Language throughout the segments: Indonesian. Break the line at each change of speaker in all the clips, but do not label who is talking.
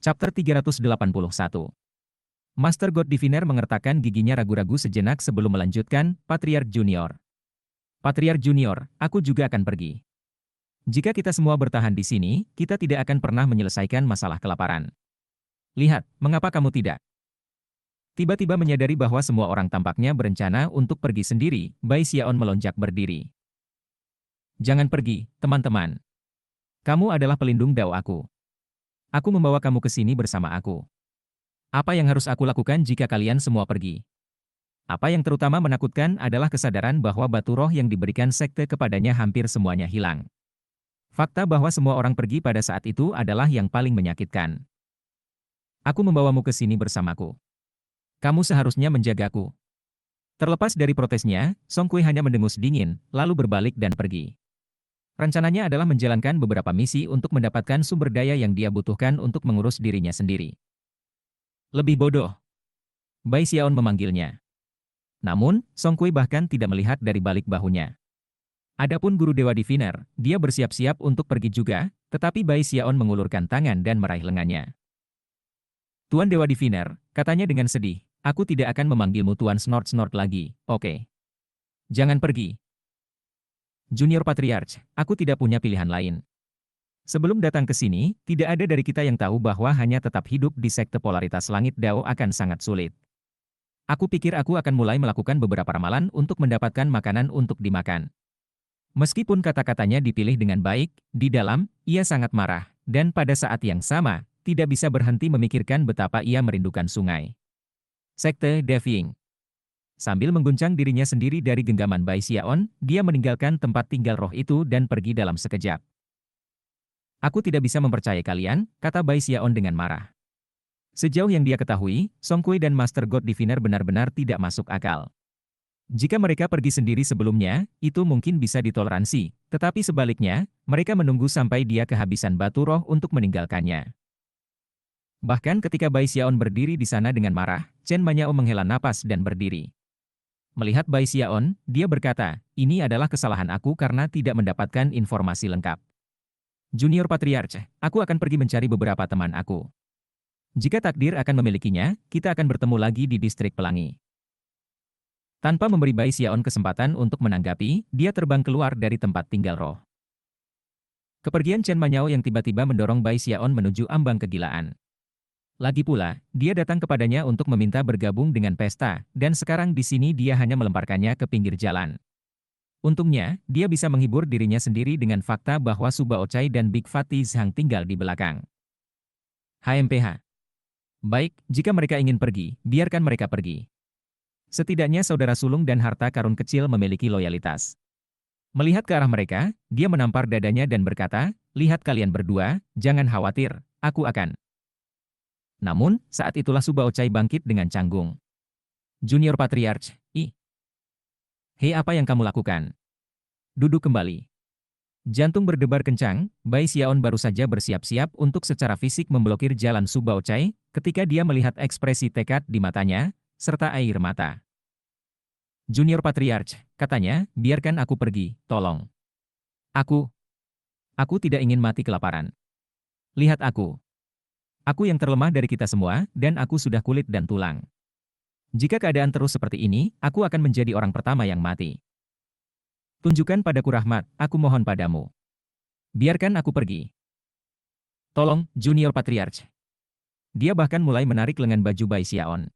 Chapter 381. Master God Diviner mengertakkan giginya ragu-ragu sejenak sebelum melanjutkan, Patriarch Junior. Patriarch Junior, aku juga akan pergi. Jika kita semua bertahan di sini, kita tidak akan pernah menyelesaikan masalah kelaparan. Lihat, mengapa kamu tidak? Tiba-tiba menyadari bahwa semua orang tampaknya berencana untuk pergi sendiri, Bai Xiaon melonjak berdiri. Jangan pergi, teman-teman. Kamu adalah pelindung Dao aku. Aku membawa kamu ke sini bersama aku. Apa yang harus aku lakukan jika kalian semua pergi? Apa yang terutama menakutkan adalah kesadaran bahwa batu roh yang diberikan sekte kepadanya hampir semuanya hilang. Fakta bahwa semua orang pergi pada saat itu adalah yang paling menyakitkan. Aku membawamu ke sini bersamaku. Kamu seharusnya menjagaku. Terlepas dari protesnya, Song Kui hanya mendengus dingin, lalu berbalik dan pergi. Rencananya adalah menjalankan beberapa misi untuk mendapatkan sumber daya yang dia butuhkan untuk mengurus dirinya sendiri. Lebih bodoh. Bai Xiaon memanggilnya. Namun, Song Kui bahkan tidak melihat dari balik bahunya. Adapun guru Dewa Diviner, dia bersiap-siap untuk pergi juga, tetapi Bai Xiaon mengulurkan tangan dan meraih lengannya. Tuan Dewa Diviner, katanya dengan sedih, aku tidak akan memanggilmu Tuan Snort-Snort lagi, oke? Jangan pergi. Junior Patriarch, aku tidak punya pilihan lain. Sebelum datang ke sini, tidak ada dari kita yang tahu bahwa hanya tetap hidup di sekte polaritas langit Dao akan sangat sulit. Aku pikir aku akan mulai melakukan beberapa ramalan untuk mendapatkan makanan untuk dimakan. Meskipun kata-katanya dipilih dengan baik, di dalam, ia sangat marah, dan pada saat yang sama, tidak bisa berhenti memikirkan betapa ia merindukan sungai. Sekte Deving. Sambil mengguncang dirinya sendiri dari genggaman Bai Xiaon, dia meninggalkan tempat tinggal roh itu dan pergi dalam sekejap. Aku tidak bisa mempercayai kalian, kata Bai Xiaon dengan marah. Sejauh yang dia ketahui, Song Kui dan Master God Diviner benar-benar tidak masuk akal. Jika mereka pergi sendiri sebelumnya, itu mungkin bisa ditoleransi, tetapi sebaliknya, mereka menunggu sampai dia kehabisan batu roh untuk meninggalkannya. Bahkan ketika Bai Xiaon berdiri di sana dengan marah, Chen Manyao menghela napas dan berdiri. Melihat Bai Xiaon, dia berkata, ini adalah kesalahan aku karena tidak mendapatkan informasi lengkap. Junior Patriarch, aku akan pergi mencari beberapa teman aku. Jika takdir akan memilikinya, kita akan bertemu lagi di distrik Pelangi. Tanpa memberi Bai Xiaon kesempatan untuk menanggapi, dia terbang keluar dari tempat tinggal roh. Kepergian Chen Manyao yang tiba-tiba mendorong Bai Xiaon menuju ambang kegilaan. Lagi pula, dia datang kepadanya untuk meminta bergabung dengan pesta, dan sekarang di sini dia hanya melemparkannya ke pinggir jalan. Untungnya, dia bisa menghibur dirinya sendiri dengan fakta bahwa Su Baocai dan Big Fatty Zhang tinggal di belakang. HMPH. Baik, jika mereka ingin pergi, biarkan mereka pergi. Setidaknya saudara sulung dan harta karun kecil memiliki loyalitas. Melihat ke arah mereka, dia menampar dadanya dan berkata, lihat kalian berdua, jangan khawatir, aku akan. Namun, saat itulah Su Baocai bangkit dengan canggung. Junior Patriarch, hei, apa yang kamu lakukan? Duduk kembali. Jantung berdebar kencang, Bai Xiaon baru saja bersiap-siap untuk secara fisik memblokir jalan Su Baocai, ketika dia melihat ekspresi tekad di matanya, serta air mata. Junior Patriarch, katanya, biarkan aku pergi, tolong. Aku tidak ingin mati kelaparan. Lihat aku. Aku yang terlemah dari kita semua, dan aku sudah kulit dan tulang. Jika keadaan terus seperti ini, aku akan menjadi orang pertama yang mati. Tunjukkan padaku rahmat, aku mohon padamu. Biarkan aku pergi. Tolong, Junior Patriarch. Dia bahkan mulai menarik lengan baju Bai Xiaon.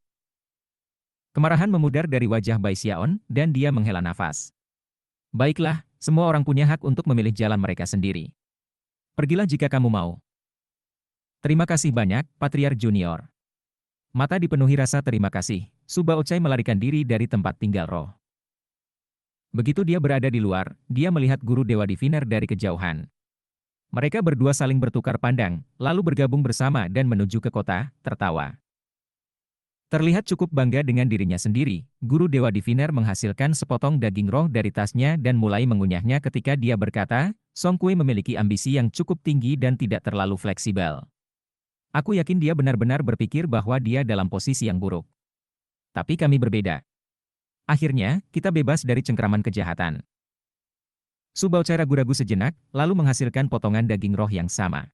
Kemarahan memudar dari wajah Bai Xiaon, dan dia menghela nafas. Baiklah, semua orang punya hak untuk memilih jalan mereka sendiri. Pergilah jika kamu mau. Terima kasih banyak, Patriarch Junior. Mata dipenuhi rasa terima kasih, Su Baocai melarikan diri dari tempat tinggal roh. Begitu dia berada di luar, dia melihat guru Dewa Diviner dari kejauhan. Mereka berdua saling bertukar pandang, lalu bergabung bersama dan menuju ke kota, tertawa. Terlihat cukup bangga dengan dirinya sendiri, guru Dewa Diviner menghasilkan sepotong daging roh dari tasnya dan mulai mengunyahnya ketika dia berkata, Song Kui memiliki ambisi yang cukup tinggi dan tidak terlalu fleksibel. Aku yakin dia benar-benar berpikir bahwa dia dalam posisi yang buruk. Tapi kami berbeda. Akhirnya, kita bebas dari cengkraman kejahatan. Su Baocai ragu-ragu sejenak, lalu menghasilkan potongan daging roh yang sama.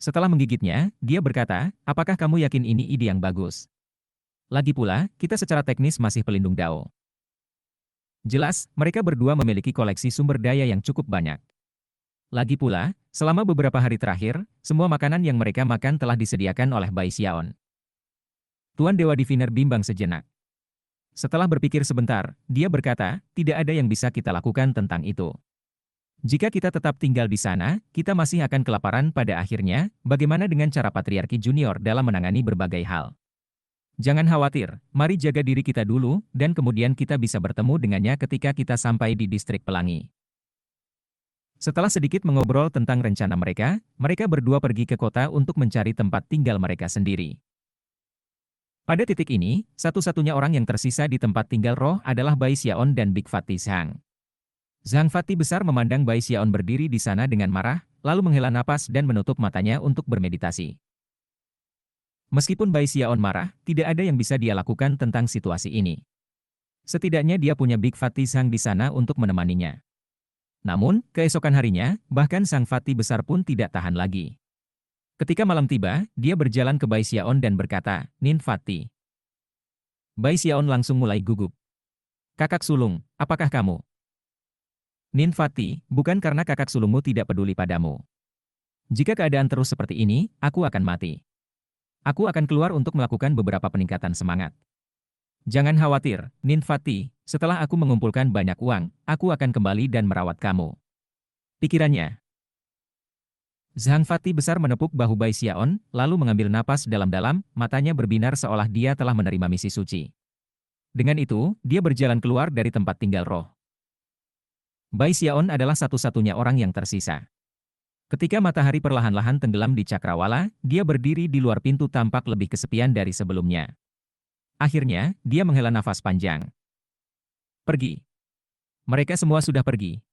Setelah menggigitnya, dia berkata, apakah kamu yakin ini ide yang bagus? Lagi pula, kita secara teknis masih pelindung Dao. Jelas, mereka berdua memiliki koleksi sumber daya yang cukup banyak. Lagi pula, selama beberapa hari terakhir, semua makanan yang mereka makan telah disediakan oleh Bai Xiaon. Tuan Dewa Diviner bimbang sejenak. Setelah berpikir sebentar, dia berkata, tidak ada yang bisa kita lakukan tentang itu. Jika kita tetap tinggal di sana, kita masih akan kelaparan pada akhirnya. Bagaimana dengan cara Patriarki Junior dalam menangani berbagai hal? Jangan khawatir, mari jaga diri kita dulu, dan kemudian kita bisa bertemu dengannya ketika kita sampai di distrik Pelangi. Setelah sedikit mengobrol tentang rencana mereka, mereka berdua pergi ke kota untuk mencari tempat tinggal mereka sendiri. Pada titik ini, satu-satunya orang yang tersisa di tempat tinggal roh adalah Bai Xiaon dan Big Fatty Zhang. Zhang Fatty besar memandang Bai Xiaon berdiri di sana dengan marah, lalu menghela napas dan menutup matanya untuk bermeditasi. Meskipun Bai Xiaon marah, tidak ada yang bisa dia lakukan tentang situasi ini. Setidaknya dia punya Big Fatty Zhang di sana untuk menemaninya. Namun, keesokan harinya, bahkan Sang Fatty besar pun tidak tahan lagi. Ketika malam tiba, dia berjalan ke Bai Xiaon dan berkata, Nin Fatty. Bai Xiaon langsung mulai gugup. Kakak sulung, apakah kamu? Nin Fatty, bukan karena kakak sulungmu tidak peduli padamu. Jika keadaan terus seperti ini, aku akan mati. Aku akan keluar untuk melakukan beberapa peningkatan semangat. Jangan khawatir, Nin Fatty, setelah aku mengumpulkan banyak uang, aku akan kembali dan merawat kamu. Pikirannya. Zhang Fatty besar menepuk bahu Bai Xiaon, lalu mengambil napas dalam-dalam, matanya berbinar seolah dia telah menerima misi suci. Dengan itu, dia berjalan keluar dari tempat tinggal roh. Bai Xiaon adalah satu-satunya orang yang tersisa. Ketika matahari perlahan-lahan tenggelam di cakrawala, dia berdiri di luar pintu tampak lebih kesepian dari sebelumnya. Akhirnya, dia menghela nafas panjang. Pergi. Mereka semua sudah pergi.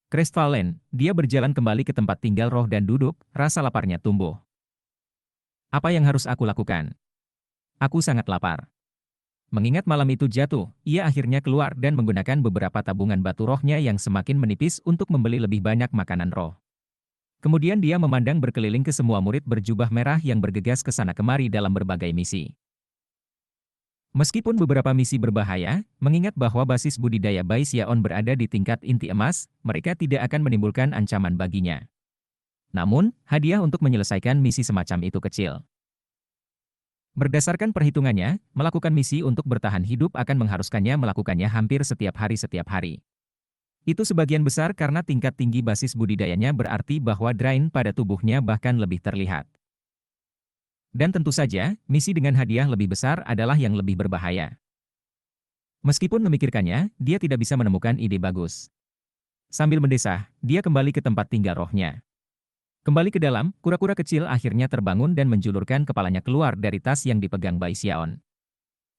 Crystal Land, dia berjalan kembali ke tempat tinggal roh dan duduk, rasa laparnya tumbuh. Apa yang harus aku lakukan? Aku sangat lapar. Mengingat malam itu jatuh, ia akhirnya keluar dan menggunakan beberapa tabungan batu rohnya yang semakin menipis untuk membeli lebih banyak makanan roh. Kemudian dia memandang berkeliling ke semua murid berjubah merah yang bergegas ke sana kemari dalam berbagai misi. Meskipun beberapa misi berbahaya, mengingat bahwa basis budidaya Bai Xiaon berada di tingkat inti emas, mereka tidak akan menimbulkan ancaman baginya. Namun, hadiah untuk menyelesaikan misi semacam itu kecil. Berdasarkan perhitungannya, melakukan misi untuk bertahan hidup akan mengharuskannya melakukannya hampir setiap hari. Itu sebagian besar karena tingkat tinggi basis budidayanya berarti bahwa drain pada tubuhnya bahkan lebih terlihat. Dan tentu saja, misi dengan hadiah lebih besar adalah yang lebih berbahaya. Meskipun memikirkannya, dia tidak bisa menemukan ide bagus. Sambil mendesah, dia kembali ke tempat tinggal rohnya. Kembali ke dalam, kura-kura kecil akhirnya terbangun dan menjulurkan kepalanya keluar dari tas yang dipegang Bai Xiaon.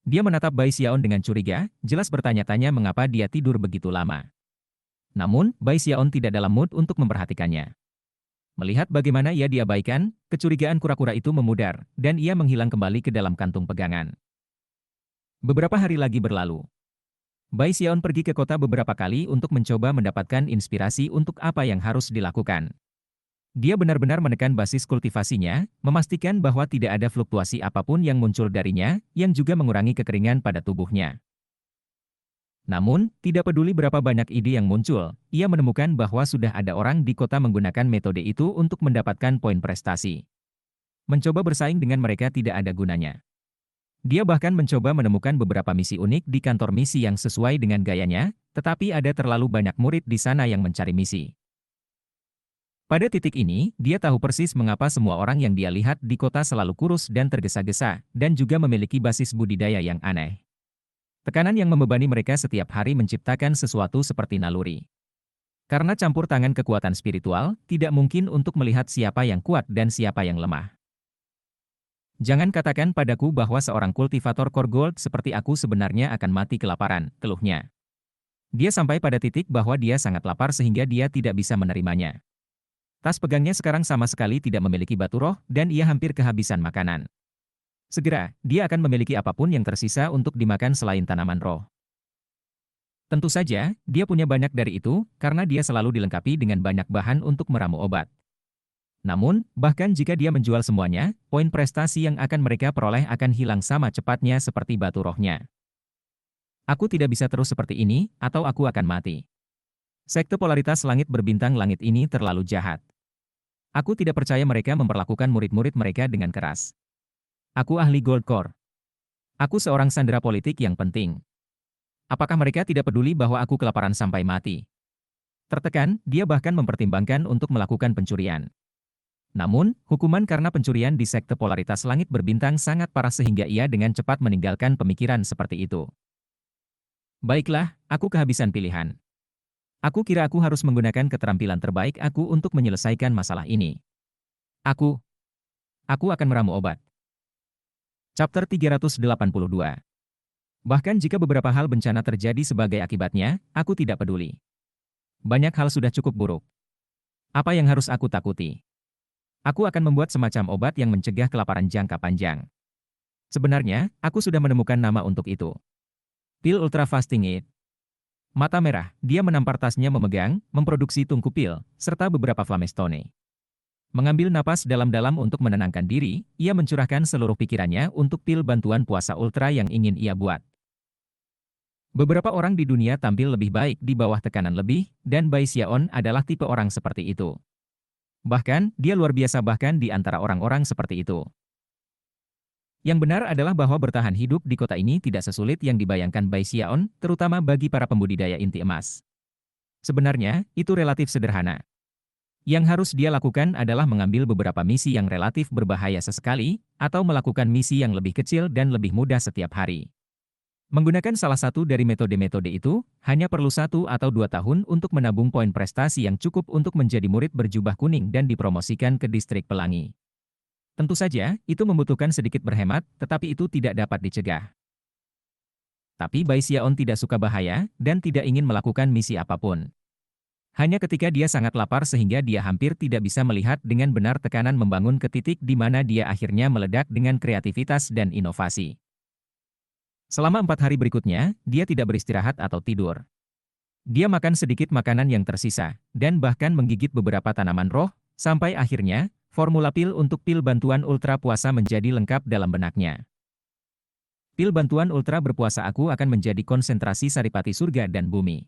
Dia menatap Bai Xiaon dengan curiga, jelas bertanya-tanya mengapa dia tidur begitu lama. Namun, Bai Xiaon tidak dalam mood untuk memperhatikannya. Melihat bagaimana ia diabaikan, kecurigaan kura-kura itu memudar, dan ia menghilang kembali ke dalam kantung pegangan. Beberapa hari lagi berlalu. Bai Xiaon pergi ke kota beberapa kali untuk mencoba mendapatkan inspirasi untuk apa yang harus dilakukan. Dia benar-benar menekan basis kultivasinya, memastikan bahwa tidak ada fluktuasi apapun yang muncul darinya, yang juga mengurangi kekeringan pada tubuhnya. Namun, tidak peduli berapa banyak ide yang muncul, ia menemukan bahwa sudah ada orang di kota menggunakan metode itu untuk mendapatkan poin prestasi. Mencoba bersaing dengan mereka tidak ada gunanya. Dia bahkan mencoba menemukan beberapa misi unik di kantor misi yang sesuai dengan gayanya, tetapi ada terlalu banyak murid di sana yang mencari misi. Pada titik ini, dia tahu persis mengapa semua orang yang dia lihat di kota selalu kurus dan tergesa-gesa, dan juga memiliki basis budidaya yang aneh. Tekanan yang membebani mereka setiap hari menciptakan sesuatu seperti naluri. Karena campur tangan kekuatan spiritual, tidak mungkin untuk melihat siapa yang kuat dan siapa yang lemah. Jangan katakan padaku bahwa seorang kultivator core gold seperti aku sebenarnya akan mati kelaparan, keluhnya. Dia sampai pada titik bahwa dia sangat lapar sehingga dia tidak bisa menerimanya. Tas pegangnya sekarang sama sekali tidak memiliki batu roh, dan ia hampir kehabisan makanan. Segera, dia akan memiliki apapun yang tersisa untuk dimakan selain tanaman roh. Tentu saja, dia punya banyak dari itu, karena dia selalu dilengkapi dengan banyak bahan untuk meramu obat. Namun, bahkan jika dia menjual semuanya, poin prestasi yang akan mereka peroleh akan hilang sama cepatnya seperti batu rohnya. Aku tidak bisa terus seperti ini, atau aku akan mati. Sekte polaritas langit berbintang langit ini terlalu jahat. Aku tidak percaya mereka memperlakukan murid-murid mereka dengan keras. Aku ahli Gold Core. Aku seorang sandera politik yang penting. Apakah mereka tidak peduli bahwa aku kelaparan sampai mati? Tertekan, dia bahkan mempertimbangkan untuk melakukan pencurian. Namun, hukuman karena pencurian di sekte polaritas langit berbintang sangat parah sehingga ia dengan cepat meninggalkan pemikiran seperti itu. Baiklah, aku kehabisan pilihan. Aku kira aku harus menggunakan keterampilan terbaik aku untuk menyelesaikan masalah ini. Aku akan meramu obat. Chapter 382. Bahkan jika beberapa hal bencana terjadi sebagai akibatnya, aku tidak peduli. Banyak hal sudah cukup buruk. Apa yang harus aku takuti? Aku akan membuat semacam obat yang mencegah kelaparan jangka panjang. Sebenarnya, aku sudah menemukan nama untuk itu. Pil Ultra Fasting Aid. Mata merah, dia menampar tasnya memegang, memproduksi tungku pil, serta beberapa flamestone. Mengambil napas dalam-dalam untuk menenangkan diri, ia mencurahkan seluruh pikirannya untuk pil bantuan puasa ultra yang ingin ia buat. Beberapa orang di dunia tampil lebih baik di bawah tekanan lebih, dan Bai Xiaon adalah tipe orang seperti itu. Bahkan, dia luar biasa bahkan di antara orang-orang seperti itu. Yang benar adalah bahwa bertahan hidup di kota ini tidak sesulit yang dibayangkan Bai Xiaon, terutama bagi para pembudidaya inti emas. Sebenarnya, itu relatif sederhana. Yang harus dia lakukan adalah mengambil beberapa misi yang relatif berbahaya sesekali, atau melakukan misi yang lebih kecil dan lebih mudah setiap hari. Menggunakan salah satu dari metode-metode itu, hanya perlu 1 atau 2 tahun untuk menabung poin prestasi yang cukup untuk menjadi murid berjubah kuning dan dipromosikan ke distrik pelangi. Tentu saja, itu membutuhkan sedikit berhemat, tetapi itu tidak dapat dicegah. Tapi Bai Xiaon tidak suka bahaya, dan tidak ingin melakukan misi apapun. Hanya ketika dia sangat lapar sehingga dia hampir tidak bisa melihat dengan benar tekanan membangun ke titik di mana dia akhirnya meledak dengan kreativitas dan inovasi. Selama 4 hari berikutnya, dia tidak beristirahat atau tidur. Dia makan sedikit makanan yang tersisa, dan bahkan menggigit beberapa tanaman roh, sampai akhirnya, formula pil untuk pil bantuan ultra puasa menjadi lengkap dalam benaknya. Pil bantuan ultra berpuasa aku akan menjadi konsentrasi saripati surga dan bumi.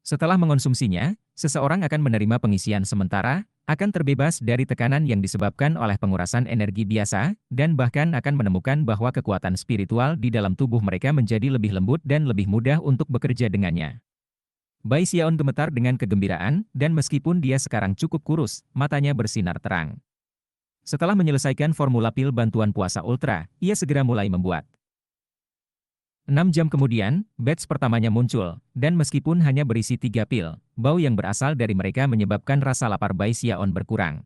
Setelah mengonsumsinya, seseorang akan menerima pengisian sementara, akan terbebas dari tekanan yang disebabkan oleh pengurasan energi biasa, dan bahkan akan menemukan bahwa kekuatan spiritual di dalam tubuh mereka menjadi lebih lembut dan lebih mudah untuk bekerja dengannya. Bai Xiaon gemetar dengan kegembiraan, dan meskipun dia sekarang cukup kurus, matanya bersinar terang. Setelah menyelesaikan formula pil bantuan puasa ultra, ia segera mulai membuat. 6 jam kemudian, batch pertamanya muncul, dan meskipun hanya berisi 3 pil, bau yang berasal dari mereka menyebabkan rasa lapar Bai Xiaon berkurang.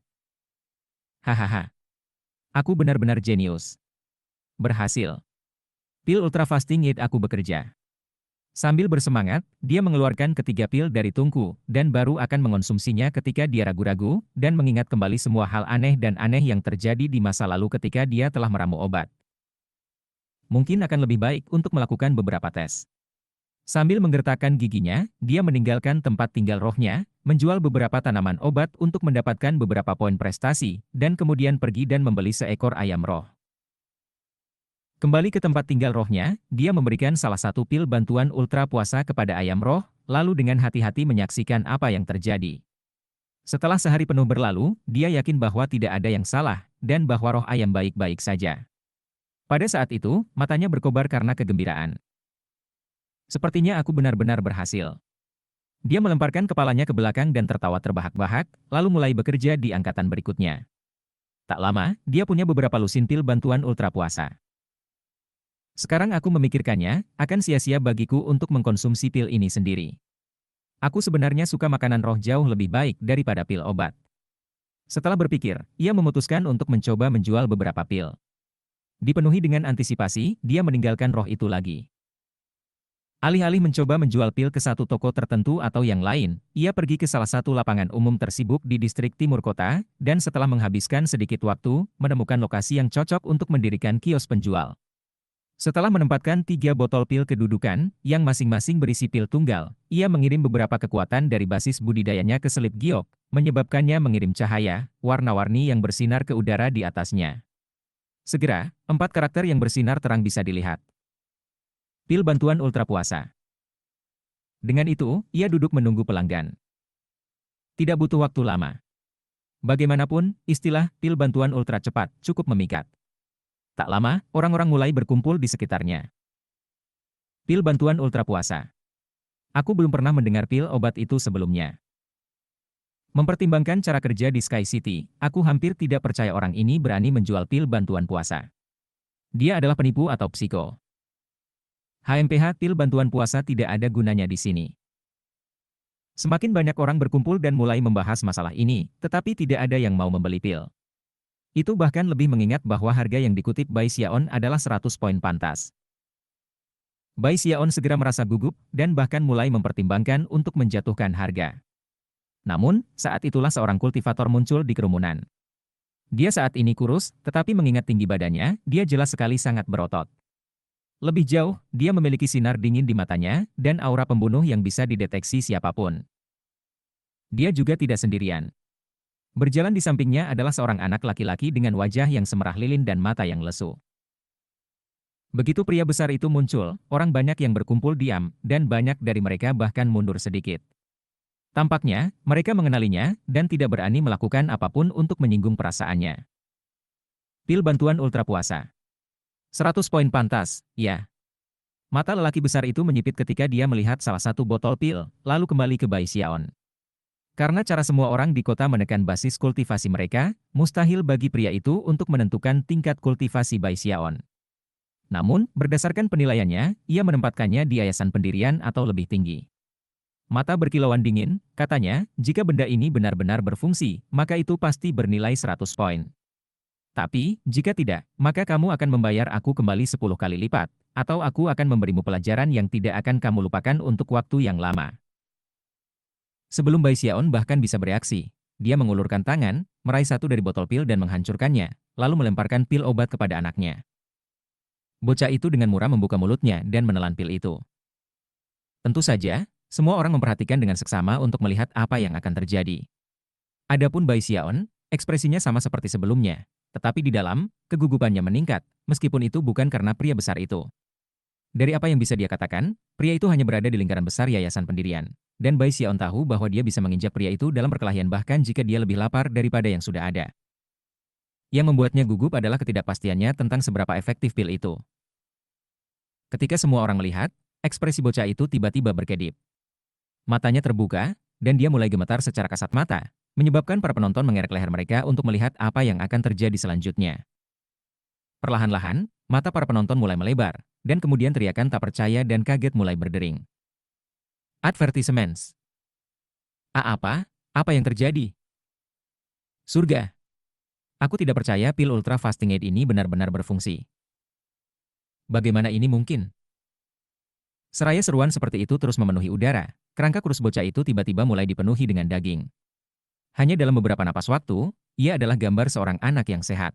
Hahaha. Aku benar-benar jenius. Berhasil. Pil Ultra Fasting Aid aku bekerja. Sambil bersemangat, dia mengeluarkan ketiga pil dari tungku, dan baru akan mengonsumsinya ketika dia ragu-ragu, dan mengingat kembali semua hal aneh dan aneh yang terjadi di masa lalu ketika dia telah meramu obat. Mungkin akan lebih baik untuk melakukan beberapa tes. Sambil menggertakkan giginya, dia meninggalkan tempat tinggal rohnya, menjual beberapa tanaman obat untuk mendapatkan beberapa poin prestasi, dan kemudian pergi dan membeli seekor ayam roh. Kembali ke tempat tinggal rohnya, dia memberikan salah satu pil bantuan ultra puasa kepada ayam roh, lalu dengan hati-hati menyaksikan apa yang terjadi. Setelah sehari penuh berlalu, dia yakin bahwa tidak ada yang salah, dan bahwa roh ayam baik-baik saja. Pada saat itu, matanya berkobar karena kegembiraan. Sepertinya aku benar-benar berhasil. Dia melemparkan kepalanya ke belakang dan tertawa terbahak-bahak, lalu mulai bekerja di angkatan berikutnya. Tak lama, dia punya beberapa lusin pil bantuan ultra puasa. Sekarang aku memikirkannya, akan sia-sia bagiku untuk mengkonsumsi pil ini sendiri. Aku sebenarnya suka makanan roh jauh lebih baik daripada pil obat. Setelah berpikir, ia memutuskan untuk mencoba menjual beberapa pil. Dipenuhi dengan antisipasi, dia meninggalkan roh itu lagi. Alih-alih mencoba menjual pil ke satu toko tertentu atau yang lain, ia pergi ke salah satu lapangan umum tersibuk di distrik timur kota, dan setelah menghabiskan sedikit waktu, menemukan lokasi yang cocok untuk mendirikan kios penjual. Setelah menempatkan 3 botol pil kedudukan, yang masing-masing berisi pil tunggal, ia mengirim beberapa kekuatan dari basis budidayanya ke selip giok, menyebabkannya mengirim cahaya warna-warni yang bersinar ke udara di atasnya. Segera, 4 karakter yang bersinar terang bisa dilihat. Pil bantuan ultra puasa. Dengan itu, ia duduk menunggu pelanggan. Tidak butuh waktu lama. Bagaimanapun, istilah pil bantuan ultra cepat cukup memikat. Tak lama, orang-orang mulai berkumpul di sekitarnya. Pil bantuan ultra puasa. Aku belum pernah mendengar pil obat itu sebelumnya. Mempertimbangkan cara kerja di Sky City, aku hampir tidak percaya orang ini berani menjual pil bantuan puasa. Dia adalah penipu atau psiko. HMPH pil bantuan puasa tidak ada gunanya di sini. Semakin banyak orang berkumpul dan mulai membahas masalah ini, tetapi tidak ada yang mau membeli pil. Itu bahkan lebih mengingat bahwa harga yang dikutip Bai Xiaon adalah 100 poin pantas. Bai Xiaon segera merasa gugup dan bahkan mulai mempertimbangkan untuk menjatuhkan harga. Namun, saat itulah seorang kultivator muncul di kerumunan. Dia saat ini kurus, tetapi mengingat tinggi badannya, dia jelas sekali sangat berotot. Lebih jauh, dia memiliki sinar dingin di matanya dan aura pembunuh yang bisa dideteksi siapapun. Dia juga tidak sendirian. Berjalan di sampingnya adalah seorang anak laki-laki dengan wajah yang semerah lilin dan mata yang lesu. Begitu pria besar itu muncul, orang banyak yang berkumpul diam, dan banyak dari mereka bahkan mundur sedikit. Tampaknya, mereka mengenalinya, dan tidak berani melakukan apapun untuk menyinggung perasaannya. Pil bantuan ultra puasa. 100 poin pantas, ya. Mata lelaki besar itu menyipit ketika dia melihat salah satu botol pil, lalu kembali ke Bai Xiaon. Karena cara semua orang di kota menekan basis kultivasi mereka, mustahil bagi pria itu untuk menentukan tingkat kultivasi Bai Xiaon. Namun, berdasarkan penilaiannya, ia menempatkannya di yayasan pendirian atau lebih tinggi. Mata berkilauan dingin, katanya, jika benda ini benar-benar berfungsi, maka itu pasti bernilai 100 poin. Tapi, jika tidak, maka kamu akan membayar aku kembali 10 kali lipat, atau aku akan memberimu pelajaran yang tidak akan kamu lupakan untuk waktu yang lama. Sebelum Bai Xiaon bahkan bisa bereaksi, dia mengulurkan tangan, meraih satu dari botol pil dan menghancurkannya, lalu melemparkan pil obat kepada anaknya. Bocah itu dengan murah membuka mulutnya dan menelan pil itu. Tentu saja, semua orang memperhatikan dengan seksama untuk melihat apa yang akan terjadi. Adapun Bai Xiaon, ekspresinya sama seperti sebelumnya, tetapi di dalam, kegugupannya meningkat, meskipun itu bukan karena pria besar itu. Dari apa yang bisa dia katakan, pria itu hanya berada di lingkaran besar yayasan pendirian. Dan Bai Xiaon tahu bahwa dia bisa menginjak pria itu dalam perkelahian bahkan jika dia lebih lapar daripada yang sudah ada. Yang membuatnya gugup adalah ketidakpastiannya tentang seberapa efektif pil itu. Ketika semua orang melihat, ekspresi bocah itu tiba-tiba berkedip. Matanya terbuka, dan dia mulai gemetar secara kasat mata, menyebabkan para penonton mengerek leher mereka untuk melihat apa yang akan terjadi selanjutnya. Perlahan-lahan, mata para penonton mulai melebar, dan kemudian teriakan tak percaya dan kaget mulai berdering. Advertisements. Apa? Apa yang terjadi? Surga. Aku tidak percaya pil Ultra Fasting Aid ini benar-benar berfungsi. Bagaimana ini mungkin? Seraya seruan seperti itu terus memenuhi udara, kerangka kurus bocah itu tiba-tiba mulai dipenuhi dengan daging. Hanya dalam beberapa napas waktu, ia adalah gambar seorang anak yang sehat.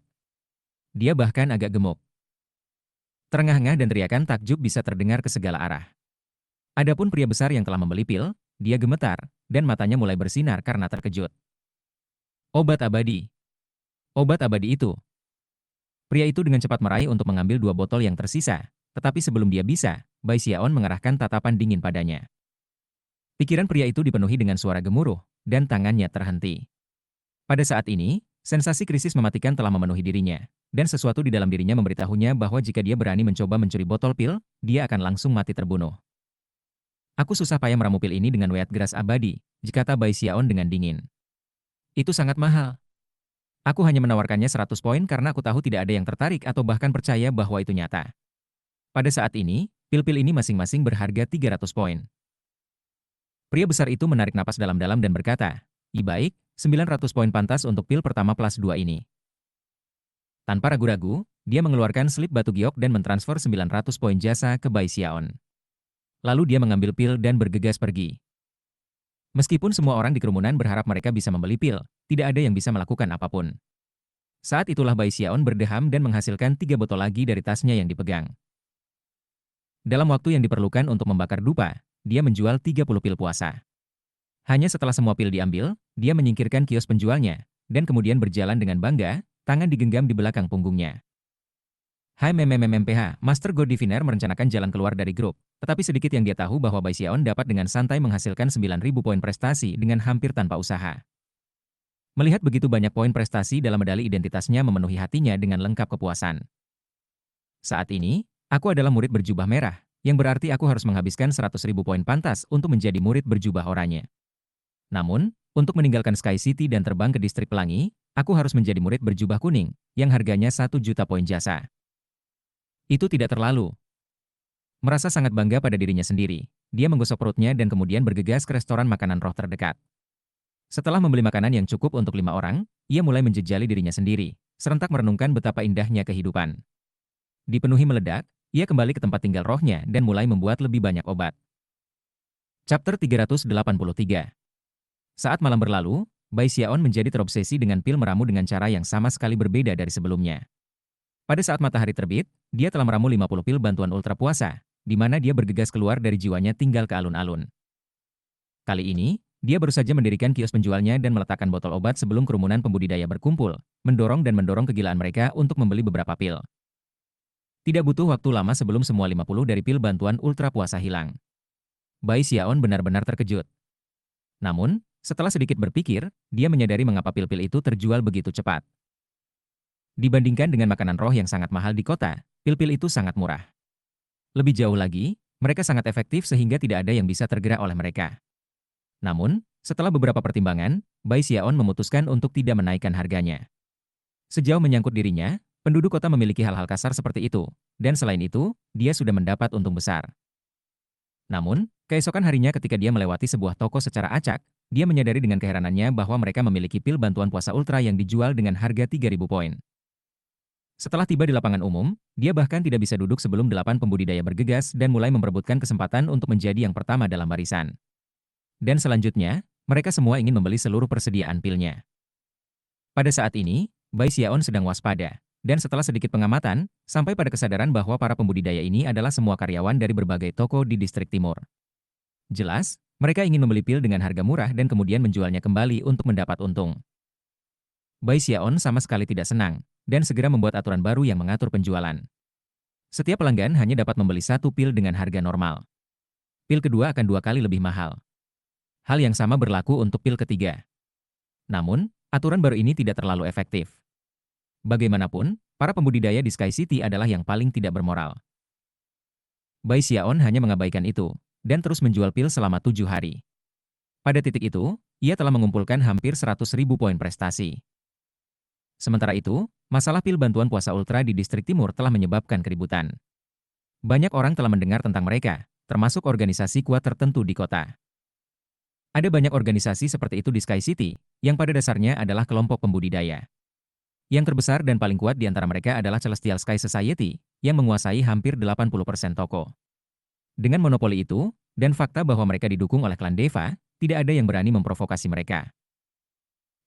Dia bahkan agak gemuk. Terengah-engah dan teriakan takjub bisa terdengar ke segala arah. Adapun pria besar yang telah membeli pil, dia gemetar, dan matanya mulai bersinar karena terkejut. Obat abadi. Obat abadi itu. Pria itu dengan cepat meraih untuk mengambil 2 botol yang tersisa, tetapi sebelum dia bisa, Bai Xiaon mengerahkan tatapan dingin padanya. Pikiran pria itu dipenuhi dengan suara gemuruh, dan tangannya terhenti. Pada saat ini, sensasi krisis mematikan telah memenuhi dirinya, dan sesuatu di dalam dirinya memberitahunya bahwa jika dia berani mencoba mencuri botol pil, dia akan langsung mati terbunuh. Aku susah payah meramu pil ini dengan wet geras abadi, kata Bai Xiaon dengan dingin. Itu sangat mahal. Aku hanya menawarkannya 100 poin karena aku tahu tidak ada yang tertarik atau bahkan percaya bahwa itu nyata. Pada saat ini, pil-pil ini masing-masing berharga 300 poin. Pria besar itu menarik napas dalam-dalam dan berkata, baik, 900 poin pantas untuk pil pertama plus 2 ini. Tanpa ragu-ragu, dia mengeluarkan slip batu giok dan mentransfer 900 poin jasa ke Bai Xiaon. Lalu dia mengambil pil dan bergegas pergi. Meskipun semua orang di kerumunan berharap mereka bisa membeli pil, tidak ada yang bisa melakukan apapun. Saat itulah Bai Xiaon berdeham dan menghasilkan 3 botol lagi dari tasnya yang dipegang. Dalam waktu yang diperlukan untuk membakar dupa, dia menjual 30 pil puasa. Hanya setelah semua pil diambil, dia menyingkirkan kios penjualnya, dan kemudian berjalan dengan bangga, tangan digenggam di belakang punggungnya. Hai MMMMPH, Master God Diviner merencanakan jalan keluar dari grup, tetapi sedikit yang dia tahu bahwa Bai Xiaon dapat dengan santai menghasilkan 9.000 poin prestasi dengan hampir tanpa usaha. Melihat begitu banyak poin prestasi dalam medali identitasnya memenuhi hatinya dengan lengkap kepuasan. Saat ini, aku adalah murid berjubah merah, yang berarti aku harus menghabiskan 100.000 poin pantas untuk menjadi murid berjubah oranye. Namun, untuk meninggalkan Sky City dan terbang ke distrik pelangi, aku harus menjadi murid berjubah kuning, yang harganya 1 juta poin jasa. Itu tidak terlalu. Merasa sangat bangga pada dirinya sendiri, dia menggosok perutnya dan kemudian bergegas ke restoran makanan roh terdekat. Setelah membeli makanan yang cukup untuk 5 orang, ia mulai menjejali dirinya sendiri, serentak merenungkan betapa indahnya kehidupan. Dipenuhi meledak, ia kembali ke tempat tinggal rohnya dan mulai membuat lebih banyak obat. Chapter 383. Saat malam berlalu, Bai Xiaon menjadi terobsesi dengan pil meramu dengan cara yang sama sekali berbeda dari sebelumnya. Pada saat matahari terbit, dia telah meramu 50 pil bantuan ultra puasa, di mana dia bergegas keluar dari jiwanya tinggal ke alun-alun. Kali ini, dia baru saja mendirikan kios penjualnya dan meletakkan botol obat sebelum kerumunan pembudidaya berkumpul, mendorong kegilaan mereka untuk membeli beberapa pil. Tidak butuh waktu lama sebelum semua 50 dari pil bantuan ultra puasa hilang. Bai Xiaon benar-benar terkejut. Namun, setelah sedikit berpikir, dia menyadari mengapa pil-pil itu terjual begitu cepat. Dibandingkan dengan makanan roh yang sangat mahal di kota, pil-pil itu sangat murah. Lebih jauh lagi, mereka sangat efektif sehingga tidak ada yang bisa tergerak oleh mereka. Namun, setelah beberapa pertimbangan, Bai Xiaon memutuskan untuk tidak menaikkan harganya. Sejauh menyangkut dirinya, penduduk kota memiliki hal-hal kasar seperti itu, dan selain itu, dia sudah mendapat untung besar. Namun, keesokan harinya ketika dia melewati sebuah toko secara acak, dia menyadari dengan keheranannya bahwa mereka memiliki pil bantuan puasa ultra yang dijual dengan harga 3.000 poin. Setelah tiba di lapangan umum, dia bahkan tidak bisa duduk sebelum 8 pembudidaya bergegas dan mulai memperebutkan kesempatan untuk menjadi yang pertama dalam barisan. Dan selanjutnya, mereka semua ingin membeli seluruh persediaan pilnya. Pada saat ini, Bai Xiaon sedang waspada, dan setelah sedikit pengamatan, sampai pada kesadaran bahwa para pembudidaya ini adalah semua karyawan dari berbagai toko di distrik timur. Jelas, mereka ingin membeli pil dengan harga murah dan kemudian menjualnya kembali untuk mendapat untung. Bai Xiaon sama sekali tidak senang, dan segera membuat aturan baru yang mengatur penjualan. Setiap pelanggan hanya dapat membeli 1 pil dengan harga normal. Pil kedua akan 2 kali lebih mahal. Hal yang sama berlaku untuk pil ketiga. Namun, aturan baru ini tidak terlalu efektif. Bagaimanapun, para pembudidaya di Sky City adalah yang paling tidak bermoral. Bai Xiaon hanya mengabaikan itu, dan terus menjual pil selama 7 hari. Pada titik itu, ia telah mengumpulkan hampir 100.000 poin prestasi. Sementara itu, masalah pil bantuan puasa ultra di distrik timur telah menyebabkan keributan. Banyak orang telah mendengar tentang mereka, termasuk organisasi kuat tertentu di kota. Ada banyak organisasi seperti itu di Sky City, yang pada dasarnya adalah kelompok pembudidaya. Yang terbesar dan paling kuat di antara mereka adalah Celestial Sky Society, yang menguasai hampir 80% toko. Dengan monopoli itu, dan fakta bahwa mereka didukung oleh klan Deva, tidak ada yang berani memprovokasi mereka.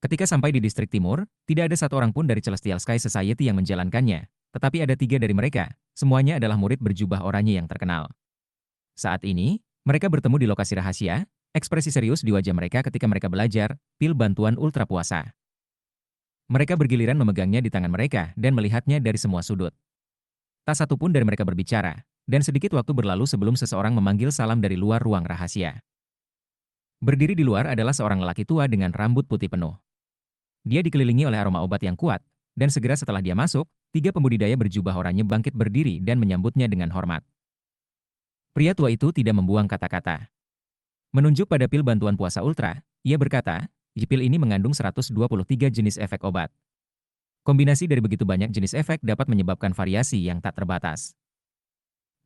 Ketika sampai di distrik timur, tidak ada satu orang pun dari Celestial Sky Society yang menjalankannya, tetapi ada 3 dari mereka, semuanya adalah murid berjubah oranye yang terkenal. Saat ini, mereka bertemu di lokasi rahasia. Ekspresi serius di wajah mereka ketika mereka belajar pil bantuan ultra puasa. Mereka bergiliran memegangnya di tangan mereka dan melihatnya dari semua sudut. Tak satu pun dari mereka berbicara, dan sedikit waktu berlalu sebelum seseorang memanggil salam dari luar ruang rahasia. Berdiri di luar adalah seorang lelaki tua dengan rambut putih penuh. Dia dikelilingi oleh aroma obat yang kuat, dan segera setelah dia masuk, 3 pembudidaya berjubah oranye bangkit berdiri dan menyambutnya dengan hormat. Pria tua itu tidak membuang kata-kata. Menunjuk pada pil bantuan puasa ultra, ia berkata, pil ini mengandung 123 jenis efek obat. Kombinasi dari begitu banyak jenis efek dapat menyebabkan variasi yang tak terbatas.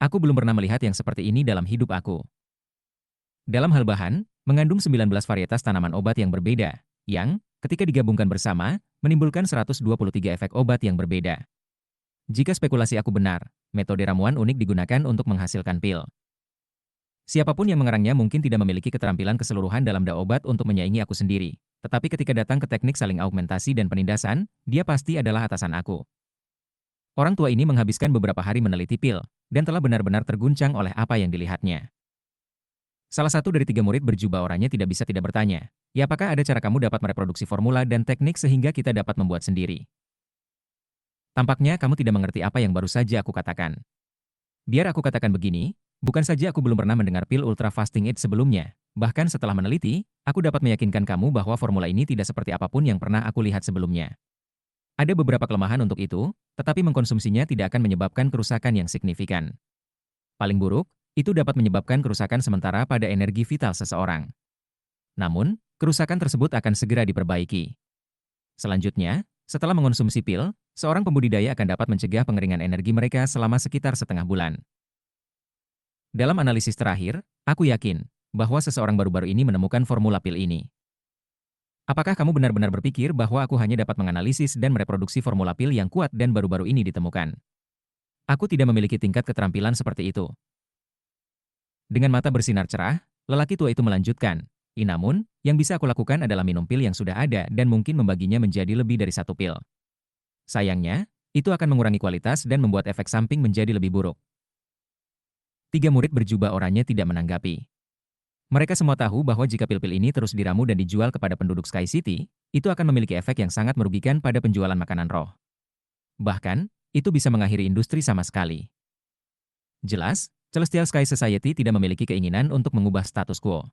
Aku belum pernah melihat yang seperti ini dalam hidup aku. Dalam hal bahan, mengandung 19 varietas tanaman obat yang berbeda, yang, ketika digabungkan bersama, menimbulkan 123 efek obat yang berbeda. Jika spekulasi aku benar, metode ramuan unik digunakan untuk menghasilkan pil. Siapapun yang mengarangnya mungkin tidak memiliki keterampilan keseluruhan dalam obat untuk menyaingi aku sendiri. Tetapi ketika datang ke teknik saling augmentasi dan penindasan, dia pasti adalah atasan aku. Orang tua ini menghabiskan beberapa hari meneliti pil, dan telah benar-benar terguncang oleh apa yang dilihatnya. Salah satu dari tiga murid berjubah oranye tidak bisa tidak bertanya, ya apakah ada cara kamu dapat mereproduksi formula dan teknik sehingga kita dapat membuat sendiri? Tampaknya kamu tidak mengerti apa yang baru saja aku katakan. Biar aku katakan begini, bukan saja aku belum pernah mendengar pil Ultra Fasting Aid sebelumnya, bahkan setelah meneliti, aku dapat meyakinkan kamu bahwa formula ini tidak seperti apapun yang pernah aku lihat sebelumnya. Ada beberapa kelemahan untuk itu, tetapi mengkonsumsinya tidak akan menyebabkan kerusakan yang signifikan. Paling buruk, itu dapat menyebabkan kerusakan sementara pada energi vital seseorang. Namun, kerusakan tersebut akan segera diperbaiki. Selanjutnya, setelah mengonsumsi pil, seorang pembudidaya akan dapat mencegah pengeringan energi mereka selama sekitar setengah bulan. Dalam analisis terakhir, aku yakin bahwa seseorang baru-baru ini menemukan formula pil ini. Apakah kamu benar-benar berpikir bahwa aku hanya dapat menganalisis dan mereproduksi formula pil yang kuat dan baru-baru ini ditemukan? Aku tidak memiliki tingkat keterampilan seperti itu. Dengan mata bersinar cerah, lelaki tua itu melanjutkan, namun, yang bisa aku lakukan adalah minum pil yang sudah ada dan mungkin membaginya menjadi lebih dari satu pil. Sayangnya, itu akan mengurangi kualitas dan membuat efek samping menjadi lebih buruk. Tiga murid berjubah oranye tidak menanggapi. Mereka semua tahu bahwa jika pil-pil ini terus diramu dan dijual kepada penduduk Sky City, itu akan memiliki efek yang sangat merugikan pada penjualan makanan roh. Bahkan, itu bisa mengakhiri industri sama sekali. Jelas, Celestial Sky Society tidak memiliki keinginan untuk mengubah status quo.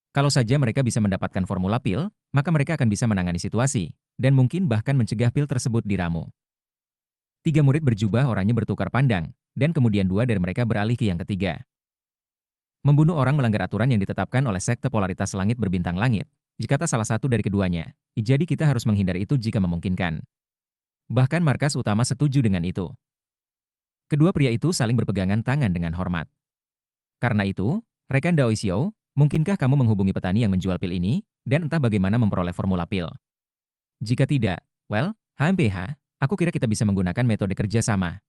Kalau saja mereka bisa mendapatkan formula pil, maka mereka akan bisa menangani situasi, dan mungkin bahkan mencegah pil tersebut diramu. Tiga murid berjubah oranye bertukar pandang, dan kemudian dua dari mereka beralih ke yang ketiga. Membunuh orang melanggar aturan yang ditetapkan oleh sekte polaritas langit berbintang langit, jika salah satu dari keduanya, jadi kita harus menghindari itu jika memungkinkan. Bahkan markas utama setuju dengan itu. Kedua pria itu saling berpegangan tangan dengan hormat. Karena itu, rekan Daoisio, mungkinkah kamu menghubungi petani yang menjual pil ini, dan entah bagaimana memperoleh formula pil? Jika tidak, HMPH, aku kira kita bisa menggunakan metode kerja sama.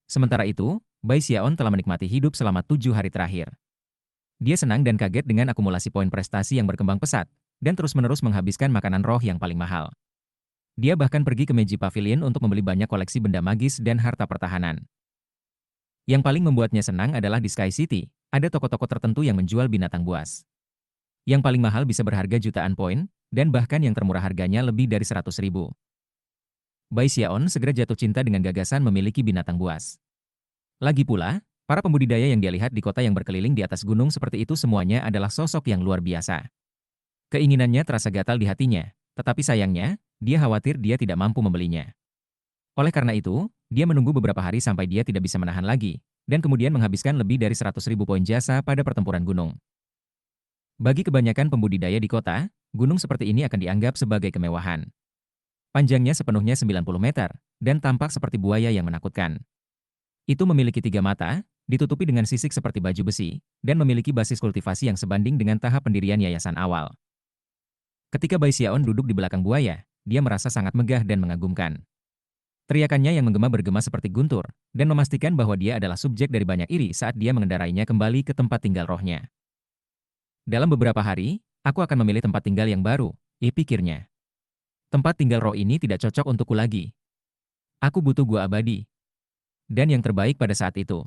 Sementara itu, Bai Xiaon telah menikmati hidup selama 7 hari terakhir. Dia senang dan kaget dengan akumulasi poin prestasi yang berkembang pesat, dan terus-menerus menghabiskan makanan roh yang paling mahal. Dia bahkan pergi ke Meiji Pavilion untuk membeli banyak koleksi benda magis dan harta pertahanan. Yang paling membuatnya senang adalah di Sky City, ada toko-toko tertentu yang menjual binatang buas. Yang paling mahal bisa berharga jutaan poin, dan bahkan yang termurah harganya lebih dari 100.000. Bai Xiaon segera jatuh cinta dengan gagasan memiliki binatang buas. Lagi pula, para pembudidaya yang dia lihat di kota yang berkeliling di atas gunung seperti itu semuanya adalah sosok yang luar biasa. Keinginannya terasa gatal di hatinya, tetapi sayangnya, dia khawatir dia tidak mampu membelinya. Oleh karena itu, dia menunggu beberapa hari sampai dia tidak bisa menahan lagi, dan kemudian menghabiskan lebih dari 100.000 poin jasa pada pertempuran gunung. Bagi kebanyakan pembudidaya di kota, gunung seperti ini akan dianggap sebagai kemewahan. Panjangnya sepenuhnya 90 meter, dan tampak seperti buaya yang menakutkan. Itu memiliki 3 mata, ditutupi dengan sisik seperti baju besi, dan memiliki basis kultivasi yang sebanding dengan tahap pendirian yayasan awal. Ketika Bai Xiaon duduk di belakang buaya, dia merasa sangat megah dan mengagumkan. Teriakannya yang bergema seperti guntur, dan memastikan bahwa dia adalah subjek dari banyak iri saat dia mengendarainya kembali ke tempat tinggal rohnya. Dalam beberapa hari, aku akan memilih tempat tinggal yang baru, pikirnya. Tempat tinggal roh ini tidak cocok untukku lagi. Aku butuh gua abadi. Dan yang terbaik pada saat itu.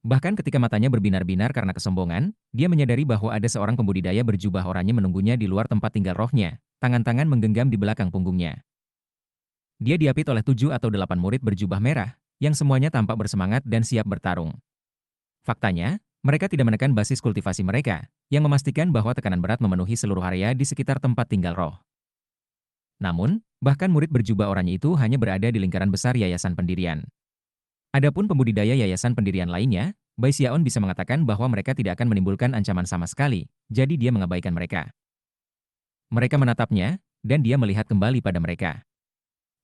Bahkan ketika matanya berbinar-binar karena kesombongan, dia menyadari bahwa ada seorang pembudidaya berjubah oranye menunggunya di luar tempat tinggal rohnya, tangan-tangan menggenggam di belakang punggungnya. Dia diapit oleh 7 atau 8 murid berjubah merah, yang semuanya tampak bersemangat dan siap bertarung. Faktanya, mereka tidak menekan basis kultivasi mereka, yang memastikan bahwa tekanan berat memenuhi seluruh area di sekitar tempat tinggal roh. Namun, bahkan murid berjubah oranye itu hanya berada di lingkaran besar yayasan pendirian. Adapun pembudidaya yayasan pendirian lainnya, Bai Xiaon bisa mengatakan bahwa mereka tidak akan menimbulkan ancaman sama sekali, jadi dia mengabaikan mereka. Mereka menatapnya, dan dia melihat kembali pada mereka.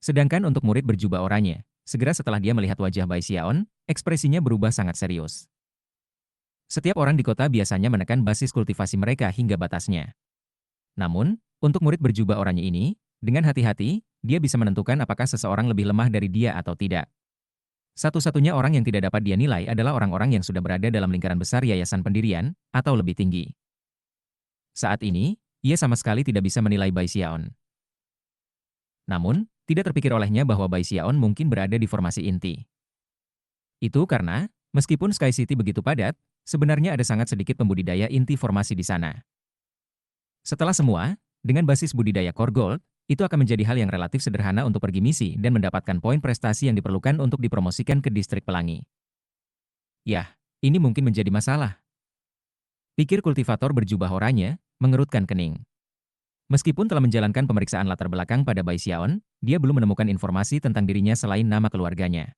Sedangkan untuk murid berjubah oranye, segera setelah dia melihat wajah Bai Xiaon, ekspresinya berubah sangat serius. Setiap orang di kota biasanya menekan basis kultivasi mereka hingga batasnya. Namun, untuk murid berjubah oranye ini, dengan hati-hati, dia bisa menentukan apakah seseorang lebih lemah dari dia atau tidak. Satu-satunya orang yang tidak dapat dia nilai adalah orang-orang yang sudah berada dalam lingkaran besar yayasan pendirian, atau lebih tinggi. Saat ini, ia sama sekali tidak bisa menilai Bai Xiaon. Namun, tidak terpikir olehnya bahwa Bai Xiaon mungkin berada di formasi inti. Itu karena, meskipun Sky City begitu padat, Sebenarnya ada sangat sedikit pembudidaya inti formasi di sana. Setelah semua, dengan basis budidaya core gold, itu akan menjadi hal yang relatif sederhana untuk pergi misi dan mendapatkan poin prestasi yang diperlukan untuk dipromosikan ke distrik pelangi. Yah, ini mungkin menjadi masalah. Pikir kultivator berjubah oranye, mengerutkan kening. Meskipun telah menjalankan pemeriksaan latar belakang pada Bai Xiaon, dia belum menemukan informasi tentang dirinya selain nama keluarganya.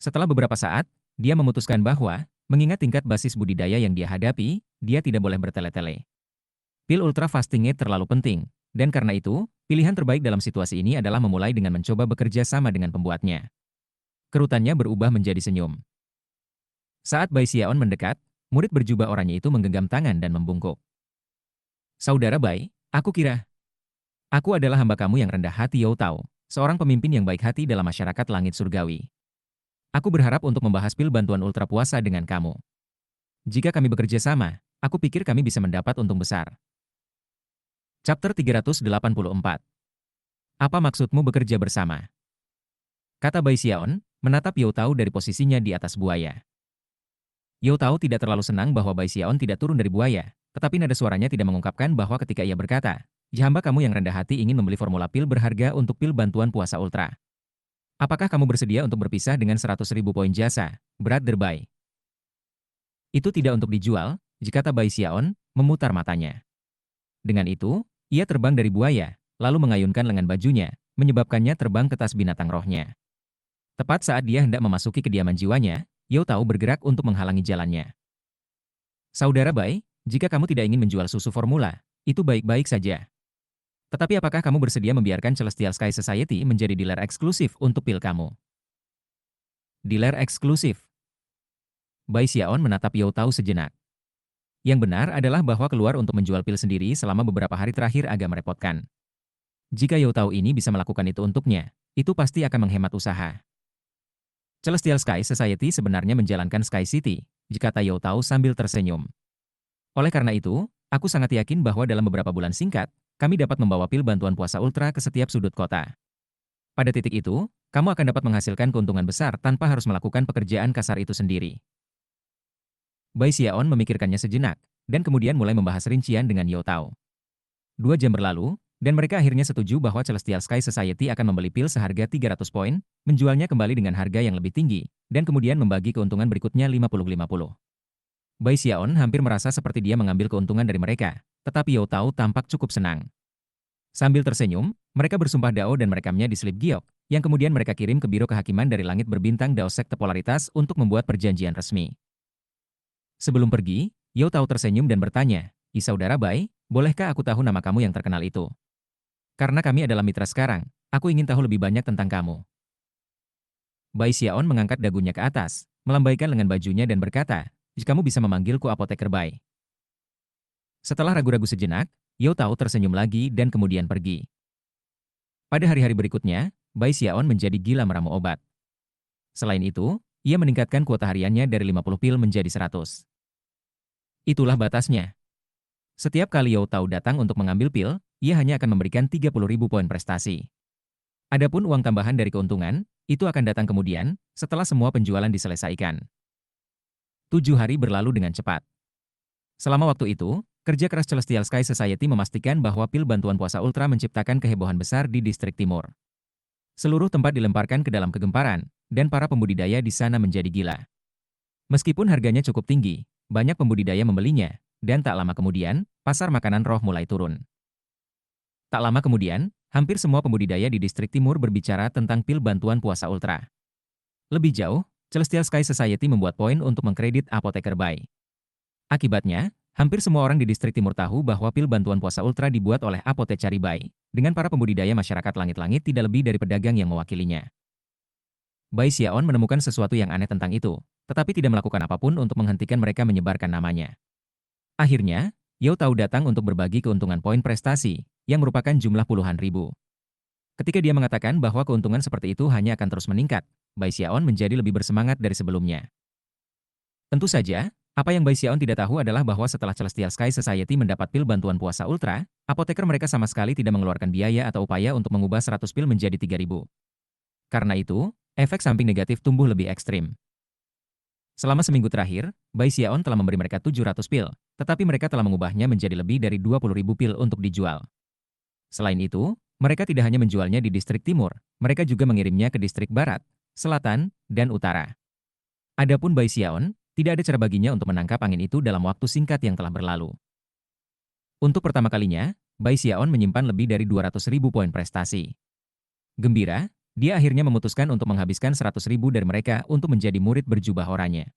Setelah beberapa saat, dia memutuskan bahwa, mengingat tingkat basis budidaya yang dia hadapi, dia tidak boleh bertele-tele. Pil Ultra Fasting Aid terlalu penting, dan karena itu, pilihan terbaik dalam situasi ini adalah memulai dengan mencoba bekerja sama dengan pembuatnya. Kerutannya berubah menjadi senyum. Saat Bai Xiaon mendekat, murid berjubah oranye itu menggenggam tangan dan membungkuk. Saudara Bai, aku adalah hamba kamu yang rendah hati Yao Tao, seorang pemimpin yang baik hati dalam masyarakat langit surgawi. Aku berharap untuk membahas pil bantuan ultra puasa dengan kamu. Jika kami bekerja sama, aku pikir kami bisa mendapat untung besar. Chapter 384. Apa maksudmu bekerja bersama? Kata Bai Xiaon, menatap Yao Tao dari posisinya di atas buaya. Yao Tao tidak terlalu senang bahwa Bai Xiaon tidak turun dari buaya, tetapi nada suaranya tidak mengungkapkan bahwa ketika ia berkata, hamba kamu yang rendah hati ingin membeli formula pil berharga untuk pil bantuan puasa ultra. Apakah kamu bersedia untuk berpisah dengan 100.000 poin jasa, Brother Bai? Itu tidak untuk dijual, kata Bai Xiaon, memutar matanya. Dengan itu, ia terbang dari buaya, lalu mengayunkan lengan bajunya, menyebabkannya terbang ke tas binatang rohnya. Tepat saat dia hendak memasuki kediaman jiwanya, Yao Tao bergerak untuk menghalangi jalannya. Saudara Bai, jika kamu tidak ingin menjual susu formula, itu baik-baik saja. Tetapi apakah kamu bersedia membiarkan Celestial Sky Society menjadi dealer eksklusif untuk pil kamu? Dealer eksklusif? Bai Xiaon menatap Yao Tao sejenak. Yang benar adalah bahwa keluar untuk menjual pil sendiri selama beberapa hari terakhir agak merepotkan. Jika Yao Tao ini bisa melakukan itu untuknya, itu pasti akan menghemat usaha. Celestial Sky Society sebenarnya menjalankan Sky City, kata Yao Tao sambil tersenyum. Oleh karena itu, aku sangat yakin bahwa dalam beberapa bulan singkat, kami dapat membawa pil bantuan puasa ultra ke setiap sudut kota. Pada titik itu, kamu akan dapat menghasilkan keuntungan besar tanpa harus melakukan pekerjaan kasar itu sendiri. Bai Xiaon memikirkannya sejenak, dan kemudian mulai membahas rincian dengan Yao Tao. 2 jam berlalu, dan mereka akhirnya setuju bahwa Celestial Sky Society akan membeli pil seharga 300 poin, menjualnya kembali dengan harga yang lebih tinggi, dan kemudian membagi keuntungan berikutnya 50-50. Bai Xiaon hampir merasa seperti dia mengambil keuntungan dari mereka, tetapi Yao Tao tampak cukup senang. Sambil tersenyum, mereka bersumpah dao dan merekamnya di slip giok, yang kemudian mereka kirim ke Biro Kehakiman dari Langit Berbintang Dao Sekte Polaritas untuk membuat perjanjian resmi. Sebelum pergi, Yao Tao tersenyum dan bertanya, Saudara Bai, bolehkah aku tahu nama kamu yang terkenal itu? Karena kami adalah mitra sekarang, aku ingin tahu lebih banyak tentang kamu. Bai Xiaon mengangkat dagunya ke atas, melambaikan lengan bajunya dan berkata, kamu bisa memanggilku Apoteker Bai. Setelah ragu-ragu sejenak, Yao Tao tersenyum lagi dan kemudian pergi. Pada hari-hari berikutnya, Bai Xiaon menjadi gila meramu obat. Selain itu, ia meningkatkan kuota hariannya dari 50 pil menjadi 100. Itulah batasnya. Setiap kali Yao Tao datang untuk mengambil pil, ia hanya akan memberikan 30.000 poin prestasi. Adapun uang tambahan dari keuntungan, itu akan datang kemudian, setelah semua penjualan diselesaikan. 7 hari berlalu dengan cepat. Selama waktu itu, kerja keras Celestial Sky Society memastikan bahwa pil bantuan puasa ultra menciptakan kehebohan besar di distrik timur. Seluruh tempat dilemparkan ke dalam kegemparan, dan para pembudidaya di sana menjadi gila. Meskipun harganya cukup tinggi, banyak pembudidaya membelinya, dan tak lama kemudian, pasar makanan roh mulai turun. Tak lama kemudian, hampir semua pembudidaya di distrik timur berbicara tentang pil bantuan puasa ultra. Lebih jauh, Celestial Sky Society membuat poin untuk mengkredit Apoteker Bai. Akibatnya, hampir semua orang di distrik timur tahu bahwa pil bantuan puasa ultra dibuat oleh Apoteker Bai, dengan para pembudidaya masyarakat langit-langit tidak lebih dari pedagang yang mewakilinya. Bai Xiaon menemukan sesuatu yang aneh tentang itu, tetapi tidak melakukan apapun untuk menghentikan mereka menyebarkan namanya. Akhirnya, Yao Tao datang untuk berbagi keuntungan poin prestasi, yang merupakan jumlah puluhan ribu. Ketika dia mengatakan bahwa keuntungan seperti itu hanya akan terus meningkat, Bai Xiaon menjadi lebih bersemangat dari sebelumnya. Tentu saja, apa yang Bai Xiaon tidak tahu adalah bahwa setelah Celestial Sky Society mendapat pil bantuan puasa ultra, apoteker mereka sama sekali tidak mengeluarkan biaya atau upaya untuk mengubah 100 pil menjadi 3.000. Karena itu, efek samping negatif tumbuh lebih ekstrim. Selama seminggu terakhir, Bai Xiaon telah memberi mereka 700 pil, tetapi mereka telah mengubahnya menjadi lebih dari 20.000 pil untuk dijual. Selain itu, mereka tidak hanya menjualnya di distrik timur, mereka juga mengirimnya ke distrik barat, selatan, dan utara. Adapun Bai Xiaon, tidak ada cara baginya untuk menangkap angin itu dalam waktu singkat yang telah berlalu. Untuk pertama kalinya, Bai Xiaon menyimpan lebih dari 200.000 poin prestasi. Gembira, dia akhirnya memutuskan untuk menghabiskan 100.000 dari mereka untuk menjadi murid berjubah oranye.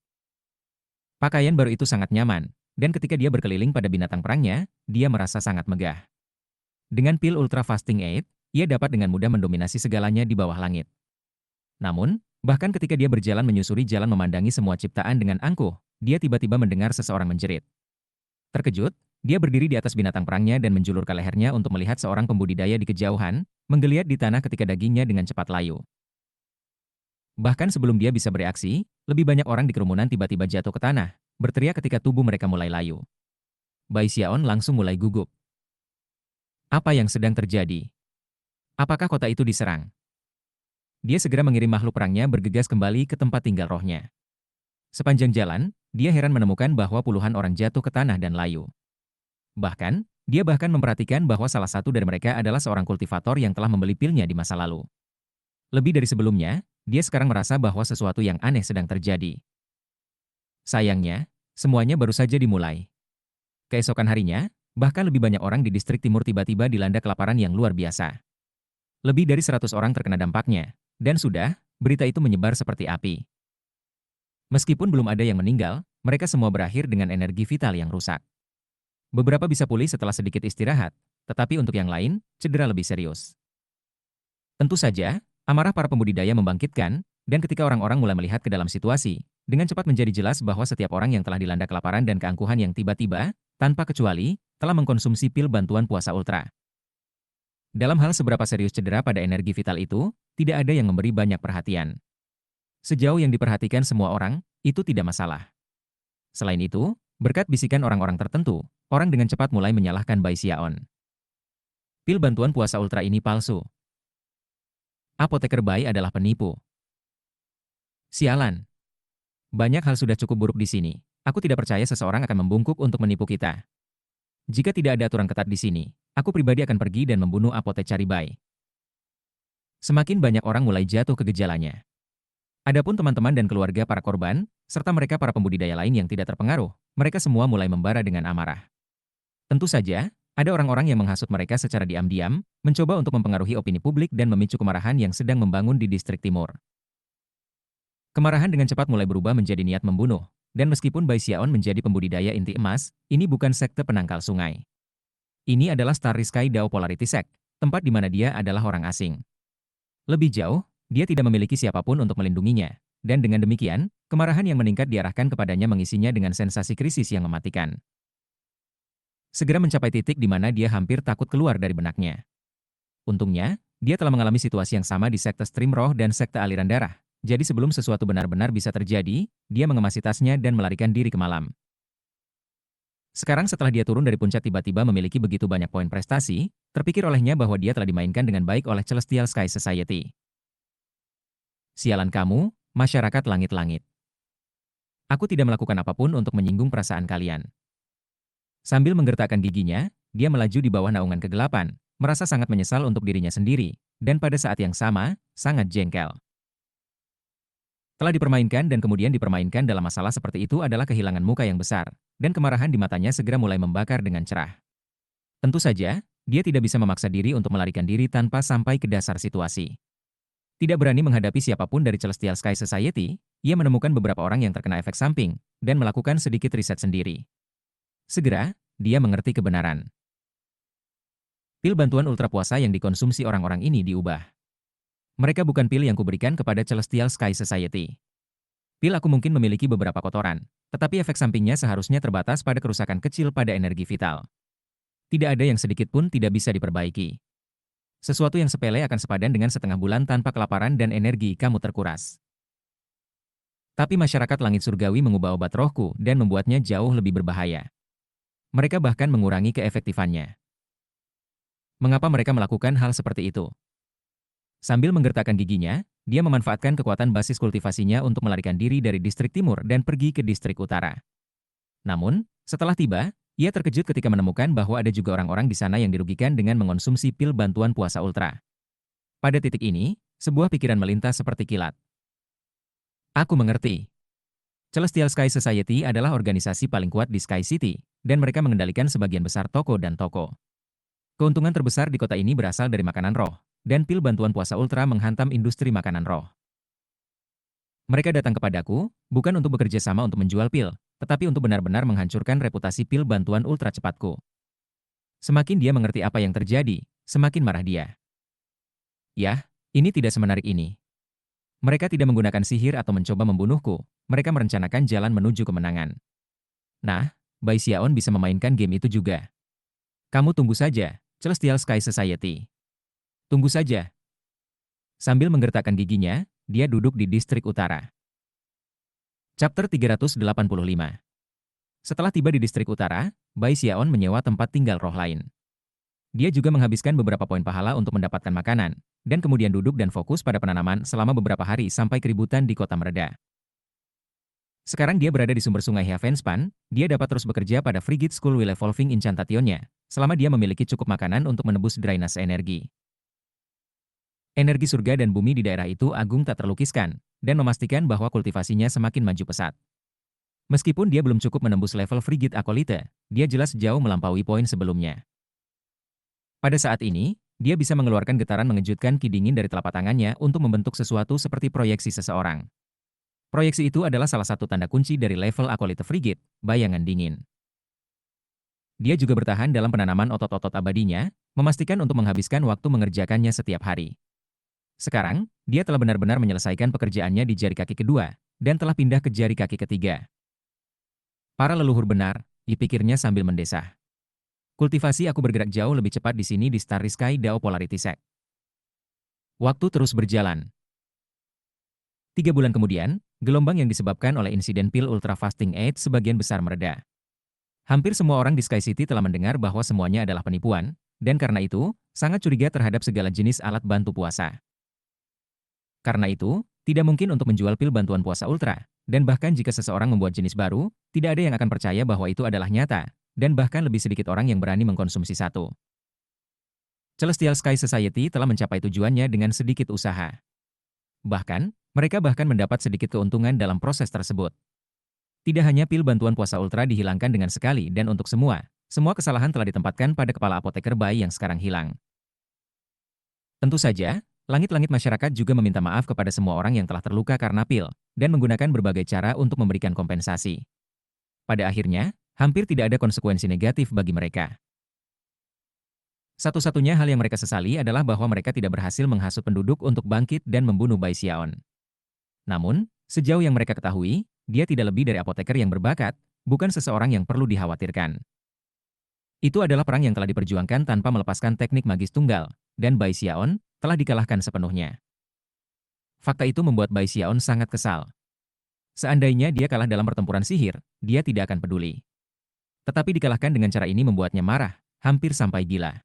Pakaian baru itu sangat nyaman, dan ketika dia berkeliling pada binatang perangnya, dia merasa sangat megah. Dengan pil Ultra Fasting Aid, ia dapat dengan mudah mendominasi segalanya di bawah langit. Namun, bahkan ketika dia berjalan menyusuri jalan memandangi semua ciptaan dengan angkuh, dia tiba-tiba mendengar seseorang menjerit. Terkejut, dia berdiri di atas binatang perangnya dan menjulurkan lehernya untuk melihat seorang pembudidaya di kejauhan, menggeliat di tanah ketika dagingnya dengan cepat layu. Bahkan sebelum dia bisa bereaksi, lebih banyak orang di kerumunan tiba-tiba jatuh ke tanah, berteriak ketika tubuh mereka mulai layu. Bai Xiaon langsung mulai gugup. Apa yang sedang terjadi? Apakah kota itu diserang? Dia segera mengirim makhluk perangnya bergegas kembali ke tempat tinggal rohnya. Sepanjang jalan, dia heran menemukan bahwa puluhan orang jatuh ke tanah dan layu. Bahkan, dia memperhatikan bahwa salah satu dari mereka adalah seorang kultivator yang telah membeli pilnya di masa lalu. Lebih dari sebelumnya, dia sekarang merasa bahwa sesuatu yang aneh sedang terjadi. Sayangnya, semuanya baru saja dimulai. Keesokan harinya, bahkan lebih banyak orang di distrik timur tiba-tiba dilanda kelaparan yang luar biasa. Lebih dari 100 orang terkena dampaknya, dan sudah, berita itu menyebar seperti api. Meskipun belum ada yang meninggal, mereka semua berakhir dengan energi vital yang rusak. Beberapa bisa pulih setelah sedikit istirahat, tetapi untuk yang lain, cedera lebih serius. Tentu saja, amarah para pembudidaya membangkitkan, dan ketika orang-orang mulai melihat ke dalam situasi, dengan cepat menjadi jelas bahwa setiap orang yang telah dilanda kelaparan dan keangkuhan yang tiba-tiba, tanpa kecuali, telah mengkonsumsi pil bantuan puasa ultra. Dalam hal seberapa serius cedera pada energi vital itu, tidak ada yang memberi banyak perhatian. Sejauh yang diperhatikan semua orang, itu tidak masalah. Selain itu, berkat bisikan orang-orang tertentu, orang dengan cepat mulai menyalahkan Bai Xiaon. Pil bantuan puasa ultra ini palsu. Apoteker Bai adalah penipu. Sialan. Banyak hal sudah cukup buruk di sini. Aku tidak percaya seseorang akan membungkuk untuk menipu kita. Jika tidak ada aturan ketat di sini, aku pribadi akan pergi dan membunuh apoteker Bai. Semakin banyak orang mulai jatuh ke gejalanya. Adapun teman-teman dan keluarga para korban, serta mereka para pembudidaya lain yang tidak terpengaruh, mereka semua mulai membara dengan amarah. Tentu saja, ada orang-orang yang menghasut mereka secara diam-diam, mencoba untuk mempengaruhi opini publik dan memicu kemarahan yang sedang membangun di distrik timur. Kemarahan dengan cepat mulai berubah menjadi niat membunuh, dan meskipun Bai Xiaon menjadi pembudidaya inti emas, ini bukan sekte penangkal sungai. Ini adalah Starry Sky Dao Polarity Sect, tempat di mana dia adalah orang asing. Lebih jauh, dia tidak memiliki siapapun untuk melindunginya, dan dengan demikian, kemarahan yang meningkat diarahkan kepadanya mengisinya dengan sensasi krisis yang mematikan. Segera mencapai titik di mana dia hampir takut keluar dari benaknya. Untungnya, dia telah mengalami situasi yang sama di sekte stream roh dan sekte aliran darah. Jadi sebelum sesuatu benar-benar bisa terjadi, dia mengemasi tasnya dan melarikan diri ke malam. Sekarang setelah dia turun dari puncak tiba-tiba memiliki begitu banyak poin prestasi, terpikir olehnya bahwa dia telah dimainkan dengan baik oleh Celestial Sky Society. Sialan kamu, masyarakat langit-langit. Aku tidak melakukan apapun untuk menyinggung perasaan kalian. Sambil menggertakkan giginya, dia melaju di bawah naungan kegelapan, merasa sangat menyesal untuk dirinya sendiri, dan pada saat yang sama, sangat jengkel. Telah dipermainkan dan kemudian dipermainkan dalam masalah seperti itu adalah kehilangan muka yang besar, dan kemarahan di matanya segera mulai membakar dengan cerah. Tentu saja, dia tidak bisa memaksa diri untuk melarikan diri tanpa sampai ke dasar situasi. Tidak berani menghadapi siapapun dari Celestial Sky Society, ia menemukan beberapa orang yang terkena efek samping, dan melakukan sedikit riset sendiri. Segera, dia mengerti kebenaran. Pil bantuan ultra puasa yang dikonsumsi orang-orang ini diubah. Mereka bukan pil yang kuberikan kepada Celestial Sky Society. Pil aku mungkin memiliki beberapa kotoran, tetapi efek sampingnya seharusnya terbatas pada kerusakan kecil pada energi vital. Tidak ada yang sedikit pun tidak bisa diperbaiki. Sesuatu yang sepele akan sepadan dengan setengah bulan tanpa kelaparan dan energi kamu terkuras. Tapi masyarakat langit surgawi mengubah obat rohku dan membuatnya jauh lebih berbahaya. Mereka bahkan mengurangi keefektifannya. Mengapa mereka melakukan hal seperti itu? Sambil menggertakkan giginya, Dia memanfaatkan kekuatan basis kultivasinya untuk melarikan diri dari distrik timur dan pergi ke distrik utara. Namun, setelah tiba, ia terkejut ketika menemukan bahwa ada juga orang-orang di sana yang dirugikan dengan mengonsumsi pil bantuan puasa ultra. Pada titik ini, sebuah pikiran melintas seperti kilat. Aku mengerti. Celestial Sky Society adalah organisasi paling kuat di Sky City, dan mereka mengendalikan sebagian besar toko dan toko. Keuntungan terbesar di kota ini berasal dari makanan roh, dan pil bantuan puasa ultra menghantam industri makanan roh. Mereka datang kepadaku, bukan untuk bekerja sama untuk menjual pil, tetapi untuk benar-benar menghancurkan reputasi pil bantuan ultra cepatku. Semakin dia mengerti apa yang terjadi, semakin marah dia. Yah, ini tidak semenarik ini. Mereka tidak menggunakan sihir atau mencoba membunuhku, mereka merencanakan jalan menuju kemenangan. Nah, Bai Xiaon bisa memainkan game itu juga. Kamu tunggu saja, Celestial Sky Society. Tunggu saja. Sambil menggertakkan giginya, dia duduk di distrik utara. Chapter 385. Setelah tiba di distrik utara, Bai Xiaon menyewa tempat tinggal roh lain. Dia juga menghabiskan beberapa poin pahala untuk mendapatkan makanan, dan kemudian duduk dan fokus pada penanaman selama beberapa hari sampai keributan di kota mereda. Sekarang dia berada di sumber sungai Heavenspan, dia dapat terus bekerja pada Frigid School Will Evolving Incantation-nya, selama dia memiliki cukup makanan untuk menebus drainase energi. Energi surga dan bumi di daerah itu agung tak terlukiskan, dan memastikan bahwa kultivasinya semakin maju pesat. Meskipun dia belum cukup menembus level Frigid Acolyte, dia jelas jauh melampaui poin sebelumnya. Pada saat ini, dia bisa mengeluarkan getaran mengejutkan ki dingin dari telapak tangannya untuk membentuk sesuatu seperti proyeksi seseorang. Proyeksi itu adalah salah satu tanda kunci dari level Acolyte Frigid, bayangan dingin. Dia juga bertahan dalam penanaman otot-otot abadinya, memastikan untuk menghabiskan waktu mengerjakannya setiap hari. Sekarang, dia telah benar-benar menyelesaikan pekerjaannya di jari kaki kedua, dan telah pindah ke jari kaki ketiga. Para leluhur benar, dipikirnya sambil mendesah. Kultivasi aku bergerak jauh lebih cepat di sini di Starry Sky Dao Polarity Sect. Waktu terus berjalan. 3 bulan kemudian, gelombang yang disebabkan oleh insiden pil Ultra Fasting Aid sebagian besar mereda. Hampir semua orang di Sky City telah mendengar bahwa semuanya adalah penipuan, dan karena itu, sangat curiga terhadap segala jenis alat bantu puasa. Karena itu, tidak mungkin untuk menjual pil bantuan puasa ultra, dan bahkan jika seseorang membuat jenis baru, tidak ada yang akan percaya bahwa itu adalah nyata, dan bahkan lebih sedikit orang yang berani mengkonsumsi satu. Celestial Sky Society telah mencapai tujuannya dengan sedikit usaha. Bahkan, mereka bahkan mendapat sedikit keuntungan dalam proses tersebut. Tidak hanya pil bantuan puasa ultra dihilangkan dengan sekali dan untuk semua kesalahan telah ditempatkan pada kepala apoteker bayi yang sekarang hilang. Tentu saja, langit-langit masyarakat juga meminta maaf kepada semua orang yang telah terluka karena pil, dan menggunakan berbagai cara untuk memberikan kompensasi. Pada akhirnya, hampir tidak ada konsekuensi negatif bagi mereka. Satu-satunya hal yang mereka sesali adalah bahwa mereka tidak berhasil menghasut penduduk untuk bangkit dan membunuh Bai Xiaon. Namun, sejauh yang mereka ketahui, dia tidak lebih dari apoteker yang berbakat, bukan seseorang yang perlu dikhawatirkan. Itu adalah perang yang telah diperjuangkan tanpa melepaskan teknik magis tunggal, dan Bai Xiaon telah dikalahkan sepenuhnya. Fakta itu membuat Bai Xiaon sangat kesal. Seandainya dia kalah dalam pertempuran sihir, dia tidak akan peduli. Tetapi dikalahkan dengan cara ini membuatnya marah, hampir sampai gila.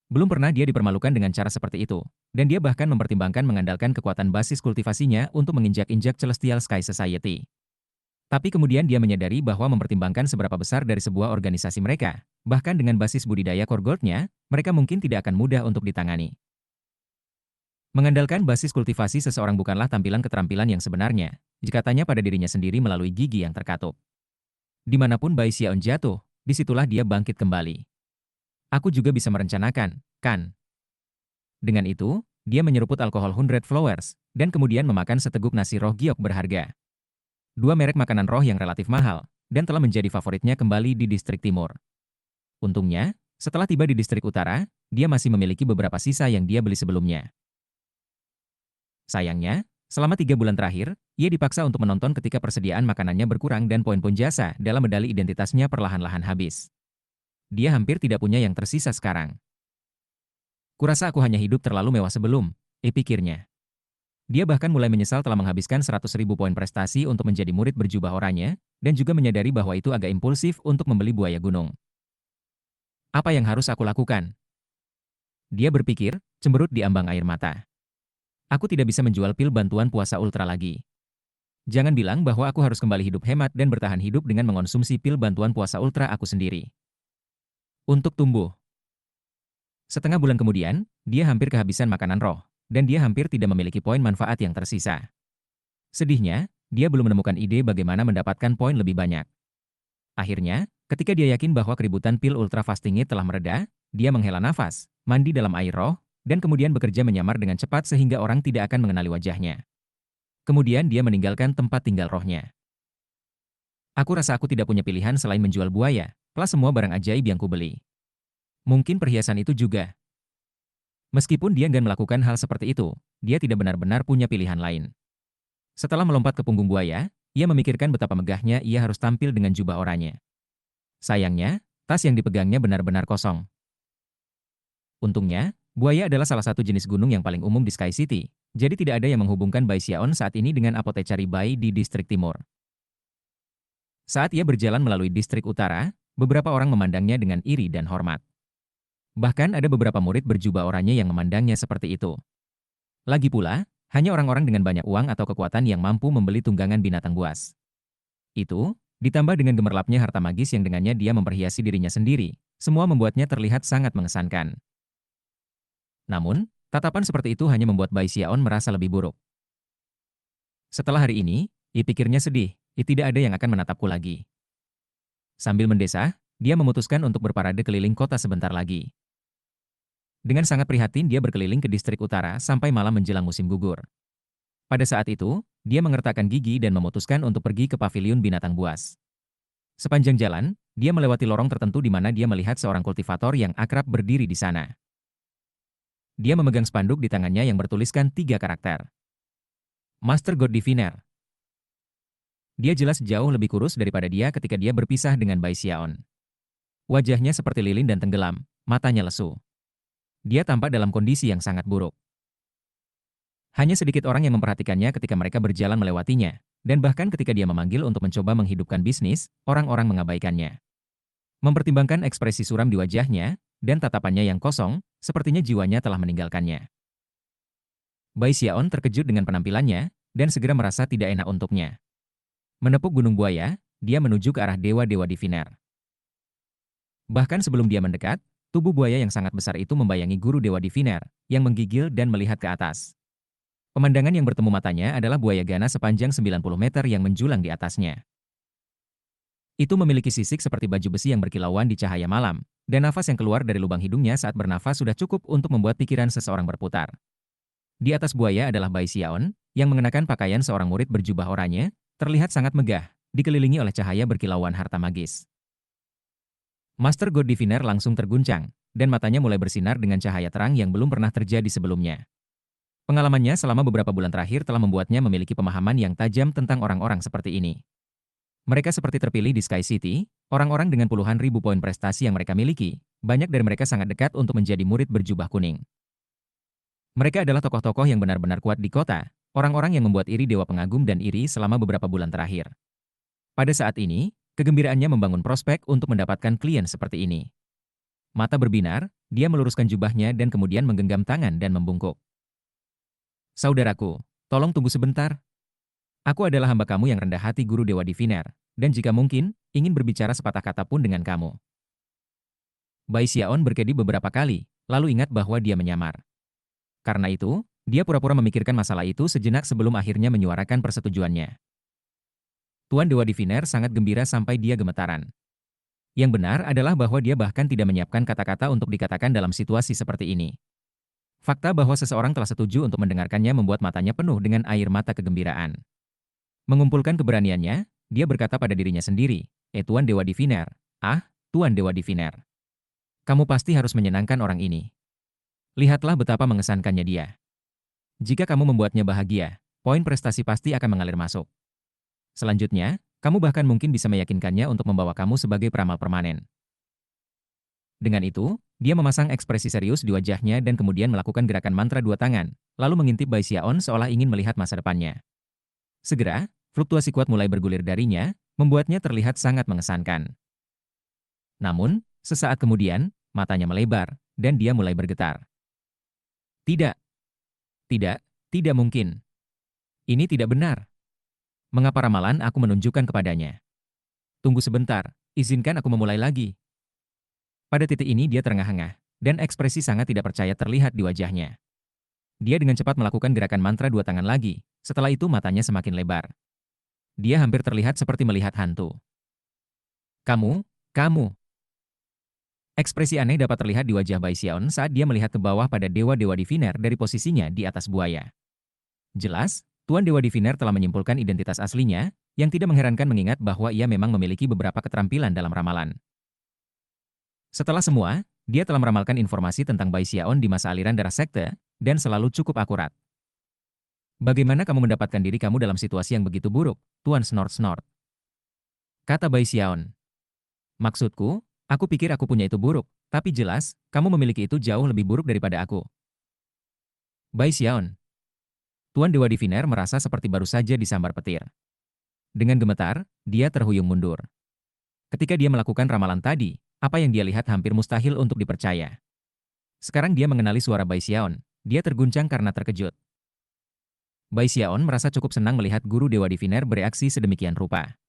Belum pernah dia dipermalukan dengan cara seperti itu, dan dia bahkan mempertimbangkan mengandalkan kekuatan basis kultivasinya untuk menginjak-injak Celestial Sky Society. Tapi kemudian dia menyadari bahwa mempertimbangkan seberapa besar dari sebuah organisasi mereka, bahkan dengan basis budidaya core gold-nya, mereka mungkin tidak akan mudah untuk ditangani. Mengandalkan basis kultivasi seseorang bukanlah tampilan keterampilan yang sebenarnya, jika tanya pada dirinya sendiri melalui gigi yang terkatup. Dimanapun Bai Xiaon jatuh, disitulah dia bangkit kembali. Aku juga bisa merencanakan, kan? Dengan itu, dia menyeruput alkohol 100 Flowers, dan kemudian memakan seteguk nasi roh giok berharga. 2 merek makanan roh yang relatif mahal, dan telah menjadi favoritnya kembali di distrik timur. Untungnya, setelah tiba di distrik utara, dia masih memiliki beberapa sisa yang dia beli sebelumnya. Sayangnya, selama 3 bulan terakhir, ia dipaksa untuk menonton ketika persediaan makanannya berkurang dan poin-poin jasa dalam medali identitasnya perlahan-lahan habis. Dia hampir tidak punya yang tersisa sekarang. Kurasa aku hanya hidup terlalu mewah sebelum, pikirnya. Dia bahkan mulai menyesal telah menghabiskan 100.000 poin prestasi untuk menjadi murid berjubah oranye, dan juga menyadari bahwa itu agak impulsif untuk membeli buaya gunung. Apa yang harus aku lakukan? Dia berpikir, cemberut di ambang air mata. Aku tidak bisa menjual pil bantuan puasa ultra lagi. Jangan bilang bahwa aku harus kembali hidup hemat dan bertahan hidup dengan mengonsumsi pil bantuan puasa ultra aku sendiri. Untuk tumbuh. Setengah bulan kemudian, dia hampir kehabisan makanan roh, dan dia hampir tidak memiliki poin manfaat yang tersisa. Sedihnya, dia belum menemukan ide bagaimana mendapatkan poin lebih banyak. Akhirnya, ketika dia yakin bahwa keributan pil ultra fastingnya telah mereda, dia menghela nafas, mandi dalam air roh, dan kemudian bekerja menyamar dengan cepat sehingga orang tidak akan mengenali wajahnya. Kemudian dia meninggalkan tempat tinggal rohnya. Aku rasa aku tidak punya pilihan selain menjual buaya, plus semua barang ajaib yang kubeli. Mungkin perhiasan itu juga. Meskipun dia enggan melakukan hal seperti itu, dia tidak benar-benar punya pilihan lain. Setelah melompat ke punggung buaya, ia memikirkan betapa megahnya ia harus tampil dengan jubah oranye. Sayangnya, tas yang dipegangnya benar-benar kosong. Untungnya, buaya adalah salah satu jenis gunung yang paling umum di Sky City, jadi tidak ada yang menghubungkan Bai Xiaon saat ini dengan apotekari Bai di distrik timur. Saat ia berjalan melalui distrik utara, beberapa orang memandangnya dengan iri dan hormat. Bahkan ada beberapa murid berjubah oranye yang memandangnya seperti itu. Lagi pula, hanya orang-orang dengan banyak uang atau kekuatan yang mampu membeli tunggangan binatang buas. Itu, ditambah dengan gemerlapnya harta magis yang dengannya dia memperhiasi dirinya sendiri, semua membuatnya terlihat sangat mengesankan. Namun, tatapan seperti itu hanya membuat Bai Xiaon merasa lebih buruk. Setelah hari ini, pikirnya sedih, tidak ada yang akan menatapku lagi. Sambil mendesah, dia memutuskan untuk berparade keliling kota sebentar lagi. Dengan sangat prihatin dia berkeliling ke distrik utara sampai malam menjelang musim gugur. Pada saat itu, dia mengertakkan gigi dan memutuskan untuk pergi ke paviliun binatang buas. Sepanjang jalan, dia melewati lorong tertentu di mana dia melihat seorang kultivator yang akrab berdiri di sana. Dia memegang spanduk di tangannya yang bertuliskan 3 karakter. Master God Diviner. Dia jelas jauh lebih kurus daripada dia ketika dia berpisah dengan Bai Xiaon. Wajahnya seperti lilin dan tenggelam, matanya lesu. Dia tampak dalam kondisi yang sangat buruk. Hanya sedikit orang yang memperhatikannya ketika mereka berjalan melewatinya, dan bahkan ketika dia memanggil untuk mencoba menghidupkan bisnis, orang-orang mengabaikannya. Mempertimbangkan ekspresi suram di wajahnya, dan tatapannya yang kosong, sepertinya jiwanya telah meninggalkannya. Bai Xiaon terkejut dengan penampilannya, dan segera merasa tidak enak untuknya. Menepuk gunung buaya, dia menuju ke arah dewa-dewa diviner. Bahkan sebelum dia mendekat, tubuh buaya yang sangat besar itu membayangi guru dewa diviner, yang menggigil dan melihat ke atas. Pemandangan yang bertemu matanya adalah buaya gana sepanjang 90 meter yang menjulang di atasnya. Itu memiliki sisik seperti baju besi yang berkilauan di cahaya malam, dan nafas yang keluar dari lubang hidungnya saat bernafas sudah cukup untuk membuat pikiran seseorang berputar. Di atas buaya adalah Bai Xiaon, yang mengenakan pakaian seorang murid berjubah oranye, terlihat sangat megah, dikelilingi oleh cahaya berkilauan harta magis. Master God Diviner langsung terguncang, dan matanya mulai bersinar dengan cahaya terang yang belum pernah terjadi sebelumnya. Pengalamannya selama beberapa bulan terakhir telah membuatnya memiliki pemahaman yang tajam tentang orang-orang seperti ini. Mereka seperti terpilih di Sky City, orang-orang dengan puluhan ribu poin prestasi yang mereka miliki, banyak dari mereka sangat dekat untuk menjadi murid berjubah kuning. Mereka adalah tokoh-tokoh yang benar-benar kuat di kota, orang-orang yang membuat iri dewa pengagum dan iri selama beberapa bulan terakhir. Pada saat ini, kegembiraannya membangun prospek untuk mendapatkan klien seperti ini. Mata berbinar, dia meluruskan jubahnya dan kemudian menggenggam tangan dan membungkuk. Saudaraku, tolong tunggu sebentar. Aku adalah hamba kamu yang rendah hati guru dewa diviner, dan jika mungkin, ingin berbicara sepatah kata pun dengan kamu. Bai Xiaon berkedip beberapa kali, lalu ingat bahwa dia menyamar. Karena itu, dia pura-pura memikirkan masalah itu sejenak sebelum akhirnya menyuarakan persetujuannya. Tuan Dewa Diviner sangat gembira sampai dia gemetaran. Yang benar adalah bahwa dia bahkan tidak menyiapkan kata-kata untuk dikatakan dalam situasi seperti ini. Fakta bahwa seseorang telah setuju untuk mendengarkannya membuat matanya penuh dengan air mata kegembiraan. Mengumpulkan keberaniannya, dia berkata pada dirinya sendiri, Tuan Dewa Diviner, Tuan Dewa Diviner. Kamu pasti harus menyenangkan orang ini. Lihatlah betapa mengesankannya dia. Jika kamu membuatnya bahagia, poin prestasi pasti akan mengalir masuk. Selanjutnya, kamu bahkan mungkin bisa meyakinkannya untuk membawa kamu sebagai peramal permanen. Dengan itu, dia memasang ekspresi serius di wajahnya dan kemudian melakukan gerakan mantra 2 tangan, lalu mengintip Bai Xiaon seolah ingin melihat masa depannya. Segera, fluktuasi kuat mulai bergulir darinya, membuatnya terlihat sangat mengesankan. Namun, sesaat kemudian, matanya melebar, dan dia mulai bergetar. Tidak, tidak, Tidak mungkin. Ini tidak benar. Mengapa ramalan aku menunjukkan kepadanya? Tunggu sebentar, izinkan aku memulai lagi. Pada titik ini dia terengah-engah, dan ekspresi sangat tidak percaya terlihat di wajahnya. Dia dengan cepat melakukan gerakan mantra dua tangan lagi, setelah itu matanya semakin lebar. Dia hampir terlihat seperti melihat hantu. Kamu. Ekspresi aneh dapat terlihat di wajah Bai Xiaon saat dia melihat ke bawah pada dewa-dewa diviner dari posisinya di atas buaya. Jelas, Tuan Dewa Diviner telah menyimpulkan identitas aslinya, yang tidak mengherankan mengingat bahwa ia memang memiliki beberapa keterampilan dalam ramalan. Setelah semua, dia telah meramalkan informasi tentang Bai Xiaon di masa aliran darah sekte, dan selalu cukup akurat. Bagaimana kamu mendapatkan diri kamu dalam situasi yang begitu buruk, Tuan Snort-Snort? Kata Bai Xiaon. Maksudku, aku pikir aku punya itu buruk, tapi jelas, kamu memiliki itu jauh lebih buruk daripada aku. Bai Xiaon. Tuan Dewa Diviner merasa seperti baru saja disambar petir. Dengan gemetar, dia terhuyung mundur. Ketika dia melakukan ramalan tadi, apa yang dia lihat hampir mustahil untuk dipercaya. Sekarang dia mengenali suara Bai Xiaon, dia terguncang karena terkejut. Bai Xiaon merasa cukup senang melihat guru Dewa Diviner bereaksi sedemikian rupa.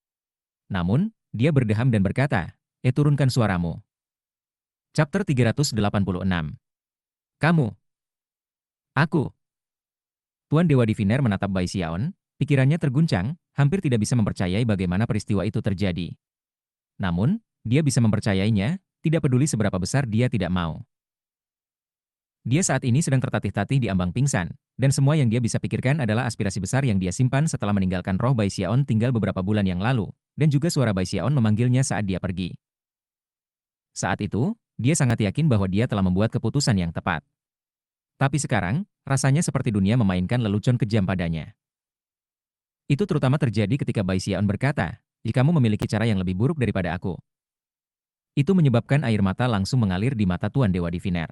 Namun, dia berdeham dan berkata, turunkan suaramu. Chapter 386. Kamu. Aku. Tuan Dewa Diviner menatap Bai Xiaon, pikirannya terguncang, hampir tidak bisa mempercayai bagaimana peristiwa itu terjadi. Namun, dia bisa mempercayainya, tidak peduli seberapa besar dia tidak mau. Dia saat ini sedang tertatih-tatih di ambang pingsan, dan semua yang dia bisa pikirkan adalah aspirasi besar yang dia simpan setelah meninggalkan roh Bai Xiaon tinggal beberapa bulan yang lalu, dan juga suara Bai Xiaon memanggilnya saat dia pergi. Saat itu, dia sangat yakin bahwa dia telah membuat keputusan yang tepat. Tapi sekarang, rasanya seperti dunia memainkan lelucon kejam padanya. Itu terutama terjadi ketika Bai Xiaon berkata, "Jika kamu memiliki cara yang lebih buruk daripada aku." Itu menyebabkan air mata langsung mengalir di mata Tuan Dewa Diviner.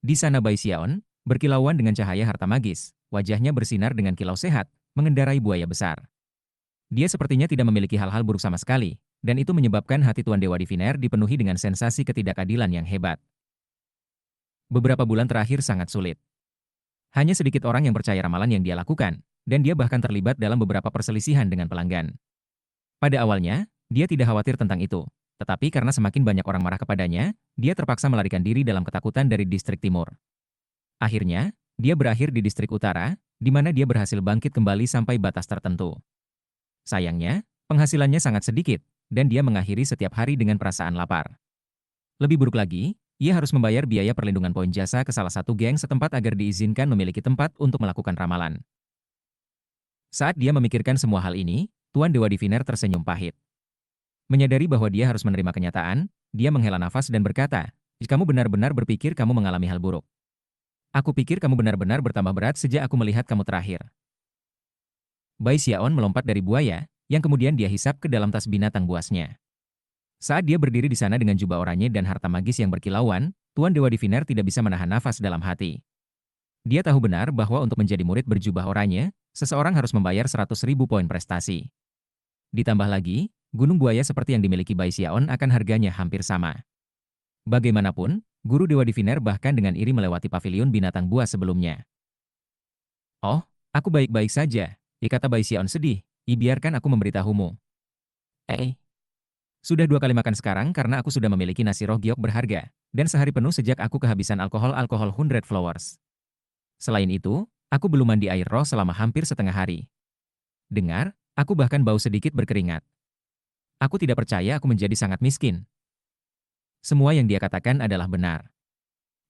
Di sana Bai Xiaon, berkilauan dengan cahaya harta magis, wajahnya bersinar dengan kilau sehat, mengendarai buaya besar. Dia sepertinya tidak memiliki hal-hal buruk sama sekali, dan itu menyebabkan hati Tuan Dewa Diviner dipenuhi dengan sensasi ketidakadilan yang hebat. Beberapa bulan terakhir sangat sulit. Hanya sedikit orang yang percaya ramalan yang dia lakukan, dan dia bahkan terlibat dalam beberapa perselisihan dengan pelanggan. Pada awalnya, dia tidak khawatir tentang itu, tetapi karena semakin banyak orang marah kepadanya, dia terpaksa melarikan diri dalam ketakutan dari distrik timur. Akhirnya, dia berakhir di distrik utara, di mana dia berhasil bangkit kembali sampai batas tertentu. Sayangnya, penghasilannya sangat sedikit, dan dia mengakhiri setiap hari dengan perasaan lapar. Lebih buruk lagi, ia harus membayar biaya perlindungan poin jasa ke salah satu geng setempat agar diizinkan memiliki tempat untuk melakukan ramalan. Saat dia memikirkan semua hal ini, Tuan Dewa Diviner tersenyum pahit. Menyadari bahwa dia harus menerima kenyataan, dia menghela nafas dan berkata, "Jika kamu benar-benar berpikir kamu mengalami hal buruk. Aku pikir kamu benar-benar bertambah berat sejak aku melihat kamu terakhir." Bai Xiaon melompat dari buaya, yang kemudian dia hisap ke dalam tas binatang buasnya. Saat dia berdiri di sana dengan jubah oranye dan harta magis yang berkilauan, Tuan Dewa Diviner tidak bisa menahan nafas dalam hati. Dia tahu benar bahwa untuk menjadi murid berjubah oranye, seseorang harus membayar 100.000 poin prestasi. Ditambah lagi, gunung buaya seperti yang dimiliki Bai Xiaon akan harganya hampir sama. Bagaimanapun, Guru Dewa Diviner bahkan dengan iri melewati pavilion binatang buas sebelumnya. "Oh, aku baik-baik saja," kata Bai Xiaon sedih, "biarkan aku memberitahumu. Sudah 2 kali makan sekarang karena aku sudah memiliki nasi roh giok berharga, dan sehari penuh sejak aku kehabisan alkohol 100 flowers. Selain itu, aku belum mandi air roh selama hampir setengah hari. Dengar, aku bahkan bau sedikit berkeringat. Aku tidak percaya aku menjadi sangat miskin." Semua yang dia katakan adalah benar.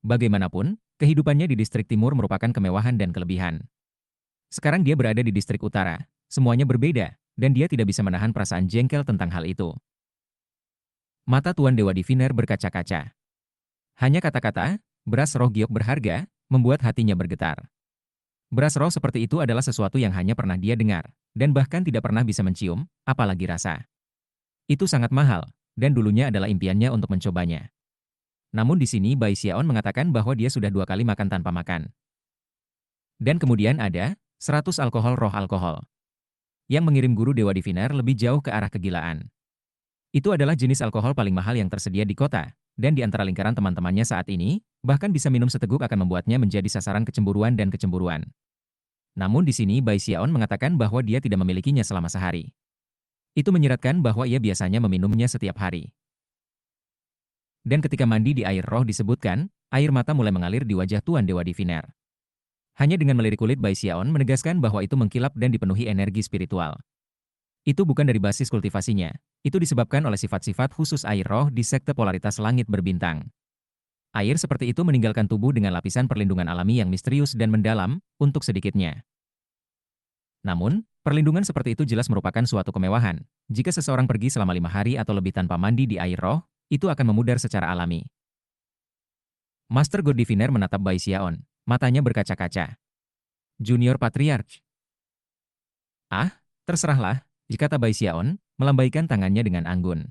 Bagaimanapun, kehidupannya di distrik timur merupakan kemewahan dan kelebihan. Sekarang dia berada di distrik utara, semuanya berbeda, dan dia tidak bisa menahan perasaan jengkel tentang hal itu. Mata Tuan Dewa Diviner berkaca-kaca. Hanya kata-kata, beras roh giok berharga, membuat hatinya bergetar. Beras roh seperti itu adalah sesuatu yang hanya pernah dia dengar, dan bahkan tidak pernah bisa mencium, apalagi rasa. Itu sangat mahal, dan dulunya adalah impiannya untuk mencobanya. Namun di sini Bai Xiaon mengatakan bahwa dia sudah 2 kali makan tanpa makan. Dan kemudian ada 100 alkohol, yang mengirim Guru Dewa Diviner lebih jauh ke arah kegilaan. Itu adalah jenis alkohol paling mahal yang tersedia di kota, dan di antara lingkaran teman-temannya saat ini, bahkan bisa minum seteguk akan membuatnya menjadi sasaran kecemburuan dan kecemburuan. Namun di sini Bai Xiaon mengatakan bahwa dia tidak memilikinya selama sehari. Itu menyiratkan bahwa ia biasanya meminumnya setiap hari. Dan ketika mandi di air roh disebutkan, air mata mulai mengalir di wajah Tuan Dewa Diviner. Hanya dengan melirik kulit Bai Xiaon menegaskan bahwa itu mengkilap dan dipenuhi energi spiritual. Itu bukan dari basis kultivasinya, itu disebabkan oleh sifat-sifat khusus air roh di sekte polaritas langit berbintang. Air seperti itu meninggalkan tubuh dengan lapisan perlindungan alami yang misterius dan mendalam, untuk sedikitnya. Namun, perlindungan seperti itu jelas merupakan suatu kemewahan. Jika seseorang pergi selama 5 hari atau lebih tanpa mandi di air roh, itu akan memudar secara alami. Master God Diviner menatap Bai Xiaon, matanya berkaca-kaca. Junior Patriarch. Ah, terserahlah, kata Bai Xiaon, melambaikan tangannya dengan anggun.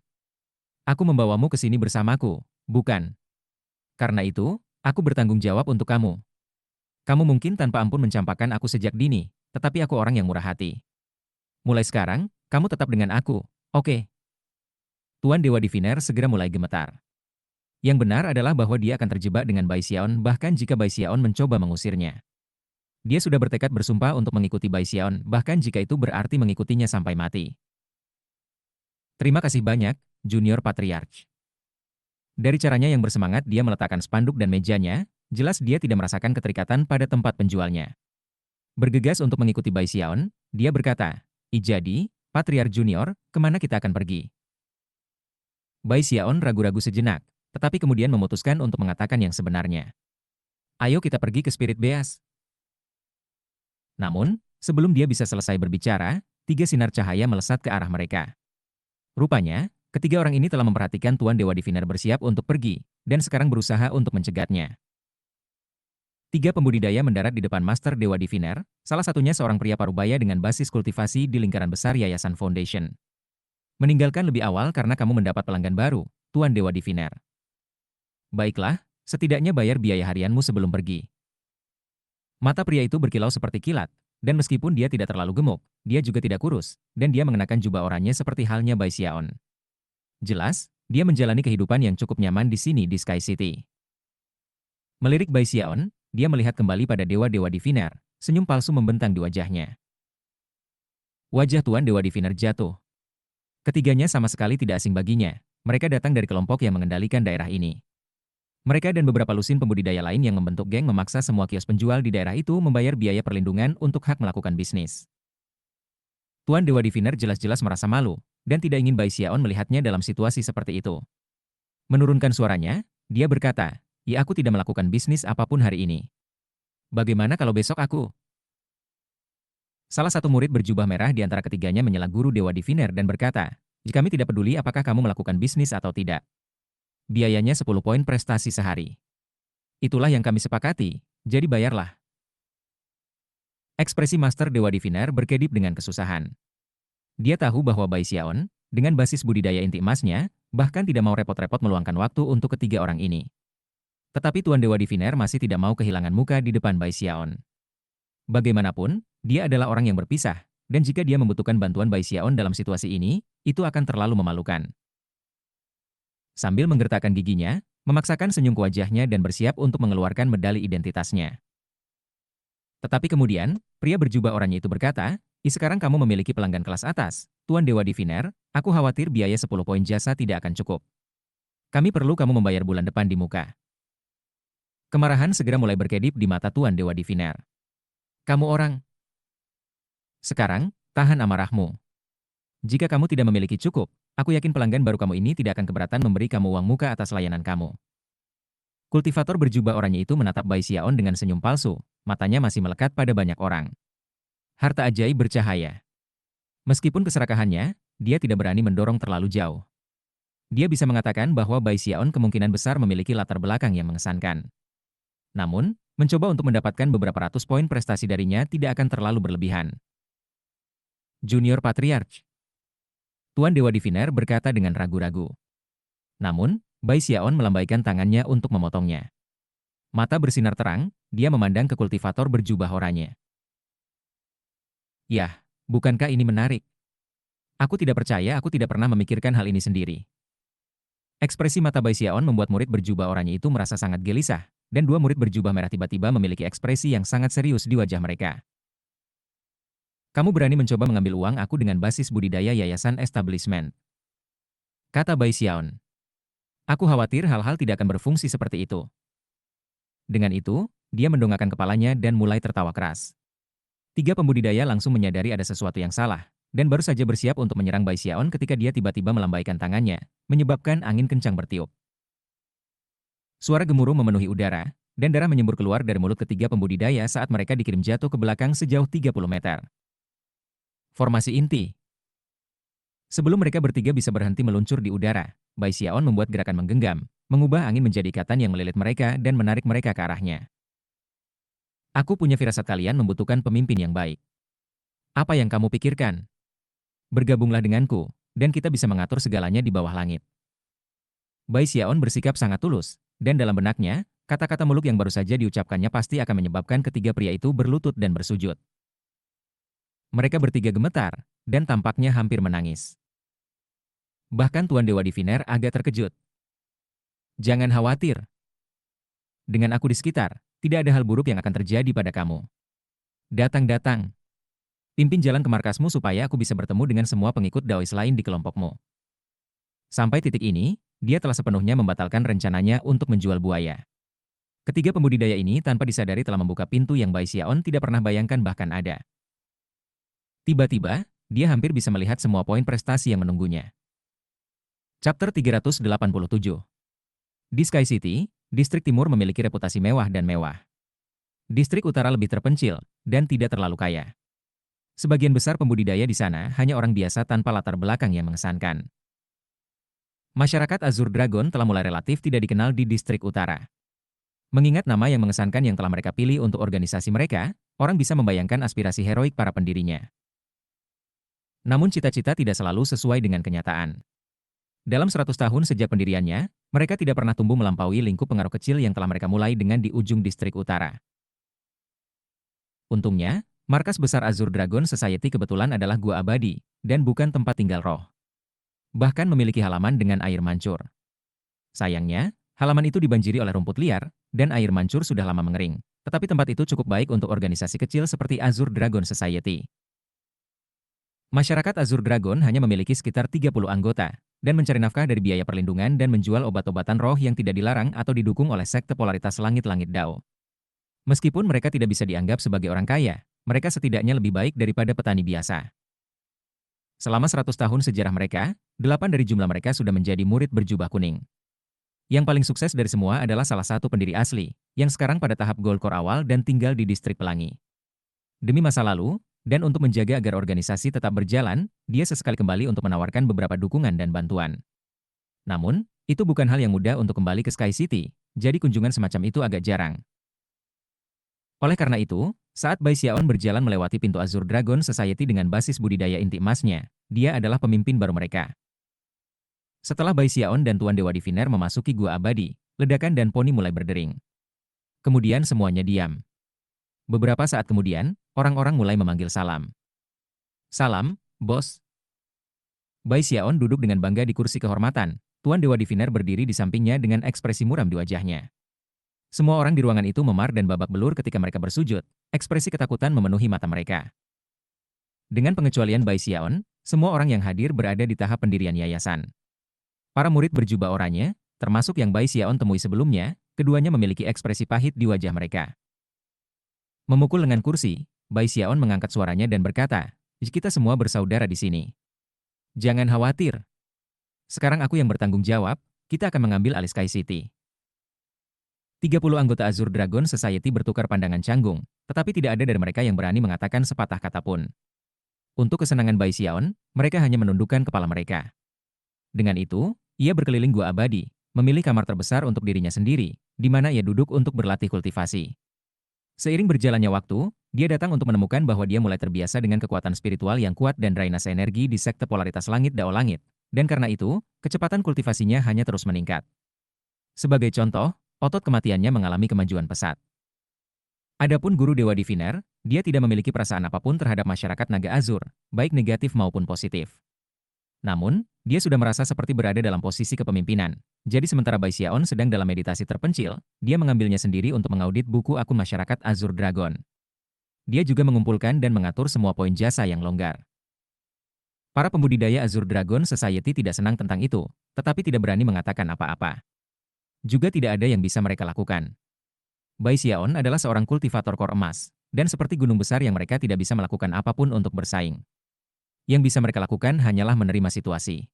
Aku membawamu ke sini bersamaku, bukan? Karena itu, aku bertanggung jawab untuk kamu. Kamu mungkin tanpa ampun mencampakkan aku sejak dini, tetapi aku orang yang murah hati. Mulai sekarang, kamu tetap dengan aku, oke? Tuan Dewa Diviner segera mulai gemetar. Yang benar adalah bahwa dia akan terjebak dengan Bai Xiaon bahkan jika Bai Xiaon mencoba mengusirnya. Dia sudah bertekad bersumpah untuk mengikuti Bai Xiaon bahkan jika itu berarti mengikutinya sampai mati. Terima kasih banyak, Junior Patriarch. Dari caranya yang bersemangat dia meletakkan spanduk dan mejanya, jelas dia tidak merasakan keterikatan pada tempat penjualnya. Bergegas untuk mengikuti Bai Xiaon, dia berkata, jadi, Patriarch Junior, kemana kita akan pergi? Bai Xiaon ragu-ragu sejenak, tetapi kemudian memutuskan untuk mengatakan yang sebenarnya. Ayo kita pergi ke Spirit Beas. Namun, sebelum dia bisa selesai berbicara, 3 sinar cahaya melesat ke arah mereka. Rupanya, ketiga orang ini telah memperhatikan Tuan Dewa Diviner bersiap untuk pergi, dan sekarang berusaha untuk mencegatnya. 3 pembudidaya mendarat di depan Master Dewa Diviner, salah satunya seorang pria parubaya dengan basis kultivasi di lingkaran besar Yayasan Foundation. Meninggalkan lebih awal karena kamu mendapat pelanggan baru, Tuan Dewa Diviner. Baiklah, setidaknya bayar biaya harianmu sebelum pergi. Mata pria itu berkilau seperti kilat, dan meskipun dia tidak terlalu gemuk, dia juga tidak kurus, dan dia mengenakan jubah oranye seperti halnya Bai Xiaon. Jelas, dia menjalani kehidupan yang cukup nyaman di sini di Sky City. Melirik Bai Xiaon, dia melihat kembali pada Dewa-Dewa Diviner, senyum palsu membentang di wajahnya. Wajah Tuan Dewa Diviner jatuh. Ketiganya sama sekali tidak asing baginya, mereka datang dari kelompok yang mengendalikan daerah ini. Mereka dan beberapa lusin pembudidaya lain yang membentuk geng memaksa semua kios penjual di daerah itu membayar biaya perlindungan untuk hak melakukan bisnis. Tuan Dewa Diviner jelas-jelas merasa malu, dan tidak ingin Bai Xiaon melihatnya dalam situasi seperti itu. Menurunkan suaranya, dia berkata, ya aku tidak melakukan bisnis apapun hari ini. Bagaimana kalau besok aku? Salah satu murid berjubah merah di antara ketiganya menyela guru Dewa Diviner dan berkata, kami tidak peduli apakah kamu melakukan bisnis atau tidak. Biayanya 10 poin prestasi sehari. Itulah yang kami sepakati, jadi bayarlah. Ekspresi Master Dewa Diviner berkedip dengan kesusahan. Dia tahu bahwa Bai Xiaon, dengan basis budidaya inti emasnya, bahkan tidak mau repot-repot meluangkan waktu untuk ketiga orang ini. Tetapi Tuan Dewa Diviner masih tidak mau kehilangan muka di depan Bai Xiaon. Bagaimanapun, dia adalah orang yang berpisah, dan jika dia membutuhkan bantuan Bai Xiaon dalam situasi ini, itu akan terlalu memalukan. Sambil menggertakkan giginya, memaksakan senyum ke wajahnya dan bersiap untuk mengeluarkan medali identitasnya. Tetapi kemudian, pria berjubah oranye itu berkata, sekarang kamu memiliki pelanggan kelas atas, Tuan Dewa Diviner, aku khawatir biaya 10 poin jasa tidak akan cukup. Kami perlu kamu membayar bulan depan di muka. Kemarahan segera mulai berkedip di mata Tuan Dewa Diviner. Kamu orang. Sekarang, tahan amarahmu. Jika kamu tidak memiliki cukup, aku yakin pelanggan baru kamu ini tidak akan keberatan memberi kamu uang muka atas layanan kamu. Kultivator berjubah oranye itu menatap Bai Xiaon dengan senyum palsu, matanya masih melekat pada banyak orang. Harta ajaib bercahaya. Meskipun keserakahannya, dia tidak berani mendorong terlalu jauh. Dia bisa mengatakan bahwa Bai Xiaon kemungkinan besar memiliki latar belakang yang mengesankan. Namun, mencoba untuk mendapatkan beberapa ratus poin prestasi darinya tidak akan terlalu berlebihan. Junior Patriarch. Tuan Dewa Diviner berkata dengan ragu-ragu. Namun, Bai Xiaon melambaikan tangannya untuk memotongnya. Mata bersinar terang, dia memandang ke kultivator berjubah oranye. Yah, bukankah ini menarik? Aku tidak percaya aku tidak pernah memikirkan hal ini sendiri. Ekspresi mata Bai Xiaon membuat murid berjubah oranye itu merasa sangat gelisah, dan dua murid berjubah merah tiba-tiba memiliki ekspresi yang sangat serius di wajah mereka. Kamu berani mencoba mengambil uang aku dengan basis budidaya yayasan establishment, kata Bai Xiaon. Aku khawatir hal-hal tidak akan berfungsi seperti itu. Dengan itu, dia mendongakkan kepalanya dan mulai tertawa keras. Tiga pembudidaya langsung menyadari ada sesuatu yang salah, dan baru saja bersiap untuk menyerang Bai Xiaon ketika dia tiba-tiba melambaikan tangannya, menyebabkan angin kencang bertiup. Suara gemuruh memenuhi udara, dan darah menyembur keluar dari mulut ketiga pembudidaya saat mereka dikirim jatuh ke belakang sejauh 30 meter. Formasi inti. Sebelum mereka bertiga bisa berhenti meluncur di udara, Bai Xiaon membuat gerakan menggenggam, mengubah angin menjadi ikatan yang melilit mereka dan menarik mereka ke arahnya. Aku punya firasat kalian membutuhkan pemimpin yang baik. Apa yang kamu pikirkan? Bergabunglah denganku, dan kita bisa mengatur segalanya di bawah langit. Bai Xiaon bersikap sangat tulus, dan dalam benaknya, kata-kata muluk yang baru saja diucapkannya pasti akan menyebabkan ketiga pria itu berlutut dan bersujud. Mereka bertiga gemetar, dan tampaknya hampir menangis. Bahkan Tuan Dewa Diviner agak terkejut. Jangan khawatir. Dengan aku di sekitar, tidak ada hal buruk yang akan terjadi pada kamu. Datang-datang. Pimpin jalan ke markasmu supaya aku bisa bertemu dengan semua pengikut Daois lain di kelompokmu. Sampai titik ini, dia telah sepenuhnya membatalkan rencananya untuk menjual buaya. Ketiga pembudidaya ini tanpa disadari telah membuka pintu yang Bai Xiaon tidak pernah bayangkan bahkan ada. Tiba-tiba, dia hampir bisa melihat semua poin prestasi yang menunggunya. Chapter 387. Di Sky City, Distrik Timur memiliki reputasi mewah dan mewah. Distrik Utara lebih terpencil dan tidak terlalu kaya. Sebagian besar pembudidaya di sana hanya orang biasa tanpa latar belakang yang mengesankan. Masyarakat Azure Dragon telah mulai relatif tidak dikenal di Distrik Utara. Mengingat nama yang mengesankan yang telah mereka pilih untuk organisasi mereka, orang bisa membayangkan aspirasi heroik para pendirinya. Namun cita-cita tidak selalu sesuai dengan kenyataan. Dalam 100 tahun sejak pendiriannya, mereka tidak pernah tumbuh melampaui lingkup pengaruh kecil yang telah mereka mulai dengan di ujung Distrik Utara. Untungnya, markas besar Azure Dragon Society kebetulan adalah gua abadi, dan bukan tempat tinggal roh. Bahkan memiliki halaman dengan air mancur. Sayangnya, halaman itu dibanjiri oleh rumput liar, dan air mancur sudah lama mengering. Tetapi tempat itu cukup baik untuk organisasi kecil seperti Azure Dragon Society. Masyarakat Azure Dragon hanya memiliki sekitar 30 anggota, dan mencari nafkah dari biaya perlindungan dan menjual obat-obatan roh yang tidak dilarang atau didukung oleh sekte polaritas langit-langit Dao. Meskipun mereka tidak bisa dianggap sebagai orang kaya, mereka setidaknya lebih baik daripada petani biasa. Selama 100 tahun sejarah mereka, 8 dari jumlah mereka sudah menjadi murid berjubah kuning. Yang paling sukses dari semua adalah salah satu pendiri asli, yang sekarang pada tahap Gold Core awal dan tinggal di Distrik Pelangi. Demi masa lalu, dan untuk menjaga agar organisasi tetap berjalan, dia sesekali kembali untuk menawarkan beberapa dukungan dan bantuan. Namun, itu bukan hal yang mudah untuk kembali ke Sky City, jadi kunjungan semacam itu agak jarang. Oleh karena itu, saat Bai Xiaon berjalan melewati pintu Azure Dragon Society dengan basis budidaya inti emasnya, dia adalah pemimpin baru mereka. Setelah Bai Xiaon dan Tuan Dewa Diviner memasuki gua abadi, ledakan dan poni mulai berdering. Kemudian semuanya diam. Beberapa saat kemudian, orang-orang mulai memanggil salam. Salam, bos. Bai Xiaon duduk dengan bangga di kursi kehormatan. Tuan Dewa Diviner berdiri di sampingnya dengan ekspresi muram di wajahnya. Semua orang di ruangan itu memar dan babak belur ketika mereka bersujud. Ekspresi ketakutan memenuhi mata mereka. Dengan pengecualian Bai Xiaon, semua orang yang hadir berada di tahap pendirian yayasan. Para murid berjubah oranye, termasuk yang Bai Xiaon temui sebelumnya, keduanya memiliki ekspresi pahit di wajah mereka. Memukul lengan kursi, Bai Xiaon mengangkat suaranya dan berkata, "Kita semua bersaudara di sini. Jangan khawatir. Sekarang aku yang bertanggung jawab, kita akan mengambil alih Sky City." 30 anggota Azure Dragon Society bertukar pandangan canggung, tetapi tidak ada dari mereka yang berani mengatakan sepatah kata pun. Untuk kesenangan Bai Xiaon, mereka hanya menundukkan kepala mereka. Dengan itu, ia berkeliling gua abadi, memilih kamar terbesar untuk dirinya sendiri, di mana ia duduk untuk berlatih kultivasi. Seiring berjalannya waktu, dia datang untuk menemukan bahwa dia mulai terbiasa dengan kekuatan spiritual yang kuat dan drainase energi di sekte polaritas langit Dao Langit, dan karena itu, kecepatan kultivasinya hanya terus meningkat. Sebagai contoh, otot kematiannya mengalami kemajuan pesat. Adapun Guru Dewa Diviner, dia tidak memiliki perasaan apapun terhadap masyarakat naga Azur, baik negatif maupun positif. Namun, Dia sudah merasa seperti berada dalam posisi kepemimpinan. Jadi sementara Bai Xiaon sedang dalam meditasi terpencil, dia mengambilnya sendiri untuk mengaudit buku akun masyarakat Azure Dragon. Dia juga mengumpulkan dan mengatur semua poin jasa yang longgar. Para pembudidaya Azure Dragon Society tidak senang tentang itu, tetapi tidak berani mengatakan apa-apa. Juga tidak ada yang bisa mereka lakukan. Bai Xiaon adalah seorang kultivator kor emas, dan seperti gunung besar yang mereka tidak bisa melakukan apapun untuk bersaing. Yang bisa mereka lakukan hanyalah menerima situasi.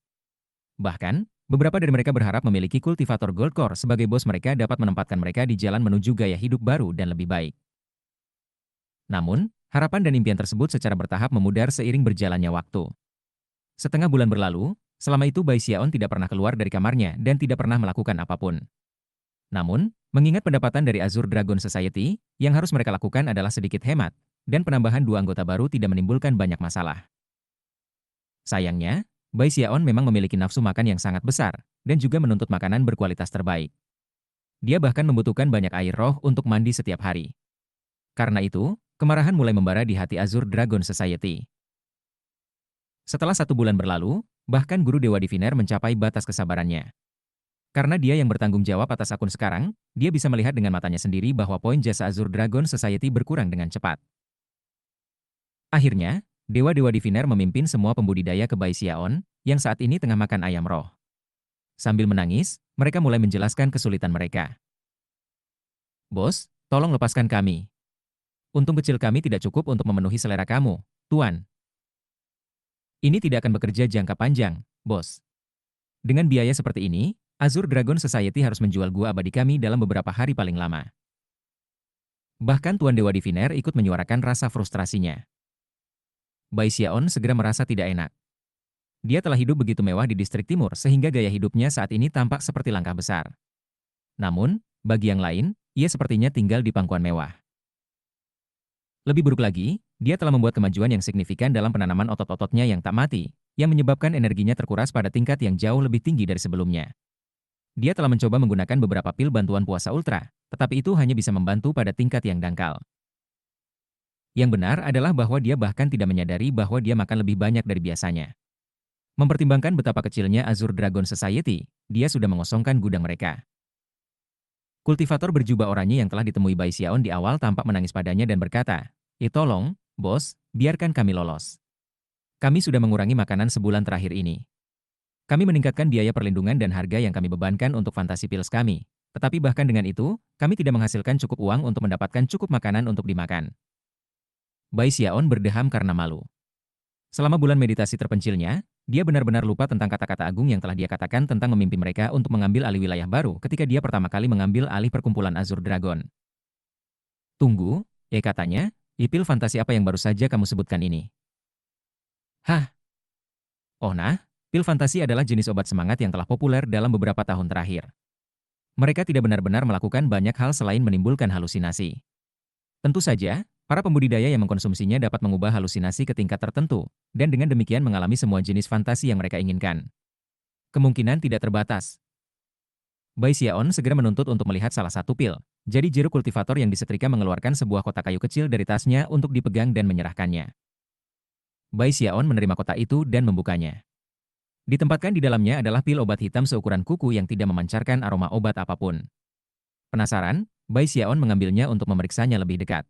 Bahkan, beberapa dari mereka berharap memiliki kultivator Gold Core sebagai bos mereka dapat menempatkan mereka di jalan menuju gaya hidup baru dan lebih baik. Namun, harapan dan impian tersebut secara bertahap memudar seiring berjalannya waktu. Setengah bulan berlalu, selama itu Bai Xiaon tidak pernah keluar dari kamarnya dan tidak pernah melakukan apapun. Namun, mengingat pendapatan dari Azure Dragon Society, yang harus mereka lakukan adalah sedikit hemat, dan penambahan 2 anggota baru tidak menimbulkan banyak masalah. Sayangnya, Bai Xiaon memang memiliki nafsu makan yang sangat besar, dan juga menuntut makanan berkualitas terbaik. Dia bahkan membutuhkan banyak air roh untuk mandi setiap hari. Karena itu, kemarahan mulai membara di hati Azure Dragon Society. Setelah 1 bulan berlalu, bahkan guru Dewa Diviner mencapai batas kesabarannya. Karena dia yang bertanggung jawab atas akun sekarang, dia bisa melihat dengan matanya sendiri bahwa poin jasa Azure Dragon Society berkurang dengan cepat. Akhirnya, Dewa-Dewa Diviner memimpin semua pembudidaya ke Bai Xiaon, yang saat ini tengah makan ayam roh. Sambil menangis, mereka mulai menjelaskan kesulitan mereka. Bos, tolong lepaskan kami. Untung kecil kami tidak cukup untuk memenuhi selera kamu, Tuan. Ini tidak akan bekerja jangka panjang, bos. Dengan biaya seperti ini, Azure Dragon Society harus menjual gua abadi kami dalam beberapa hari paling lama. Bahkan Tuan Dewa Diviner ikut menyuarakan rasa frustrasinya. Bai Xiaon segera merasa tidak enak. Dia telah hidup begitu mewah di distrik timur sehingga gaya hidupnya saat ini tampak seperti langkah besar. Namun, bagi yang lain, ia sepertinya tinggal di pangkuan mewah. Lebih buruk lagi, dia telah membuat kemajuan yang signifikan dalam penanaman otot-ototnya yang tak mati, yang menyebabkan energinya terkuras pada tingkat yang jauh lebih tinggi dari sebelumnya. Dia telah mencoba menggunakan beberapa pil bantuan puasa ultra, tetapi itu hanya bisa membantu pada tingkat yang dangkal. Yang benar adalah bahwa dia bahkan tidak menyadari bahwa dia makan lebih banyak dari biasanya. Mempertimbangkan betapa kecilnya Azure Dragon Society, dia sudah mengosongkan gudang mereka. Kultivator berjubah oranye yang telah ditemui Bai Xiaon di awal tampak menangis padanya dan berkata, tolong, bos, biarkan kami lolos. Kami sudah mengurangi makanan sebulan terakhir ini. Kami meningkatkan biaya perlindungan dan harga yang kami bebankan untuk fantasi pills kami. Tetapi bahkan dengan itu, kami tidak menghasilkan cukup uang untuk mendapatkan cukup makanan untuk dimakan. Bai Xiaon berdeham karena malu. Selama bulan meditasi terpencilnya, dia benar-benar lupa tentang kata-kata agung yang telah dia katakan tentang memimpin mereka untuk mengambil alih wilayah baru ketika dia pertama kali mengambil alih perkumpulan Azure Dragon. Tunggu, katanya, pil fantasi apa yang baru saja kamu sebutkan ini? Hah? Oh nah, pil fantasi adalah jenis obat semangat yang telah populer dalam beberapa tahun terakhir. Mereka tidak benar-benar melakukan banyak hal selain menimbulkan halusinasi. Tentu saja, para pembudidaya yang mengkonsumsinya dapat mengubah halusinasi ke tingkat tertentu, dan dengan demikian mengalami semua jenis fantasi yang mereka inginkan. Kemungkinan tidak terbatas. Bai Xiaon segera menuntut untuk melihat salah satu pil. Jadi jeruk kultivator yang disetrika mengeluarkan sebuah kotak kayu kecil dari tasnya untuk dipegang dan menyerahkannya. Bai Xiaon menerima kotak itu dan membukanya. Ditempatkan di dalamnya adalah pil obat hitam seukuran kuku yang tidak memancarkan aroma obat apapun. Penasaran, Bai Xiaon mengambilnya untuk memeriksanya lebih dekat.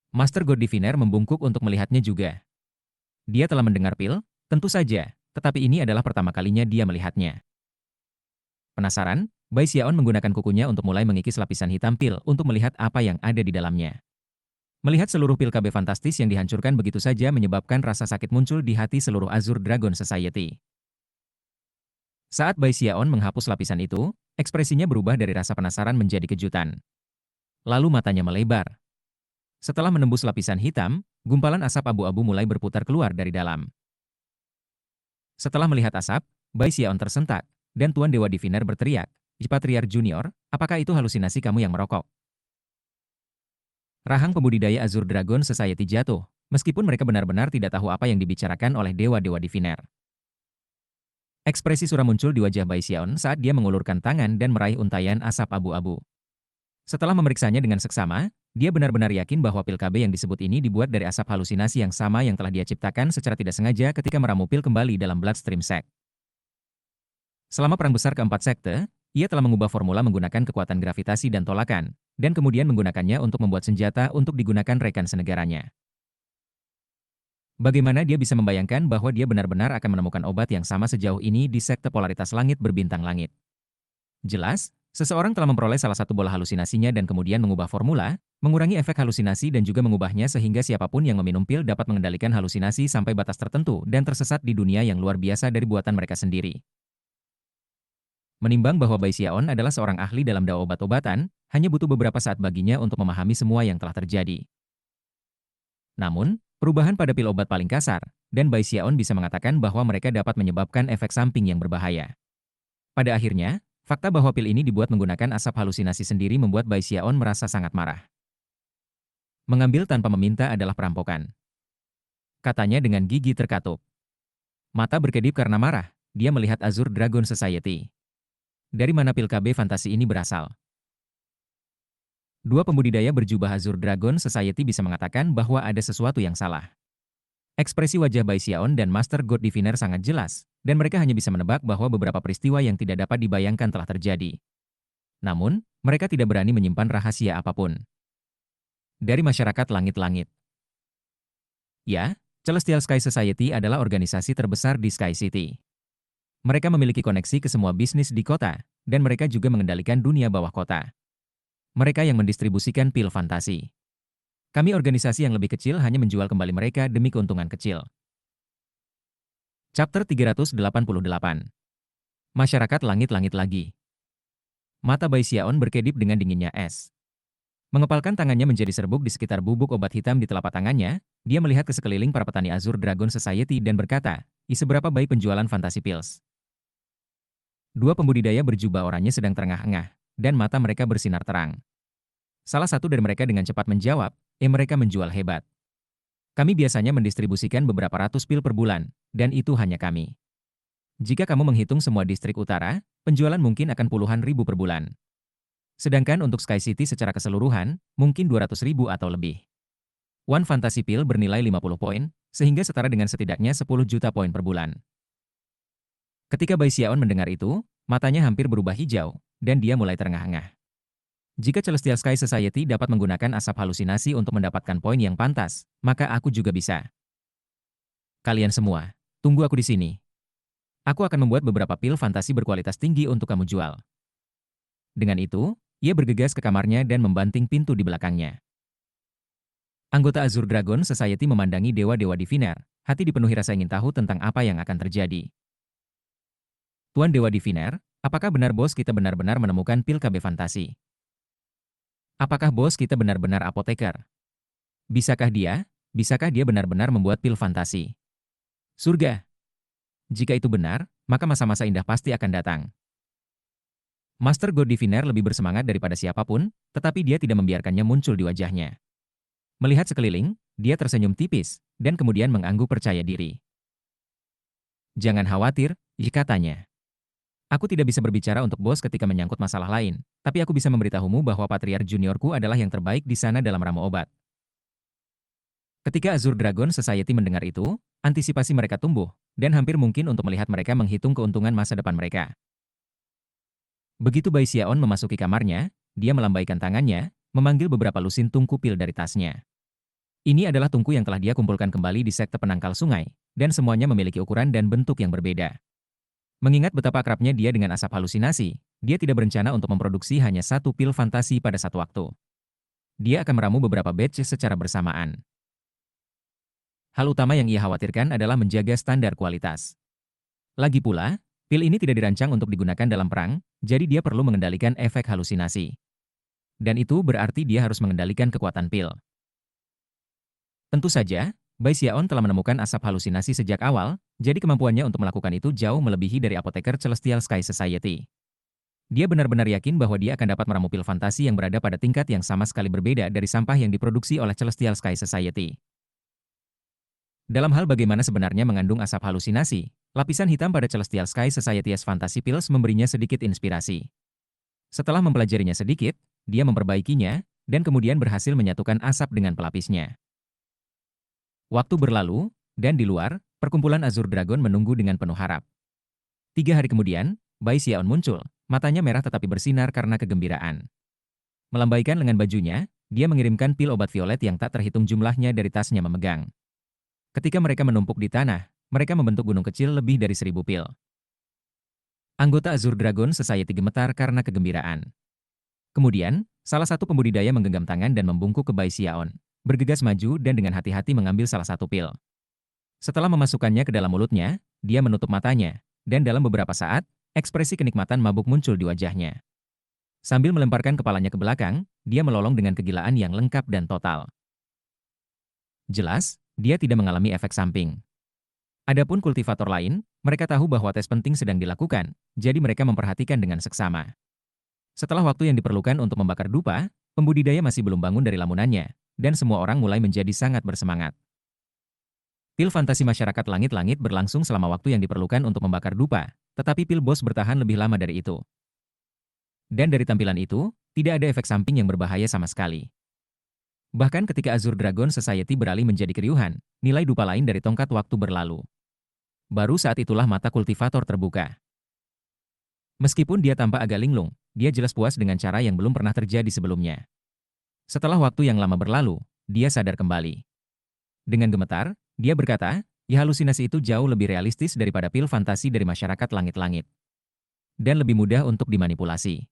Master God Diviner membungkuk untuk melihatnya juga. Dia telah mendengar pil, tentu saja, tetapi ini adalah pertama kalinya dia melihatnya. Penasaran, Bai Xiaon menggunakan kukunya untuk mulai mengikis lapisan hitam pil untuk melihat apa yang ada di dalamnya. Melihat seluruh pil KB fantastis yang dihancurkan begitu saja menyebabkan rasa sakit muncul di hati seluruh Azure Dragon Society. Saat Bai Xiaon menghapus lapisan itu, ekspresinya berubah dari rasa penasaran menjadi kejutan. Lalu matanya melebar. Setelah menembus lapisan hitam, gumpalan asap abu-abu mulai berputar keluar dari dalam. Setelah melihat asap, Bai Xiaon tersentak, dan Tuan Dewa Diviner berteriak, Patriarch Junior, apakah itu halusinasi kamu yang merokok? Rahang pembudidaya Azure Dragon Society jatuh, meskipun mereka benar-benar tidak tahu apa yang dibicarakan oleh Dewa-Dewa Diviner. Ekspresi suram muncul di wajah Bai Xiaon saat dia mengulurkan tangan dan meraih untaian asap abu-abu. Setelah memeriksanya dengan seksama, Dia benar-benar yakin bahwa pil KB yang disebut ini dibuat dari asap halusinasi yang sama yang telah dia ciptakan secara tidak sengaja ketika meramu pil kembali dalam Bloodstream sect. Selama Perang Besar keempat sekte, ia telah mengubah formula menggunakan kekuatan gravitasi dan tolakan, dan kemudian menggunakannya untuk membuat senjata untuk digunakan rekan senegaranya. Bagaimana dia bisa membayangkan bahwa dia benar-benar akan menemukan obat yang sama sejauh ini di sekte polaritas langit berbintang langit? Jelas, seseorang telah memperoleh salah satu bola halusinasinya dan kemudian mengubah formula, mengurangi efek halusinasi dan juga mengubahnya sehingga siapapun yang meminum pil dapat mengendalikan halusinasi sampai batas tertentu dan tersesat di dunia yang luar biasa dari buatan mereka sendiri. Menimbang bahwa Bai Xiaon adalah seorang ahli dalam dao obat-obatan, hanya butuh beberapa saat baginya untuk memahami semua yang telah terjadi. Namun, perubahan pada pil obat paling kasar, dan Bai Xiaon bisa mengatakan bahwa mereka dapat menyebabkan efek samping yang berbahaya. Pada akhirnya, fakta bahwa pil ini dibuat menggunakan asap halusinasi sendiri membuat Bai Xiaon merasa sangat marah. Mengambil tanpa meminta adalah perampokan, katanya dengan gigi terkatup. Mata berkedip karena marah, dia melihat Azure Dragon Society. Dari mana pil KB fantasi ini berasal? Dua pembudidaya berjubah Azure Dragon Society bisa mengatakan bahwa ada sesuatu yang salah. Ekspresi wajah Bai Xiaon dan Master God Diviner sangat jelas, dan mereka hanya bisa menebak bahwa beberapa peristiwa yang tidak dapat dibayangkan telah terjadi. Namun, mereka tidak berani menyimpan rahasia apapun. Dari masyarakat langit-langit. Ya, Celestial Sky Society adalah organisasi terbesar di Sky City. Mereka memiliki koneksi ke semua bisnis di kota, dan mereka juga mengendalikan dunia bawah kota. Mereka yang mendistribusikan pil fantasi. Kami organisasi yang lebih kecil hanya menjual kembali mereka demi keuntungan kecil. Chapter 388. Masyarakat langit-langit lagi. Mata Bai Xiaon berkedip dengan dinginnya es. Mengepalkan tangannya menjadi serbuk di sekitar bubuk obat hitam di telapak tangannya, dia melihat ke sekeliling para petani Azure Dragon Society dan berkata, seberapa baik penjualan fantasi pills. Dua pembudidaya berjubah oranye sedang terengah-engah, dan mata mereka bersinar terang. Salah satu dari mereka dengan cepat menjawab, mereka menjual hebat. Kami biasanya mendistribusikan beberapa ratus pil per bulan, dan itu hanya kami. Jika kamu menghitung semua distrik utara, penjualan mungkin akan puluhan ribu per bulan. Sedangkan untuk Sky City secara keseluruhan, mungkin 200.000 atau lebih. One Fantasy Pill bernilai 50 poin, sehingga setara dengan setidaknya 10 juta poin per bulan. Ketika Bai Xiaon mendengar itu, matanya hampir berubah hijau, dan dia mulai terengah-engah. Jika Celestial Sky Society dapat menggunakan asap halusinasi untuk mendapatkan poin yang pantas, maka aku juga bisa. Kalian semua, tunggu aku di sini. Aku akan membuat beberapa pil fantasi berkualitas tinggi untuk kamu jual. Dengan itu, ia bergegas ke kamarnya dan membanting pintu di belakangnya. Anggota Azure Dragon Society memandangi dewa-dewa diviner, hati dipenuhi rasa ingin tahu tentang apa yang akan terjadi. Tuan Dewa Diviner, apakah benar bos kita benar-benar menemukan pil KB fantasi? Apakah bos kita benar-benar apoteker? Bisakah dia benar-benar membuat pil fantasi? Surga. Jika itu benar, maka masa-masa indah pasti akan datang. Master God Diviner lebih bersemangat daripada siapapun, tetapi dia tidak membiarkannya muncul di wajahnya. Melihat sekeliling, dia tersenyum tipis, dan kemudian mengangguk percaya diri. Jangan khawatir, katanya. Aku tidak bisa berbicara untuk bos ketika menyangkut masalah lain, tapi aku bisa memberitahumu bahwa Patriark Juniorku adalah yang terbaik di sana dalam ramu obat. Ketika Azure Dragon Society mendengar itu, antisipasi mereka tumbuh, dan hampir mungkin untuk melihat mereka menghitung keuntungan masa depan mereka. Begitu Bai Xiaon memasuki kamarnya, dia melambaikan tangannya, memanggil beberapa lusin tungku pil dari tasnya. Ini adalah tungku yang telah dia kumpulkan kembali di sekte penangkal sungai, dan semuanya memiliki ukuran dan bentuk yang berbeda. Mengingat betapa akrabnya dia dengan asap halusinasi, dia tidak berencana untuk memproduksi hanya satu pil fantasi pada satu waktu. Dia akan meramu beberapa batch secara bersamaan. Hal utama yang ia khawatirkan adalah menjaga standar kualitas. Lagi pula, pil ini tidak dirancang untuk digunakan dalam perang, jadi dia perlu mengendalikan efek halusinasi. Dan itu berarti dia harus mengendalikan kekuatan pil. Tentu saja, Bai Xiaon telah menemukan asap halusinasi sejak awal, jadi kemampuannya untuk melakukan itu jauh melebihi dari apoteker Celestial Sky Society. Dia benar-benar yakin bahwa dia akan dapat meramu pil fantasi yang berada pada tingkat yang sama sekali berbeda dari sampah yang diproduksi oleh Celestial Sky Society. Dalam hal bagaimana sebenarnya mengandung asap halusinasi, lapisan hitam pada Celestial Sky Society's Fantasy Pills memberinya sedikit inspirasi. Setelah mempelajarinya sedikit, dia memperbaikinya, dan kemudian berhasil menyatukan asap dengan pelapisnya. Waktu berlalu, dan di luar, perkumpulan Azure Dragon menunggu dengan penuh harap. 3 hari kemudian, Bai Xiaon muncul, matanya merah tetapi bersinar karena kegembiraan. Melambaikan lengan bajunya, dia mengirimkan pil obat violet yang tak terhitung jumlahnya dari tasnya memegang. Ketika mereka menumpuk di tanah, mereka membentuk gunung kecil lebih dari 1.000 pil. Anggota Azure Dragon Society gemetar karena kegembiraan. Kemudian, salah satu pembudidaya menggenggam tangan dan membungkuk ke Bai Xiaon, bergegas maju dan dengan hati-hati mengambil salah satu pil. Setelah memasukkannya ke dalam mulutnya, dia menutup matanya, dan dalam beberapa saat, ekspresi kenikmatan mabuk muncul di wajahnya. Sambil melemparkan kepalanya ke belakang, dia melolong dengan kegilaan yang lengkap dan total. Jelas, dia tidak mengalami efek samping. Adapun kultivator lain, mereka tahu bahwa tes penting sedang dilakukan, jadi mereka memperhatikan dengan seksama. Setelah waktu yang diperlukan untuk membakar dupa, pembudidaya masih belum bangun dari lamunannya, dan semua orang mulai menjadi sangat bersemangat. Pil fantasi masyarakat langit-langit berlangsung selama waktu yang diperlukan untuk membakar dupa, tetapi pil bos bertahan lebih lama dari itu. Dan dari tampilan itu, tidak ada efek samping yang berbahaya sama sekali. Bahkan ketika Azure Dragon Society beralih menjadi keriuhan, nilai dupa lain dari tongkat waktu berlalu. Baru saat itulah mata kultivator terbuka. Meskipun dia tampak agak linglung, dia jelas puas dengan cara yang belum pernah terjadi sebelumnya. Setelah waktu yang lama berlalu, dia sadar kembali. Dengan gemetar, dia berkata, ya halusinasi itu jauh lebih realistis daripada pil fantasi dari masyarakat langit-langit. Dan lebih mudah untuk dimanipulasi.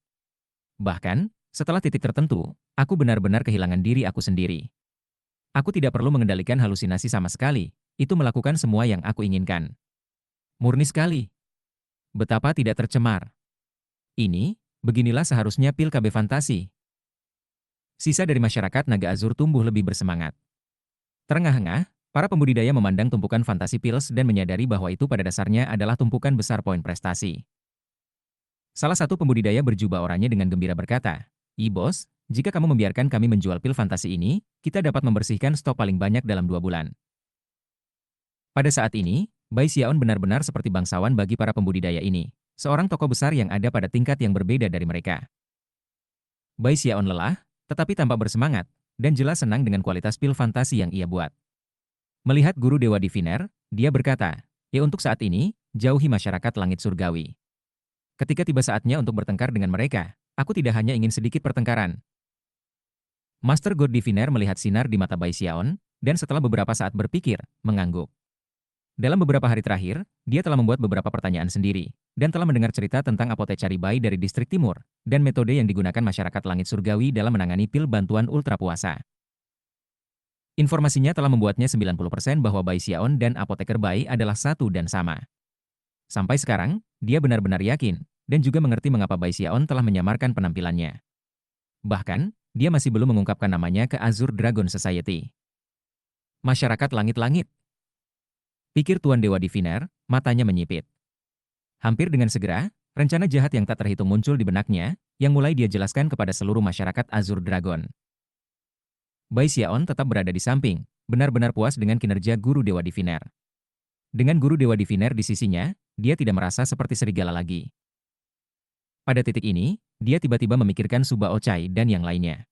Bahkan, setelah titik tertentu, aku benar-benar kehilangan diri aku sendiri. Aku tidak perlu mengendalikan halusinasi sama sekali, itu melakukan semua yang aku inginkan. Murni sekali. Betapa tidak tercemar. Beginilah seharusnya pil KB fantasi. Sisa dari masyarakat naga azur tumbuh lebih bersemangat. Terengah-engah, para pembudidaya memandang tumpukan fantasi pils dan menyadari bahwa itu pada dasarnya adalah tumpukan besar poin prestasi. Salah satu pembudidaya berjubah oranye dengan gembira berkata, Bos, jika kamu membiarkan kami menjual pil fantasi ini, kita dapat membersihkan stok paling banyak dalam 2 bulan. Pada saat ini, Bai Xiaon benar-benar seperti bangsawan bagi para pembudidaya ini, seorang tokoh besar yang ada pada tingkat yang berbeda dari mereka. Bai Xiaon lelah, tetapi tampak bersemangat, dan jelas senang dengan kualitas pil fantasi yang ia buat. Melihat guru Dewa Diviner, dia berkata, ya untuk saat ini, jauhi masyarakat langit surgawi. Ketika tiba saatnya untuk bertengkar dengan mereka, aku tidak hanya ingin sedikit pertengkaran. Master God Diviner melihat sinar di mata Bai Xiaon, dan setelah beberapa saat berpikir, mengangguk. Dalam beberapa hari terakhir, dia telah membuat beberapa pertanyaan sendiri, dan telah mendengar cerita tentang apotekari Bai dari distrik timur, dan metode yang digunakan masyarakat langit surgawi dalam menangani pil bantuan ultra puasa. Informasinya telah membuatnya 90% bahwa Bai Xiaon dan apoteker Bai adalah satu dan sama. Sampai sekarang, dia benar-benar yakin, dan juga mengerti mengapa Bai Xiaon telah menyamarkan penampilannya. Bahkan, dia masih belum mengungkapkan namanya ke Azure Dragon Society. Masyarakat langit-langit. Pikir Tuan Dewa Diviner, matanya menyipit. Hampir dengan segera, rencana jahat yang tak terhitung muncul di benaknya, yang mulai dia jelaskan kepada seluruh masyarakat Azure Dragon. Bai Xiaon tetap berada di samping, benar-benar puas dengan kinerja Guru Dewa Diviner. Dengan Guru Dewa Diviner di sisinya, dia tidak merasa seperti serigala lagi. Pada titik ini, dia tiba-tiba memikirkan Suba Ochai dan yang lainnya.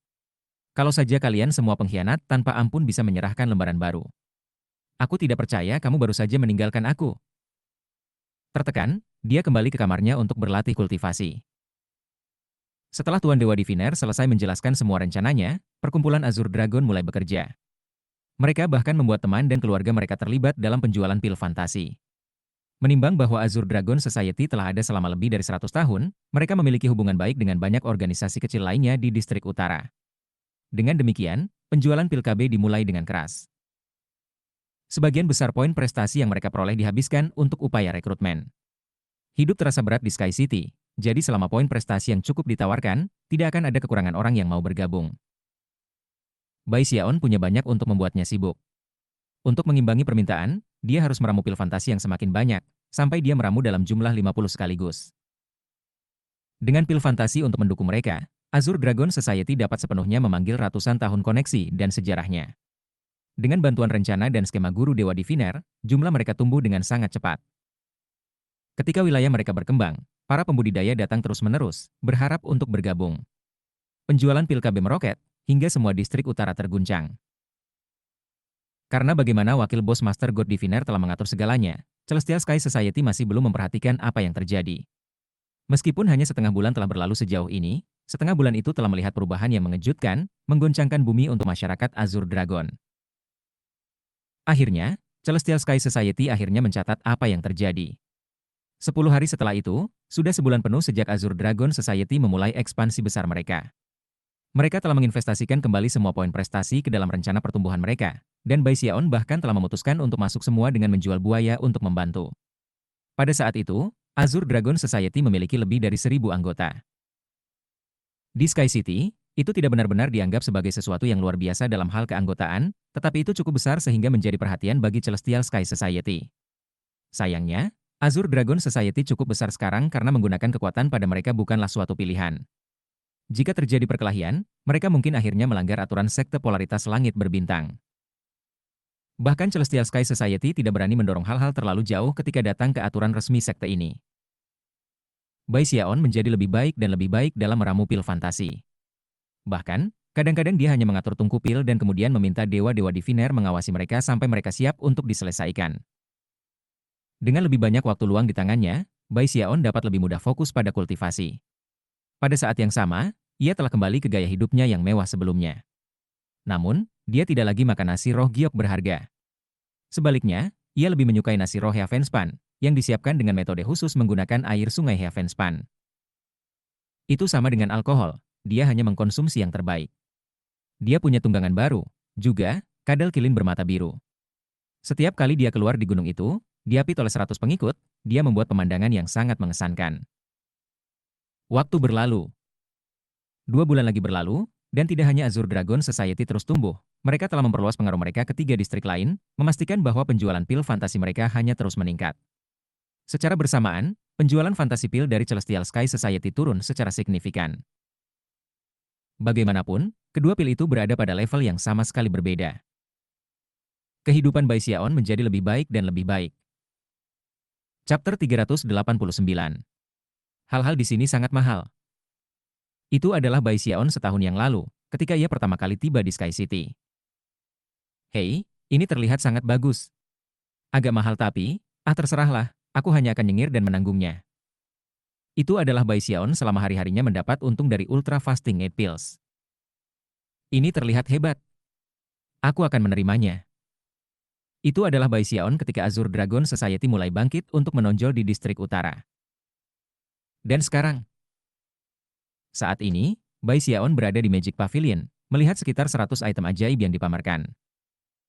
Kalau saja kalian semua pengkhianat tanpa ampun bisa menyerahkan lembaran baru. Aku tidak percaya kamu baru saja meninggalkan aku. Tertekan, dia kembali ke kamarnya untuk berlatih kultivasi. Setelah Tuan Dewa Diviner selesai menjelaskan semua rencananya, perkumpulan Azure Dragon mulai bekerja. Mereka bahkan membuat teman dan keluarga mereka terlibat dalam penjualan pil fantasi. Menimbang bahwa Azure Dragon Society telah ada selama lebih dari 100 tahun, mereka memiliki hubungan baik dengan banyak organisasi kecil lainnya di distrik utara. Dengan demikian, penjualan pil KB dimulai dengan keras. Sebagian besar poin prestasi yang mereka peroleh dihabiskan untuk upaya rekrutmen. Hidup terasa berat di Sky City, jadi selama poin prestasi yang cukup ditawarkan, tidak akan ada kekurangan orang yang mau bergabung. Bai Xiaon punya banyak untuk membuatnya sibuk. Untuk mengimbangi permintaan, dia harus meramu pil fantasi yang semakin banyak, sampai dia meramu dalam jumlah 50 sekaligus. Dengan pil fantasi untuk mendukung mereka, Azure Dragon Society dapat sepenuhnya memanggil ratusan tahun koneksi dan sejarahnya. Dengan bantuan rencana dan skema Guru Dewa Diviner, jumlah mereka tumbuh dengan sangat cepat. Ketika wilayah mereka berkembang, para pembudidaya datang terus-menerus, berharap untuk bergabung. Penjualan pil KB meroket, hingga semua distrik utara terguncang. Karena bagaimana wakil bos Master God Diviner telah mengatur segalanya, Celestial Sky Society masih belum memperhatikan apa yang terjadi. Meskipun hanya setengah bulan telah berlalu sejauh ini, setengah bulan itu telah melihat perubahan yang mengejutkan, menggoncangkan bumi untuk masyarakat Azure Dragon. Akhirnya, Celestial Sky Society akhirnya mencatat apa yang terjadi. 10 hari setelah itu, sudah sebulan penuh sejak Azure Dragon Society memulai ekspansi besar mereka. Mereka telah menginvestasikan kembali semua poin prestasi ke dalam rencana pertumbuhan mereka, dan Bai Xiaon bahkan telah memutuskan untuk masuk semua dengan menjual buaya untuk membantu. Pada saat itu, Azure Dragon Society memiliki lebih dari 1.000 anggota. Di Sky City, itu tidak benar-benar dianggap sebagai sesuatu yang luar biasa dalam hal keanggotaan, tetapi itu cukup besar sehingga menjadi perhatian bagi Celestial Sky Society. Sayangnya, Azure Dragon Society cukup besar sekarang karena menggunakan kekuatan pada mereka bukanlah suatu pilihan. Jika terjadi perkelahian, mereka mungkin akhirnya melanggar aturan sekte polaritas langit berbintang. Bahkan Celestial Sky Society tidak berani mendorong hal-hal terlalu jauh ketika datang ke aturan resmi sekte ini. Bai Xiaon menjadi lebih baik dan lebih baik dalam meramu pil fantasi. Bahkan, kadang-kadang dia hanya mengatur tungku pil dan kemudian meminta dewa-dewa diviner mengawasi mereka sampai mereka siap untuk diselesaikan. Dengan lebih banyak waktu luang di tangannya, Bai Xiaon dapat lebih mudah fokus pada kultivasi. Pada saat yang sama, ia telah kembali ke gaya hidupnya yang mewah sebelumnya. Namun, dia tidak lagi makan nasi roh giok berharga. Sebaliknya, ia lebih menyukai nasi roh Heavenspan, yang disiapkan dengan metode khusus menggunakan air sungai Heavenspan. Itu sama dengan alkohol, dia hanya mengkonsumsi yang terbaik. Dia punya tunggangan baru, juga, kadal kilin bermata biru. Setiap kali dia keluar di gunung itu, diapit oleh 100 pengikut, dia membuat pemandangan yang sangat mengesankan. Waktu berlalu. 2 bulan lagi berlalu, dan tidak hanya Azure Dragon Society terus tumbuh, mereka telah memperluas pengaruh mereka ke 3 distrik lain, memastikan bahwa penjualan pil fantasi mereka hanya terus meningkat. Secara bersamaan, penjualan fantasi pil dari Celestial Sky Society turun secara signifikan. Bagaimanapun, kedua pil itu berada pada level yang sama sekali berbeda. Kehidupan Bai Xiaon menjadi lebih baik dan lebih baik. Chapter 389. Hal-hal di sini sangat mahal. Itu adalah Bai Xiaon setahun yang lalu, ketika ia pertama kali tiba di Sky City. Hei, ini terlihat sangat bagus. Agak mahal tapi, terserahlah, aku hanya akan nyengir dan menanggungnya. Itu adalah Bai Xiaon selama hari-harinya mendapat untung dari Ultra Fasting 8 Pills. Ini terlihat hebat. Aku akan menerimanya. Itu adalah Bai Xiaon ketika Azure Dragon Society mulai bangkit untuk menonjol di distrik utara. Dan sekarang, saat ini, Bai Xiaon berada di Magic Pavilion, melihat sekitar 100 item ajaib yang dipamerkan.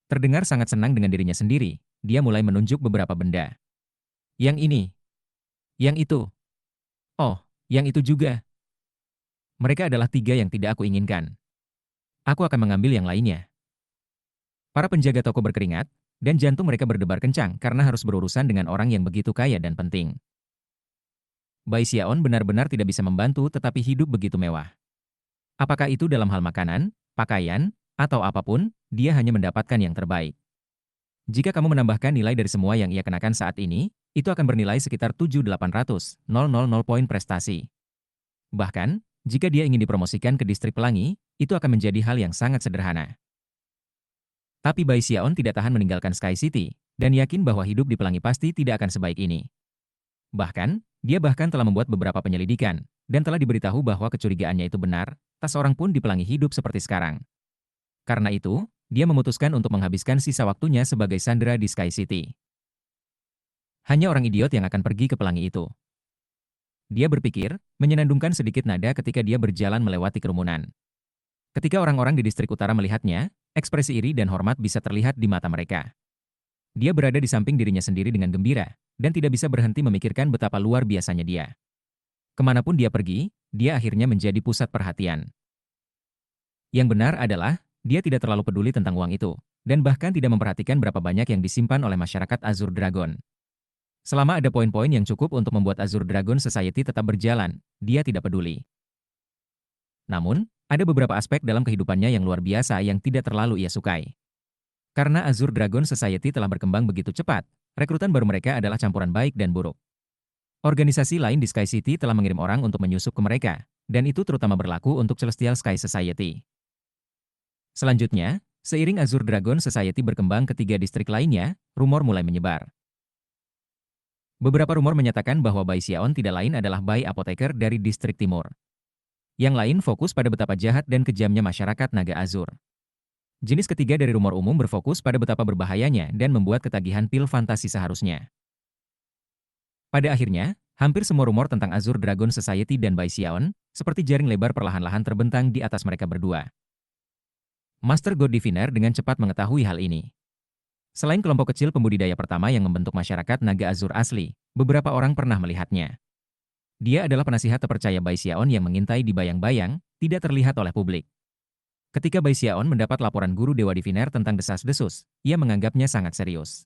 Terdengar sangat senang dengan dirinya sendiri, dia mulai menunjuk beberapa benda. Yang ini. Yang itu. Oh, yang itu juga. Mereka adalah 3 yang tidak aku inginkan. Aku akan mengambil yang lainnya. Para penjaga toko berkeringat, dan jantung mereka berdebar kencang karena harus berurusan dengan orang yang begitu kaya dan penting. Bai Xiaon benar-benar tidak bisa membantu tetapi hidup begitu mewah. Apakah itu dalam hal makanan, pakaian, atau apapun, dia hanya mendapatkan yang terbaik. Jika kamu menambahkan nilai dari semua yang ia kenakan saat ini, itu akan bernilai sekitar 7.800.000 poin prestasi. Bahkan, jika dia ingin dipromosikan ke distrik pelangi, itu akan menjadi hal yang sangat sederhana. Tapi Bai Xiaon tidak tahan meninggalkan Sky City, dan yakin bahwa hidup di pelangi pasti tidak akan sebaik ini. Bahkan, dia bahkan telah membuat beberapa penyelidikan, dan telah diberitahu bahwa kecurigaannya itu benar, tak seorang pun di pelangi hidup seperti sekarang. Karena itu, dia memutuskan untuk menghabiskan sisa waktunya sebagai sandera di Sky City. Hanya orang idiot yang akan pergi ke pelangi itu. Dia berpikir, menyenandungkan sedikit nada ketika dia berjalan melewati kerumunan. Ketika orang-orang di distrik utara melihatnya, ekspresi iri dan hormat bisa terlihat di mata mereka. Dia berada di samping dirinya sendiri dengan gembira, dan tidak bisa berhenti memikirkan betapa luar biasanya dia. Kemanapun dia pergi, dia akhirnya menjadi pusat perhatian. Yang benar adalah, dia tidak terlalu peduli tentang uang itu, dan bahkan tidak memperhatikan berapa banyak yang disimpan oleh masyarakat Azure Dragon. Selama ada poin-poin yang cukup untuk membuat Azure Dragon Society tetap berjalan, dia tidak peduli. Namun, ada beberapa aspek dalam kehidupannya yang luar biasa yang tidak terlalu ia sukai. Karena Azure Dragon Society telah berkembang begitu cepat, rekrutan baru mereka adalah campuran baik dan buruk. Organisasi lain di Sky City telah mengirim orang untuk menyusup ke mereka, dan itu terutama berlaku untuk Celestial Sky Society. Selanjutnya, seiring Azure Dragon Society berkembang ke 3 distrik lainnya, rumor mulai menyebar. Beberapa rumor menyatakan bahwa Bai Xiaon tidak lain adalah Bai Apoteker dari distrik timur. Yang lain fokus pada betapa jahat dan kejamnya masyarakat naga Azure. Jenis ketiga dari rumor umum berfokus pada betapa berbahayanya dan membuat ketagihan pil fantasi seharusnya. Pada akhirnya, hampir semua rumor tentang Azure Dragon Society dan Bai Xiaon, seperti jaring lebar perlahan-lahan terbentang di atas mereka berdua. Master God Diviner dengan cepat mengetahui hal ini. Selain kelompok kecil pembudidaya pertama yang membentuk masyarakat naga Azure asli, beberapa orang pernah melihatnya. Dia adalah penasihat terpercaya Bai Xiaon yang mengintai di bayang-bayang, tidak terlihat oleh publik. Ketika Bai Xiaon mendapat laporan guru Dewa Diviner tentang desas-desus, ia menganggapnya sangat serius.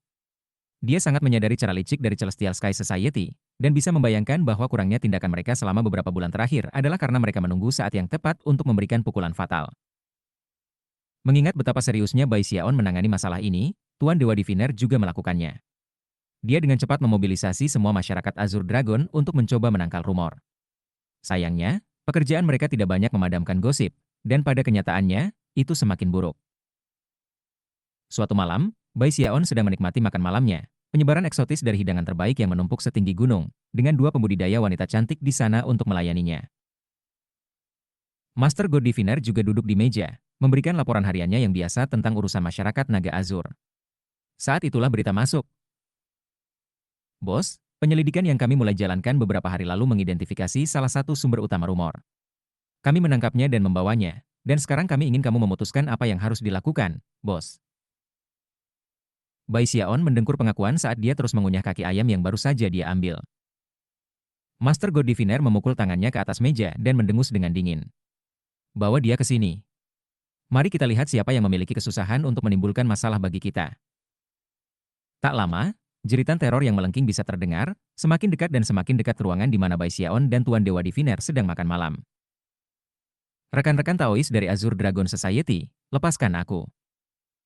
Dia sangat menyadari cara licik dari Celestial Sky Society, dan bisa membayangkan bahwa kurangnya tindakan mereka selama beberapa bulan terakhir adalah karena mereka menunggu saat yang tepat untuk memberikan pukulan fatal. Mengingat betapa seriusnya Bai Xiaon menangani masalah ini, Tuan Dewa Diviner juga melakukannya. Dia dengan cepat memobilisasi semua masyarakat Azure Dragon untuk mencoba menangkal rumor. Sayangnya, pekerjaan mereka tidak banyak memadamkan gosip, dan pada kenyataannya, itu semakin buruk. Suatu malam, Bai Xiaon sedang menikmati makan malamnya, penyebaran eksotis dari hidangan terbaik yang menumpuk setinggi gunung, dengan 2 pembudidaya wanita cantik di sana untuk melayaninya. Master God Diviner juga duduk di meja, memberikan laporan hariannya yang biasa tentang urusan masyarakat naga Azure. Saat itulah berita masuk. Bos, penyelidikan yang kami mulai jalankan beberapa hari lalu mengidentifikasi salah satu sumber utama rumor. Kami menangkapnya dan membawanya, dan sekarang kami ingin kamu memutuskan apa yang harus dilakukan, bos. Bai Xiaon mendengkur pengakuan saat dia terus mengunyah kaki ayam yang baru saja dia ambil. Master God Diviner memukul tangannya ke atas meja dan mendengus dengan dingin. Bawa dia ke sini. Mari kita lihat siapa yang memiliki kesusahan untuk menimbulkan masalah bagi kita. Tak lama, jeritan teror yang melengking bisa terdengar, semakin dekat ruangan di mana Bai Xiaon dan Tuan Dewa Diviner sedang makan malam. Rekan-rekan Taois dari Azure Dragon Society, lepaskan aku.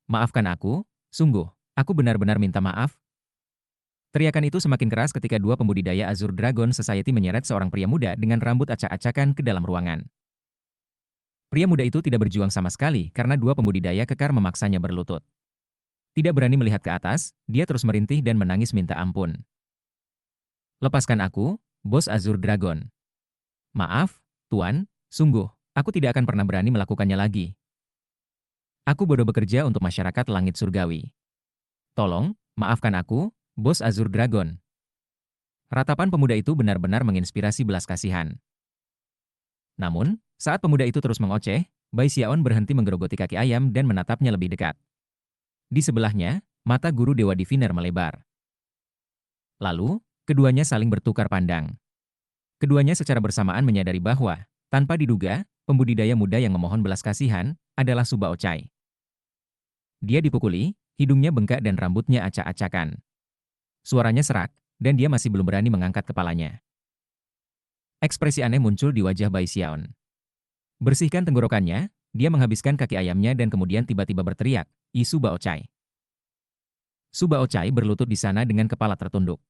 Maafkan aku, sungguh, aku benar-benar minta maaf. Teriakan itu semakin keras ketika 2 pembudidaya Azure Dragon Society menyeret seorang pria muda dengan rambut acak-acakan ke dalam ruangan. Pria muda itu tidak berjuang sama sekali karena 2 pembudidaya kekar memaksanya berlutut. Tidak berani melihat ke atas, dia terus merintih dan menangis minta ampun. Lepaskan aku, bos Azure Dragon. Maaf, Tuan, sungguh, aku tidak akan pernah berani melakukannya lagi. Aku bodoh bekerja untuk masyarakat langit surgawi. Tolong, maafkan aku, bos Azure Dragon. Ratapan pemuda itu benar-benar menginspirasi belas kasihan. Namun, saat pemuda itu terus mengoceh, Bai Xiaon berhenti menggerogoti kaki ayam dan menatapnya lebih dekat. Di sebelahnya, mata guru Dewa Diviner melebar. Lalu, keduanya saling bertukar pandang. Keduanya secara bersamaan menyadari bahwa, tanpa diduga, pembudidaya muda yang memohon belas kasihan adalah Su Baochai. Dia dipukuli, hidungnya bengkak dan rambutnya acak-acakan. Suaranya serak, dan dia masih belum berani mengangkat kepalanya. Ekspresi aneh muncul di wajah Bai Xiaon. Bersihkan tenggorokannya, dia menghabiskan kaki ayamnya dan kemudian tiba-tiba berteriak, "Su Baochai." Su Baochai berlutut di sana dengan kepala tertunduk.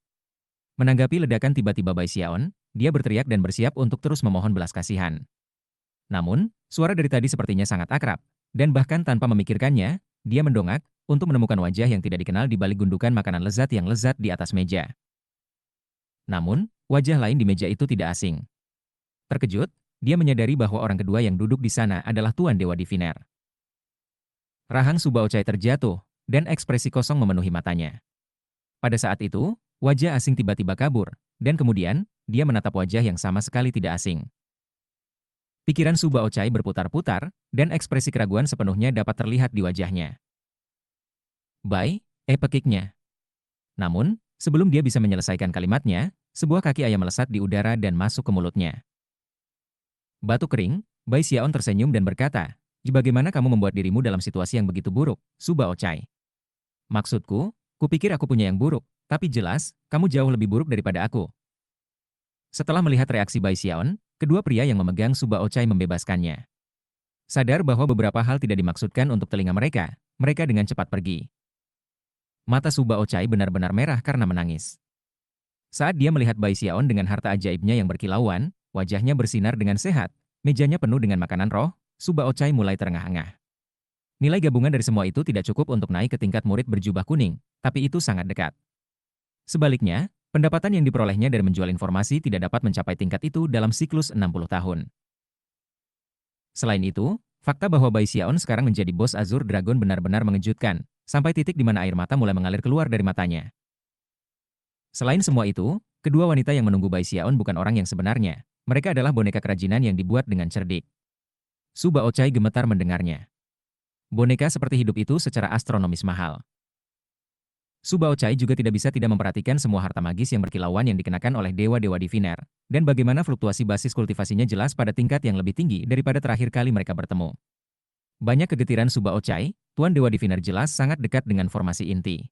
Menanggapi ledakan tiba-tiba Bai Xiaon, dia berteriak dan bersiap untuk terus memohon belas kasihan. Namun, suara dari tadi sepertinya sangat akrab, dan bahkan tanpa memikirkannya, dia mendongak untuk menemukan wajah yang tidak dikenal di balik gundukan makanan lezat yang lezat di atas meja. Namun, wajah lain di meja itu tidak asing. Terkejut, dia menyadari bahwa orang kedua yang duduk di sana adalah Tuan Dewa Diviner. Rahang Su Baochai terjatuh, dan ekspresi kosong memenuhi matanya. Pada saat itu, wajah asing tiba-tiba kabur, dan kemudian, dia menatap wajah yang sama sekali tidak asing. Pikiran Su Baochai berputar-putar, dan ekspresi keraguan sepenuhnya dapat terlihat di wajahnya. Bai, pekiknya. Namun, sebelum dia bisa menyelesaikan kalimatnya, sebuah kaki ayam melesat di udara dan masuk ke mulutnya. Batuk kering, Bai Xiaon tersenyum dan berkata, "Bagaimana kamu membuat dirimu dalam situasi yang begitu buruk, Su Baochai? Maksudku, kupikir aku punya yang buruk, tapi jelas, kamu jauh lebih buruk daripada aku." Setelah melihat reaksi Bai Xiaon, kedua pria yang memegang Su Baochai membebaskannya. Sadar bahwa beberapa hal tidak dimaksudkan untuk telinga mereka, mereka dengan cepat pergi. Mata Su Baochai benar-benar merah karena menangis. Saat dia melihat Bai Xiaon dengan harta ajaibnya yang berkilauan, wajahnya bersinar dengan sehat, mejanya penuh dengan makanan roh, Su Baochai mulai terengah-engah. Nilai gabungan dari semua itu tidak cukup untuk naik ke tingkat murid berjubah kuning, tapi itu sangat dekat. Sebaliknya, pendapatan yang diperolehnya dari menjual informasi tidak dapat mencapai tingkat itu dalam siklus 60 tahun. Selain itu, fakta bahwa Bai Xiaon sekarang menjadi bos Azure Dragon benar-benar mengejutkan, sampai titik di mana air mata mulai mengalir keluar dari matanya. Selain semua itu, kedua wanita yang menunggu Bai Xiaon bukan orang yang sebenarnya. Mereka adalah boneka kerajinan yang dibuat dengan cerdik. Su Baochai gemetar mendengarnya. Boneka seperti hidup itu secara astronomis mahal. Su Baochai juga tidak bisa tidak memperhatikan semua harta magis yang berkilauan yang dikenakan oleh dewa-dewa diviner, dan bagaimana fluktuasi basis kultivasinya jelas pada tingkat yang lebih tinggi daripada terakhir kali mereka bertemu. Banyak kegetiran Su Baochai, Tuan Dewa Diviner jelas sangat dekat dengan formasi inti.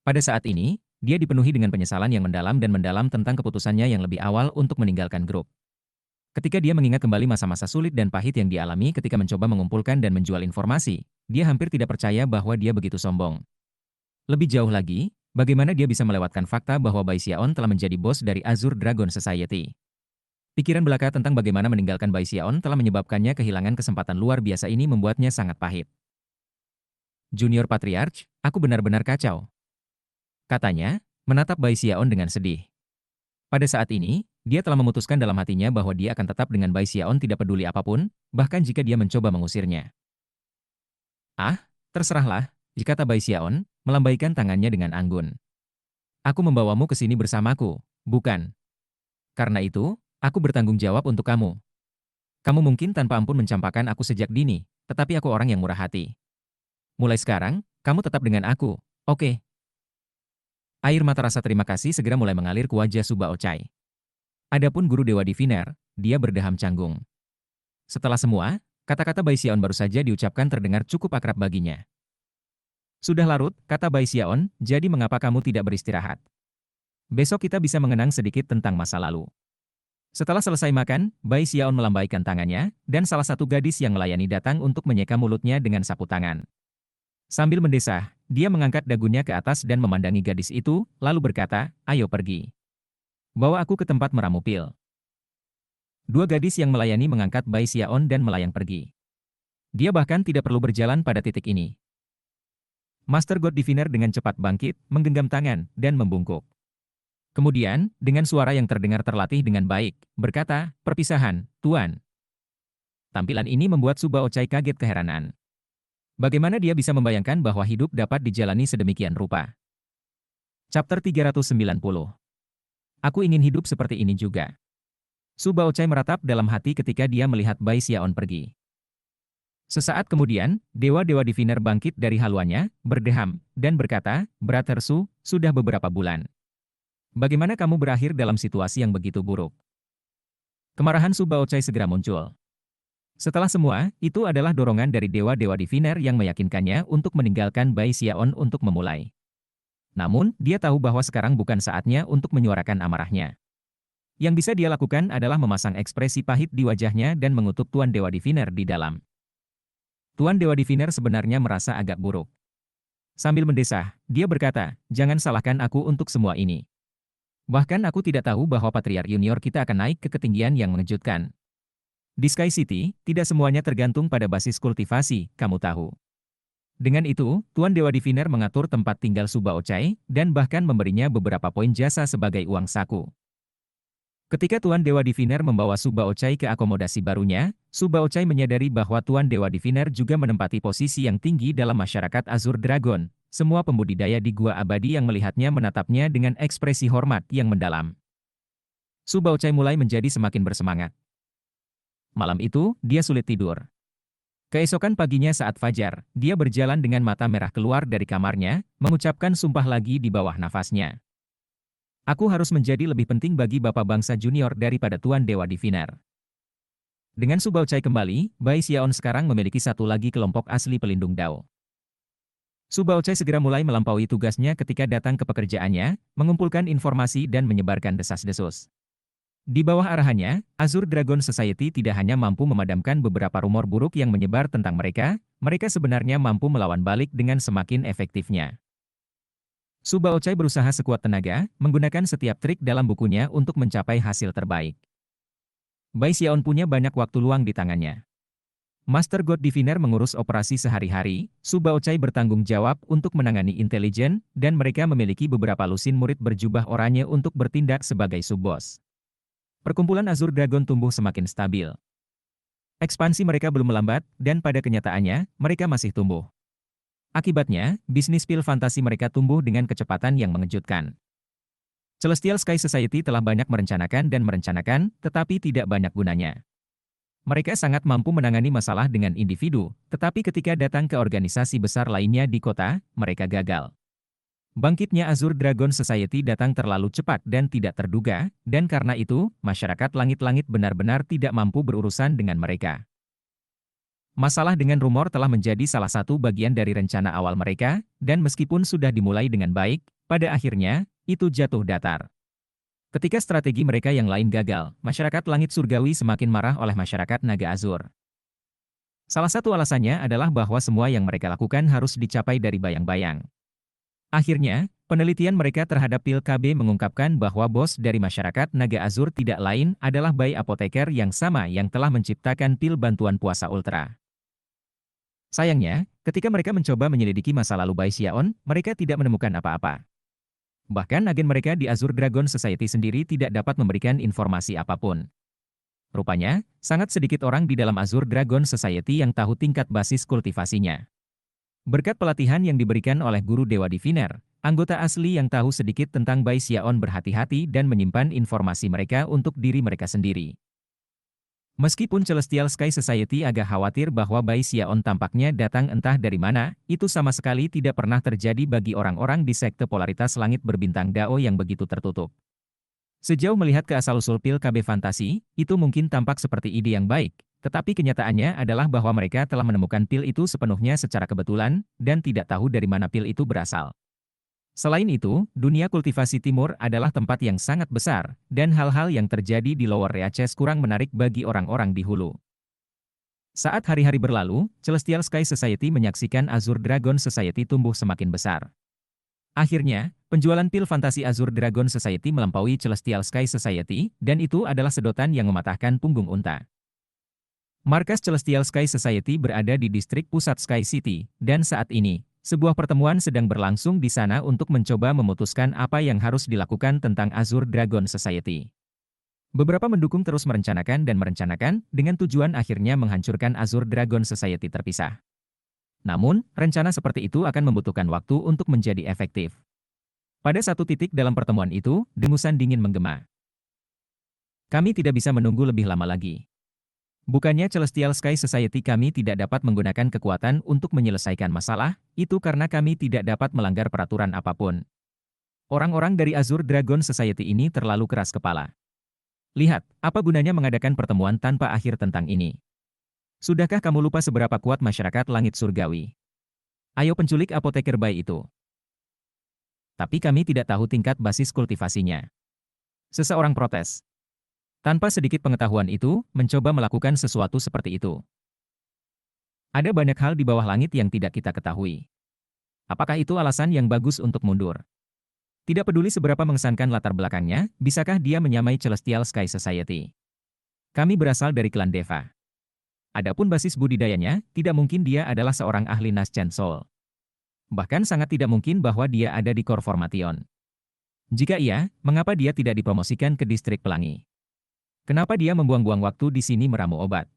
Pada saat ini, dia dipenuhi dengan penyesalan yang mendalam tentang keputusannya yang lebih awal untuk meninggalkan grup. Ketika dia mengingat kembali masa-masa sulit dan pahit yang dialami ketika mencoba mengumpulkan dan menjual informasi, dia hampir tidak percaya bahwa dia begitu sombong. Lebih jauh lagi, bagaimana dia bisa melewatkan fakta bahwa Bai Xiaon telah menjadi bos dari Azure Dragon Society. Pikiran belaka tentang bagaimana meninggalkan Bai Xiaon telah menyebabkannya kehilangan kesempatan luar biasa ini membuatnya sangat pahit. Junior Patriarch, aku benar-benar kacau. Katanya, menatap Bai Xiaon dengan sedih. Pada saat ini, dia telah memutuskan dalam hatinya bahwa dia akan tetap dengan Bai Xiaon tidak peduli apapun, bahkan jika dia mencoba mengusirnya. Ah, terserahlah, kata Bai Xiaon, melambaikan tangannya dengan anggun. Aku membawamu ke sini bersamaku, bukan? Karena itu, aku bertanggung jawab untuk kamu. Kamu mungkin tanpa ampun mencampakkan aku sejak dini, tetapi aku orang yang murah hati. Mulai sekarang, kamu tetap dengan aku, oke? Air mata rasa terima kasih segera mulai mengalir ke wajah Su Baochai. Adapun guru Dewa Diviner, dia berdeham canggung. Setelah semua, kata-kata Bai Xiaon baru saja diucapkan terdengar cukup akrab baginya. Sudah larut, kata Bai Xiaon, jadi mengapa kamu tidak beristirahat? Besok kita bisa mengenang sedikit tentang masa lalu. Setelah selesai makan, Bai Xiaon melambaikan tangannya, dan salah satu gadis yang melayani datang untuk menyeka mulutnya dengan sapu tangan. Sambil mendesah, dia mengangkat dagunya ke atas dan memandangi gadis itu, lalu berkata, ayo pergi. Bawa aku ke tempat meramu pil. Dua gadis yang melayani mengangkat Bai Xiaon dan melayang pergi. Dia bahkan tidak perlu berjalan pada titik ini. Master God Diviner dengan cepat bangkit, menggenggam tangan, dan membungkuk. Kemudian, dengan suara yang terdengar terlatih dengan baik, berkata, perpisahan, Tuan. Tampilan ini membuat Su Baochai kaget keheranan. Bagaimana dia bisa membayangkan bahwa hidup dapat dijalani sedemikian rupa? Chapter 390. Aku ingin hidup seperti ini juga. Su Baochai meratap dalam hati ketika dia melihat Bai Xiaon pergi. Sesaat kemudian, dewa-dewa diviner bangkit dari haluannya, berdeham, dan berkata, Brother Su, sudah beberapa bulan. Bagaimana kamu berakhir dalam situasi yang begitu buruk? Kemarahan Su Baochai segera muncul. Setelah semua, itu adalah dorongan dari dewa-dewa diviner yang meyakinkannya untuk meninggalkan Bai Xiaon untuk memulai. Namun, dia tahu bahwa sekarang bukan saatnya untuk menyuarakan amarahnya. Yang bisa dia lakukan adalah memasang ekspresi pahit di wajahnya dan mengutuk Tuan Dewa Diviner di dalam. Tuan Dewa Diviner sebenarnya merasa agak buruk. Sambil mendesah, dia berkata, jangan salahkan aku untuk semua ini. Bahkan aku tidak tahu bahwa Patriark Junior kita akan naik ke ketinggian yang mengejutkan. Di Sky City, tidak semuanya tergantung pada basis kultivasi, kamu tahu. Dengan itu, Tuan Dewa Diviner mengatur tempat tinggal Su Baochai, dan bahkan memberinya beberapa poin jasa sebagai uang saku. Ketika Tuan Dewa Diviner membawa Su Baochai ke akomodasi barunya, Su Baochai menyadari bahwa Tuan Dewa Diviner juga menempati posisi yang tinggi dalam masyarakat Azure Dragon. Semua pembudidaya di Gua Abadi yang melihatnya menatapnya dengan ekspresi hormat yang mendalam. Su Baochai mulai menjadi semakin bersemangat. Malam itu, dia sulit tidur. Keesokan paginya saat fajar, dia berjalan dengan mata merah keluar dari kamarnya, mengucapkan sumpah lagi di bawah nafasnya. Aku harus menjadi lebih penting bagi Bapak Bangsa Junior daripada Tuan Dewa Diviner. Dengan Su Baochai kembali, Bai Xiaon sekarang memiliki satu lagi kelompok asli pelindung Dao. Su Baochai segera mulai melampaui tugasnya ketika datang ke pekerjaannya, mengumpulkan informasi dan menyebarkan desas-desus. Di bawah arahannya, Azure Dragon Society tidak hanya mampu memadamkan beberapa rumor buruk yang menyebar tentang mereka, mereka sebenarnya mampu melawan balik dengan semakin efektifnya. Su Baochai berusaha sekuat tenaga, menggunakan setiap trik dalam bukunya untuk mencapai hasil terbaik. Bai Xiaon punya banyak waktu luang di tangannya. Master God Diviner mengurus operasi sehari-hari, Su Baochai bertanggung jawab untuk menangani intelijen, dan mereka memiliki beberapa lusin murid berjubah oranye untuk bertindak sebagai sub-bos. Perkumpulan Azure Dragon tumbuh semakin stabil. Ekspansi mereka belum melambat, dan pada kenyataannya, mereka masih tumbuh. Akibatnya, bisnis pil fantasi mereka tumbuh dengan kecepatan yang mengejutkan. Celestial Sky Society telah banyak merencanakan, tetapi tidak banyak gunanya. Mereka sangat mampu menangani masalah dengan individu, tetapi ketika datang ke organisasi besar lainnya di kota, mereka gagal. Bangkitnya Azure Dragon Society datang terlalu cepat dan tidak terduga, dan karena itu, masyarakat langit-langit benar-benar tidak mampu berurusan dengan mereka. Masalah dengan rumor telah menjadi salah satu bagian dari rencana awal mereka, dan meskipun sudah dimulai dengan baik, pada akhirnya, itu jatuh datar. Ketika strategi mereka yang lain gagal, masyarakat langit surgawi semakin marah oleh masyarakat naga Azur. Salah satu alasannya adalah bahwa semua yang mereka lakukan harus dicapai dari bayang-bayang. Akhirnya, penelitian mereka terhadap pil KB mengungkapkan bahwa bos dari masyarakat naga Azur tidak lain adalah Bai Apoteker yang sama yang telah menciptakan pil bantuan puasa ultra. Sayangnya, ketika mereka mencoba menyelidiki masa lalu Bai Xiaon, mereka tidak menemukan apa-apa. Bahkan agen mereka di Azure Dragon Society sendiri tidak dapat memberikan informasi apapun. Rupanya, sangat sedikit orang di dalam Azure Dragon Society yang tahu tingkat basis kultivasinya. Berkat pelatihan yang diberikan oleh guru Dewa Diviner, anggota asli yang tahu sedikit tentang Bai Xiaon berhati-hati dan menyimpan informasi mereka untuk diri mereka sendiri. Meskipun Celestial Sky Society agak khawatir bahwa Bai Xiaon tampaknya datang entah dari mana, itu sama sekali tidak pernah terjadi bagi orang-orang di sekte polaritas langit berbintang Dao yang begitu tertutup. Sejauh melihat ke asal-usul pil KB Fantasi, itu mungkin tampak seperti ide yang baik, tetapi kenyataannya adalah bahwa mereka telah menemukan pil itu sepenuhnya secara kebetulan, dan tidak tahu dari mana pil itu berasal. Selain itu, dunia kultivasi timur adalah tempat yang sangat besar, dan hal-hal yang terjadi di Lower Reaches kurang menarik bagi orang-orang di hulu. Saat hari-hari berlalu, Celestial Sky Society menyaksikan Azure Dragon Society tumbuh semakin besar. Akhirnya, penjualan pil fantasi Azure Dragon Society melampaui Celestial Sky Society, dan itu adalah sedotan yang mematahkan punggung unta. Markas Celestial Sky Society berada di distrik pusat Sky City, dan saat ini, sebuah pertemuan sedang berlangsung di sana untuk mencoba memutuskan apa yang harus dilakukan tentang Azure Dragon Society. Beberapa mendukung terus merencanakan, dengan tujuan akhirnya menghancurkan Azure Dragon Society terpisah. Namun, rencana seperti itu akan membutuhkan waktu untuk menjadi efektif. Pada satu titik dalam pertemuan itu, dengusan dingin menggema. Kami tidak bisa menunggu lebih lama lagi. Bukannya Celestial Sky Society kami tidak dapat menggunakan kekuatan untuk menyelesaikan masalah, itu karena kami tidak dapat melanggar peraturan apapun. Orang-orang dari Azure Dragon Society ini terlalu keras kepala. Lihat, apa gunanya mengadakan pertemuan tanpa akhir tentang ini? Sudahkah kamu lupa seberapa kuat masyarakat langit surgawi? Ayo penculik apoteker Bai itu. Tapi kami tidak tahu tingkat basis kultivasinya. Seseorang protes. Tanpa sedikit pengetahuan itu, mencoba melakukan sesuatu seperti itu. Ada banyak hal di bawah langit yang tidak kita ketahui. Apakah itu alasan yang bagus untuk mundur? Tidak peduli seberapa mengesankan latar belakangnya, bisakah dia menyamai Celestial Sky Society? Kami berasal dari klan Deva. Adapun basis budidayanya, tidak mungkin dia adalah seorang ahli Naschen Soul. Bahkan sangat tidak mungkin bahwa dia ada di Core Formation. Jika iya, mengapa dia tidak dipromosikan ke distrik pelangi? Kenapa dia membuang-buang waktu di sini meramu obat?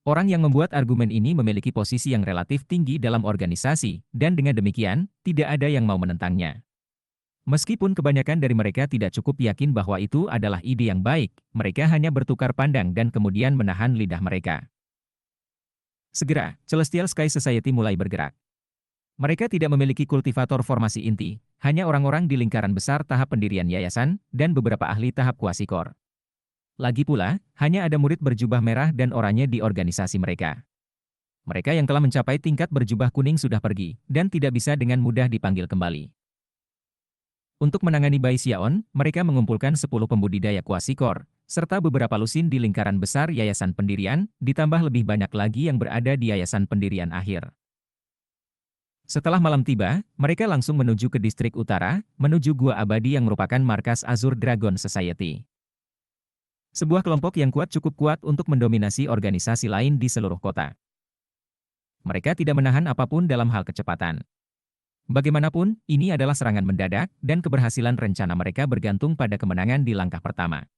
Orang yang membuat argumen ini memiliki posisi yang relatif tinggi dalam organisasi, dan dengan demikian, tidak ada yang mau menentangnya. Meskipun kebanyakan dari mereka tidak cukup yakin bahwa itu adalah ide yang baik, mereka hanya bertukar pandang dan kemudian menahan lidah mereka. Segera, Celestial Sky Society mulai bergerak. Mereka tidak memiliki kultivator formasi inti, hanya orang-orang di lingkaran besar tahap pendirian yayasan, dan beberapa ahli tahap kuasikor. Lagi pula, hanya ada murid berjubah merah dan oranye di organisasi mereka. Mereka yang telah mencapai tingkat berjubah kuning sudah pergi, dan tidak bisa dengan mudah dipanggil kembali. Untuk menangani Bai Xiaon, mereka mengumpulkan 10 pembudidaya kuasikor, serta beberapa lusin di lingkaran besar yayasan pendirian, ditambah lebih banyak lagi yang berada di yayasan pendirian akhir. Setelah malam tiba, mereka langsung menuju ke distrik utara, menuju Gua Abadi yang merupakan markas Azure Dragon Society. Sebuah kelompok yang kuat cukup kuat untuk mendominasi organisasi lain di seluruh kota. Mereka tidak menahan apapun dalam hal kecepatan. Bagaimanapun, ini adalah serangan mendadak, dan keberhasilan rencana mereka bergantung pada kemenangan di langkah pertama.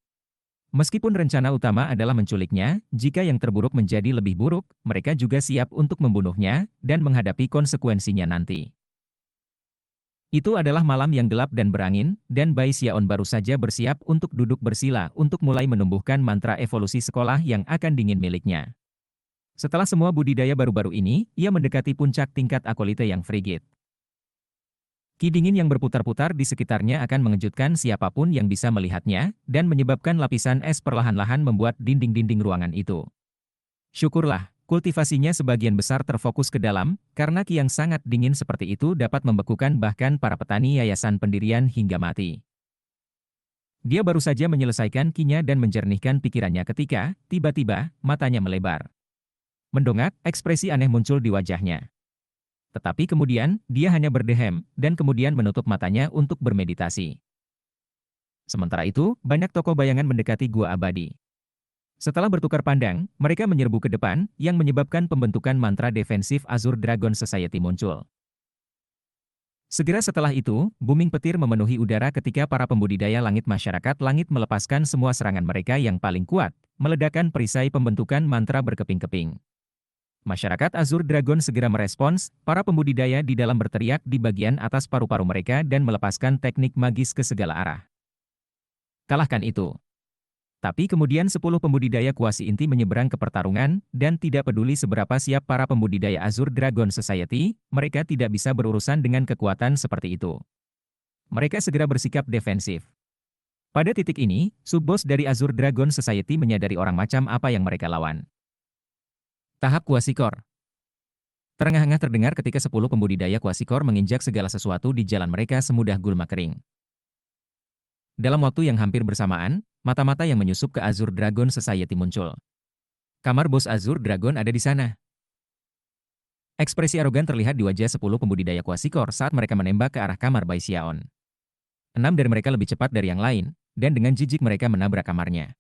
Meskipun rencana utama adalah menculiknya, jika yang terburuk menjadi lebih buruk, mereka juga siap untuk membunuhnya dan menghadapi konsekuensinya nanti. Itu adalah malam yang gelap dan berangin, dan Bai Xiaon baru saja bersiap untuk duduk bersila untuk mulai menumbuhkan mantra evolusi sekolah yang akan dingin miliknya. Setelah semua budidaya baru-baru ini, ia mendekati puncak tingkat akolite yang frigid. Ki dingin yang berputar-putar di sekitarnya akan mengejutkan siapapun yang bisa melihatnya, dan menyebabkan lapisan es perlahan-lahan membuat dinding-dinding ruangan itu. Syukurlah, kultivasinya sebagian besar terfokus ke dalam, karena ki yang sangat dingin seperti itu dapat membekukan bahkan para petani yayasan pendirian hingga mati. Dia baru saja menyelesaikan kinya dan menjernihkan pikirannya ketika, tiba-tiba, matanya melebar. Mendongak, ekspresi aneh muncul di wajahnya. Tetapi kemudian, dia hanya berdehem, dan kemudian menutup matanya untuk bermeditasi. Sementara itu, banyak tokoh bayangan mendekati gua abadi. Setelah bertukar pandang, mereka menyerbu ke depan, yang menyebabkan pembentukan mantra defensif Azure Dragon Society muncul. Segera setelah itu, booming petir memenuhi udara ketika para pembudidaya langit masyarakat langit melepaskan semua serangan mereka yang paling kuat, meledakkan perisai pembentukan mantra berkeping-keping. Masyarakat Azure Dragon segera merespons, para pembudidaya di dalam berteriak di bagian atas paru-paru mereka dan melepaskan teknik magis ke segala arah. Kalahkan itu. Tapi kemudian 10 pembudidaya kuasi inti menyeberang ke pertarungan, dan tidak peduli seberapa siap para pembudidaya Azure Dragon Society, mereka tidak bisa berurusan dengan kekuatan seperti itu. Mereka segera bersikap defensif. Pada titik ini, sub-bos dari Azure Dragon Society menyadari orang macam apa yang mereka lawan. Tahap Kuasikor. Terengah-engah terdengar ketika 10 pembudidaya Kuasikor menginjak segala sesuatu di jalan mereka semudah gulma kering. Dalam waktu yang hampir bersamaan, mata-mata yang menyusup ke Azure Dragon Society muncul. Kamar bos Azure Dragon ada di sana. Ekspresi arogan terlihat di wajah 10 pembudidaya Kuasikor saat mereka menembak ke arah kamar Bai Xiaon. 6 dari mereka lebih cepat dari yang lain, dan dengan jijik mereka menabrak kamarnya.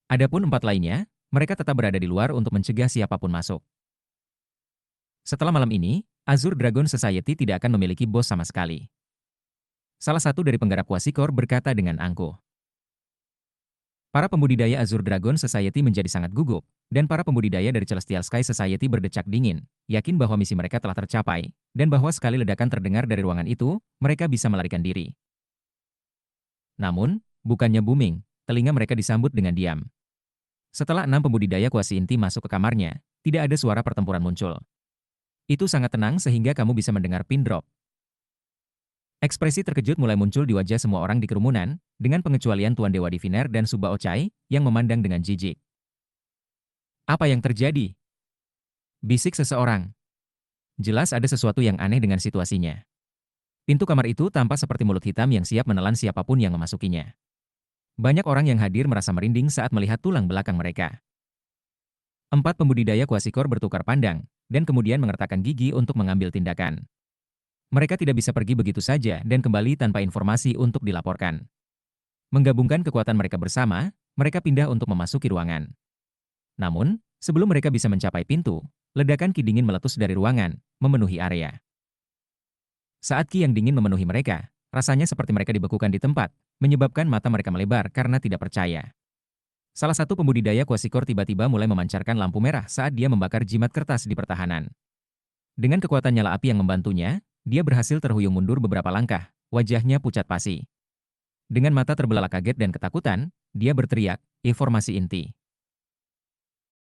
Adapun 4 lainnya, mereka tetap berada di luar untuk mencegah siapapun masuk. Setelah malam ini, Azure Dragon Society tidak akan memiliki bos sama sekali. Salah satu dari penggarap Kuasikor berkata dengan angkuh. Para pembudidaya Azure Dragon Society menjadi sangat gugup, dan para pembudidaya dari Celestial Sky Society berdecak dingin, yakin bahwa misi mereka telah tercapai, dan bahwa sekali ledakan terdengar dari ruangan itu, mereka bisa melarikan diri. Namun, bukannya booming, telinga mereka disambut dengan diam. Setelah 6 pembudidaya kuasi inti masuk ke kamarnya, tidak ada suara pertempuran muncul. Itu sangat tenang sehingga kamu bisa mendengar pin drop. Ekspresi terkejut mulai muncul di wajah semua orang di kerumunan, dengan pengecualian Tuan Dewa Diviner dan Suba Ochai, yang memandang dengan jijik. Apa yang terjadi? Bisik seseorang. Jelas ada sesuatu yang aneh dengan situasinya. Pintu kamar itu tampak seperti mulut hitam yang siap menelan siapapun yang memasukinya. Banyak orang yang hadir merasa merinding saat melihat tulang belakang mereka. 4 pembudidaya Kuasikor bertukar pandang, dan kemudian mengertakkan gigi untuk mengambil tindakan. Mereka tidak bisa pergi begitu saja dan kembali tanpa informasi untuk dilaporkan. Menggabungkan kekuatan mereka bersama, mereka pindah untuk memasuki ruangan. Namun, sebelum mereka bisa mencapai pintu, ledakan ki dingin meletus dari ruangan, memenuhi area. Saat ki yang dingin memenuhi mereka, rasanya seperti mereka dibekukan di tempat, menyebabkan mata mereka melebar karena tidak percaya. Salah satu pembudidaya Kuasikor tiba-tiba mulai memancarkan lampu merah saat dia membakar jimat kertas di pertahanan. Dengan kekuatan nyala api yang membantunya, dia berhasil terhuyung mundur beberapa langkah, wajahnya pucat pasi. Dengan mata terbelalak kaget dan ketakutan, dia berteriak, "Informasi inti."